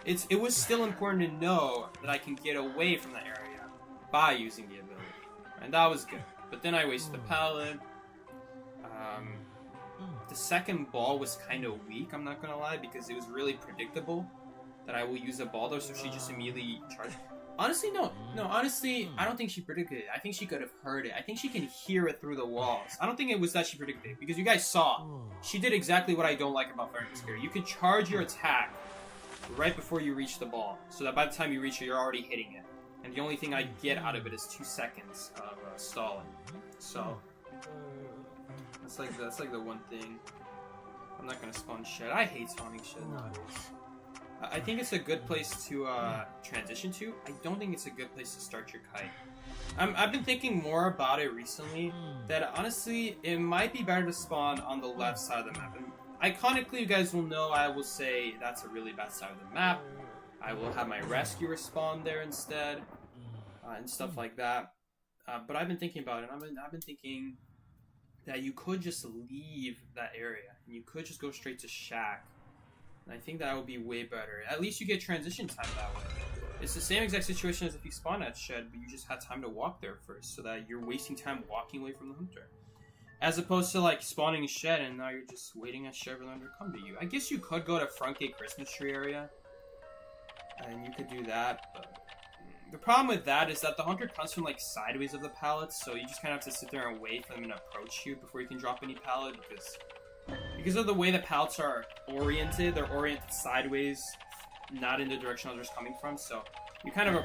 S1: it was still important to know that I can get away from the area by using the ability, and that was good. But then I wasted the pallet. The second ball was kind of weak, I'm not gonna lie, because it was really predictable that I will use a ball though, so she just immediately charged. Honestly, no, honestly, I don't think she predicted it. I think she could have heard it. I think she can hear it through the walls. I don't think it was that she predicted it, because you guys saw, she did exactly what I don't like about Fire Fighter. You can charge your attack right before you reach the ball, so that by the time you reach it, you're already hitting it. And the only thing I get out of it is 2 seconds of stalling. So that's like the one thing. I'm not gonna spawn shit. I hate spawning shit nowadays. I think it's a good place to transition to. I don't think it's a good place to start your kite. I've been thinking more about it recently. That honestly, it might be better to spawn on the left side of the map. And iconically, you guys will know I will say that's a really bad side of the map. I will have my rescuer spawn there instead, and stuff like that. But I've been thinking about it. I've been thinking that you could just leave that area and you could just go straight to shack. And I think that would be way better. At least you get transition time that way. It's the same exact situation as if you spawn at shed, but you just had time to walk there first, so that you're wasting time walking away from the hunter. As opposed to like spawning shed and now you're just waiting at shed for them to come to you. I guess you could go to front gate Christmas tree area, and you could do that, but the problem with that is that the hunter comes from like sideways of the pallets, so you just kind of have to sit there and wait for them to approach you before you can drop any pallet, because of the way the pallets are oriented, they're oriented sideways, not in the direction others coming from, so you kind of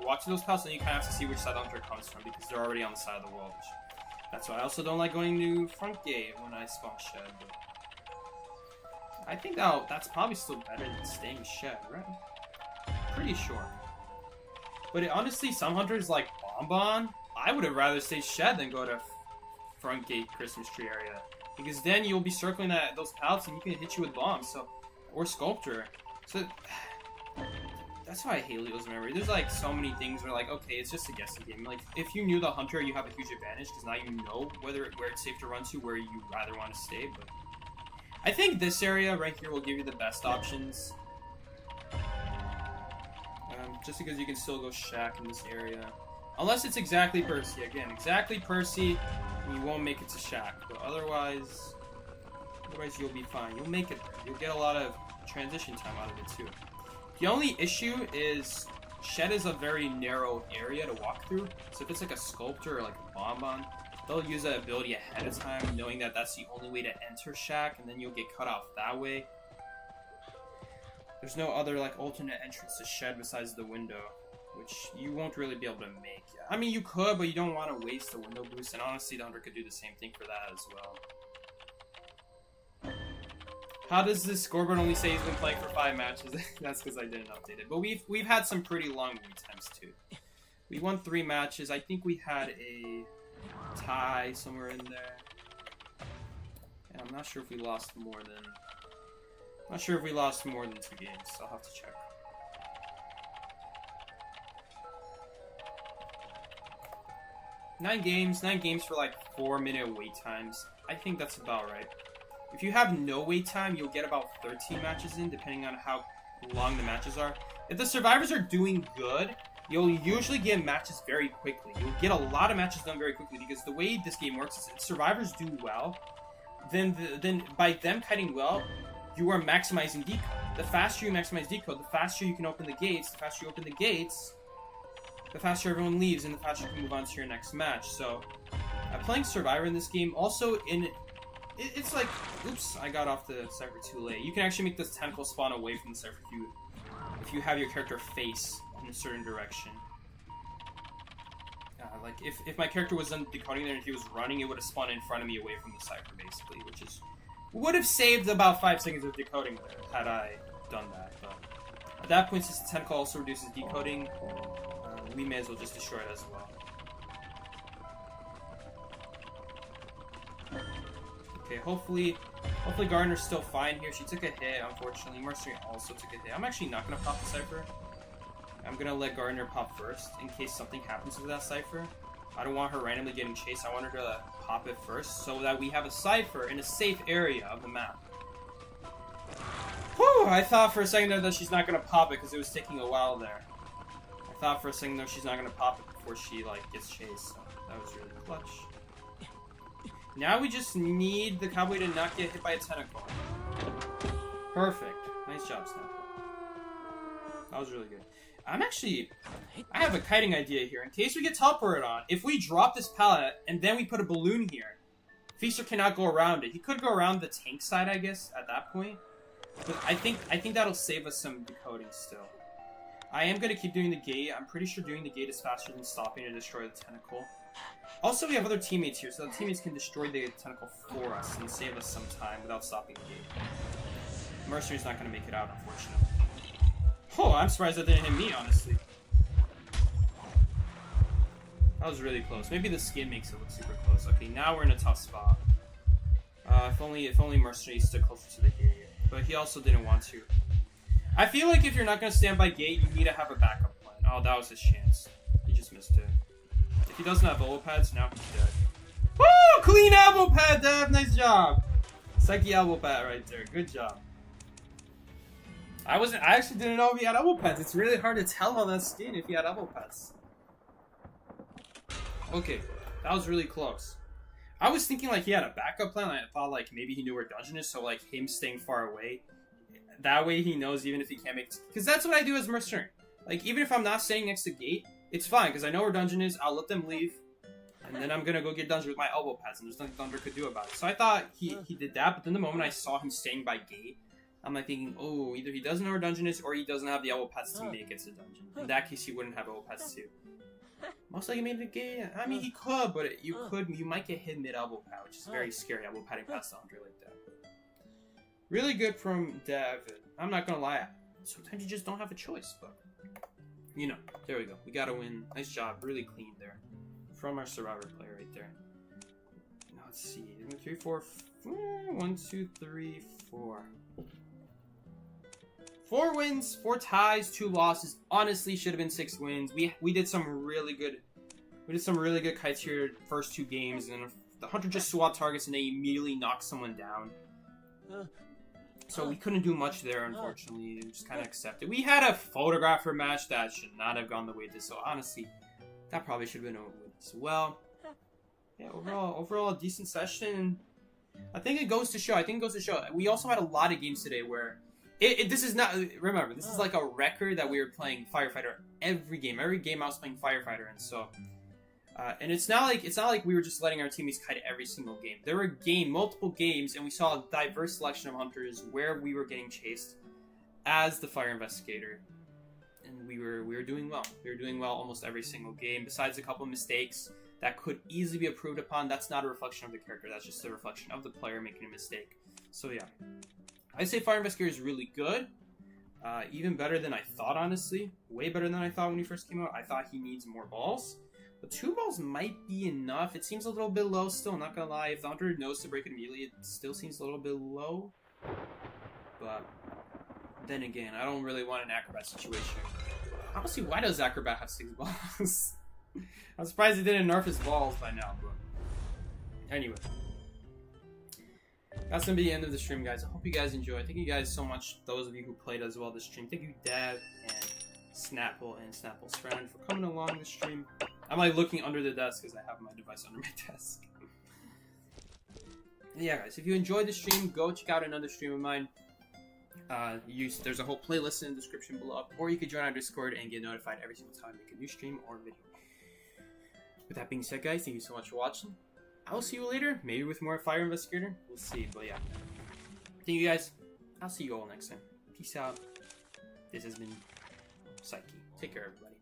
S1: walk to those pallets and you kind of have to see which side the hunter comes from because they're already on the side of the wall. That's why I also don't like going to front gate when I spawn shed, but I think that's probably still better than staying shed, right? Pretty sure. But honestly, some hunters like Bonbon. I would have rather stayed shed than go to front gate Christmas tree area, because then you'll be circling those pallets and you can hit you with bombs. Or sculptor. So that's why I hate Leo's memory. There's like so many things where like, okay, it's just a guessing game. Like if you knew the hunter, you have a huge advantage because now you know where it's safe to run to, where you rather want to stay. But I think this area right here will give you the best options. Just because you can still go shack in this area. Unless it's exactly Percy. Again, exactly Percy, and you won't make it to shack. But otherwise you'll be fine. You'll make it there. You'll get a lot of transition time out of it too. The only issue is shed is a very narrow area to walk through. So if it's like a sculptor or like a bonbon, they'll use that ability ahead of time, knowing that that's the only way to enter shack, and then you'll get cut off that way. There's no other like alternate entrance to shed besides the window, which you won't really be able to make. I mean, you could, but you don't want to waste the window boost, and honestly, the hunter could do the same thing for that as well. How does this scoreboard only say he's been playing for 5 matches? That's because I didn't update it. But we've had some pretty long wait times too. We won 3 matches. I think we had a tie somewhere in there. And I'm not sure if we lost more than... Not sure if we lost more than 2 games. I'll have to check. Nine games for like 4-minute wait times. I think that's about right. If you have no wait time, you'll get about 13 matches in, depending on how long the matches are. If the survivors are doing good, you'll usually get matches very quickly. You'll get a lot of matches done very quickly, because the way this game works is if survivors do well, then by them kiting well, you are maximizing decode. The faster you maximize decode, the faster you can open the gates. The faster you open the gates, the faster everyone leaves, and the faster you can move on to your next match. So, playing Survivor in this game, also it's like, oops, I got off the Cypher too late. You can actually make this tentacle spawn away from the Cypher if you have your character face in a certain direction. Like, if my character was on Decoding there and he was running, it would have spawned in front of me away from the Cypher, basically, which is... would have saved about 5 seconds of Decoding there, had I done that. But at that point, since the tentacle also reduces Decoding, we may as well just destroy it as well. Okay, hopefully Gardner's still fine here. She took a hit, unfortunately. Mercenary also took a hit. I'm actually not going to pop the Cypher. I'm going to let Gardner pop first, in case something happens with that Cypher. I don't want her randomly getting chased. I want her to pop it first, so that we have a Cypher in a safe area of the map. Whew! I thought for a second there that she's not going to pop it, because it was taking a while there. I thought for a second though she's not going to pop it before she, like, gets chased, so that was really clutch. Now we just need the cowboy to not get hit by a tentacle. Perfect. Nice job, Snappel. That was really good. I have a kiting idea here. In case we get teleported on, if we drop this pallet and then we put a balloon here, Feaster cannot go around it. He could go around the tank side, I guess, at that point. But I think that'll save us some decoding still. I am going to keep doing the gate. I'm pretty sure doing the gate is faster than stopping to destroy the tentacle. Also, we have other teammates here, so the teammates can destroy the tentacle for us and save us some time without stopping the gate. Mercenary's not going to make it out, unfortunately. Oh, I'm surprised that didn't hit me, honestly. That was really close. Maybe the skin makes it look super close. Okay, now we're in a tough spot. If only Mercenary stood closer to the gate. But he also didn't want to. I feel like if you're not going to stand by gate, you need to have a backup plan. Oh, that was his chance. He just missed it. If he doesn't have bubble pads, now he's dead. Woo! clean elbow pad, Dev. Nice job. Psyche elbow pad right there. Good job. I actually didn't know if he had elbow pads. It's really hard to tell on that skin if he had elbow pads. Okay, that was really close. I was thinking like he had a backup plan. I thought like maybe he knew where dungeon is, so like him staying far away. That way he knows even if he can't make... Because that's what I do as mercenary. Like even if I'm not staying next to gate, it's fine because I know where dungeon is. I'll let them leave. And then I'm gonna go get dungeon with my elbow pads, and there's nothing Thunder could do about it. So I thought he did that, but then the moment I saw him staying by gate, I'm like thinking, oh, either he doesn't know where dungeon is, or he doesn't have the elbow pads to make it to dungeon. In that case, he wouldn't have elbow pads too. Most likely made the gate. I mean, he could, but you might get hit mid elbow pad, which is very scary. Elbow padding past Andre like that. Really good from Dev. I'm not gonna lie, sometimes you just don't have a choice, but you know, there we go. We gotta win. Nice job, really clean there. From our survivor player right there. Now let's see. 3, 4. 1, 2, 3, 4. 4 wins, 4 ties, 2 losses. Honestly, should have been 6 wins. We did some really good. We did some really good kites here. First 2 games, and the hunter just swapped targets, and they immediately knocked someone down. So we couldn't do much there, unfortunately. We just kind of accepted. We had a photographer match that should not have gone the way it did. So honestly, that probably should have been over with as well. Yeah, overall a decent session. I think it goes to show. We also had a lot of games today where this is not. Remember, this is like a record that we were playing firefighter every game. Every game I was playing firefighter, and so. And it's not like we were just letting our teammates kite every single game. There were multiple games, and we saw a diverse selection of hunters where we were getting chased as the fire investigator, and we were doing well. We were doing well almost every single game. Besides a couple of mistakes that could easily be improved upon, that's not a reflection of the character. That's just a reflection of the player making a mistake. So yeah, I say fire investigator is really good. Even better than I thought, honestly. Way better than I thought when he first came out. I thought he needs more balls. But 2 balls might be enough. It seems a little bit low still, not gonna lie. If the hunter knows to break it immediately, it still seems a little bit low. But then again, I don't really want an acrobat situation. Honestly, why does acrobat have 6 balls? I'm surprised he didn't nerf his balls by now, but anyway. That's gonna be the end of the stream, guys. I hope you guys enjoy. Thank you guys so much, those of you who played as well this stream. Thank you, Dad and Snappel and Snappel's friend for coming along this stream. I'm like looking under the desk because I have my device under my desk. Yeah, guys, if you enjoyed the stream, go check out another stream of mine. There's a whole playlist in the description below, or you could join our Discord and get notified every single time I make a new stream or video. With that being said, guys, thank you so much for watching. I will see you later, maybe with more Fire Investigator. We'll see, but yeah. Thank you, guys. I'll see you all next time. Peace out. This has been Psyche. Take care, everybody.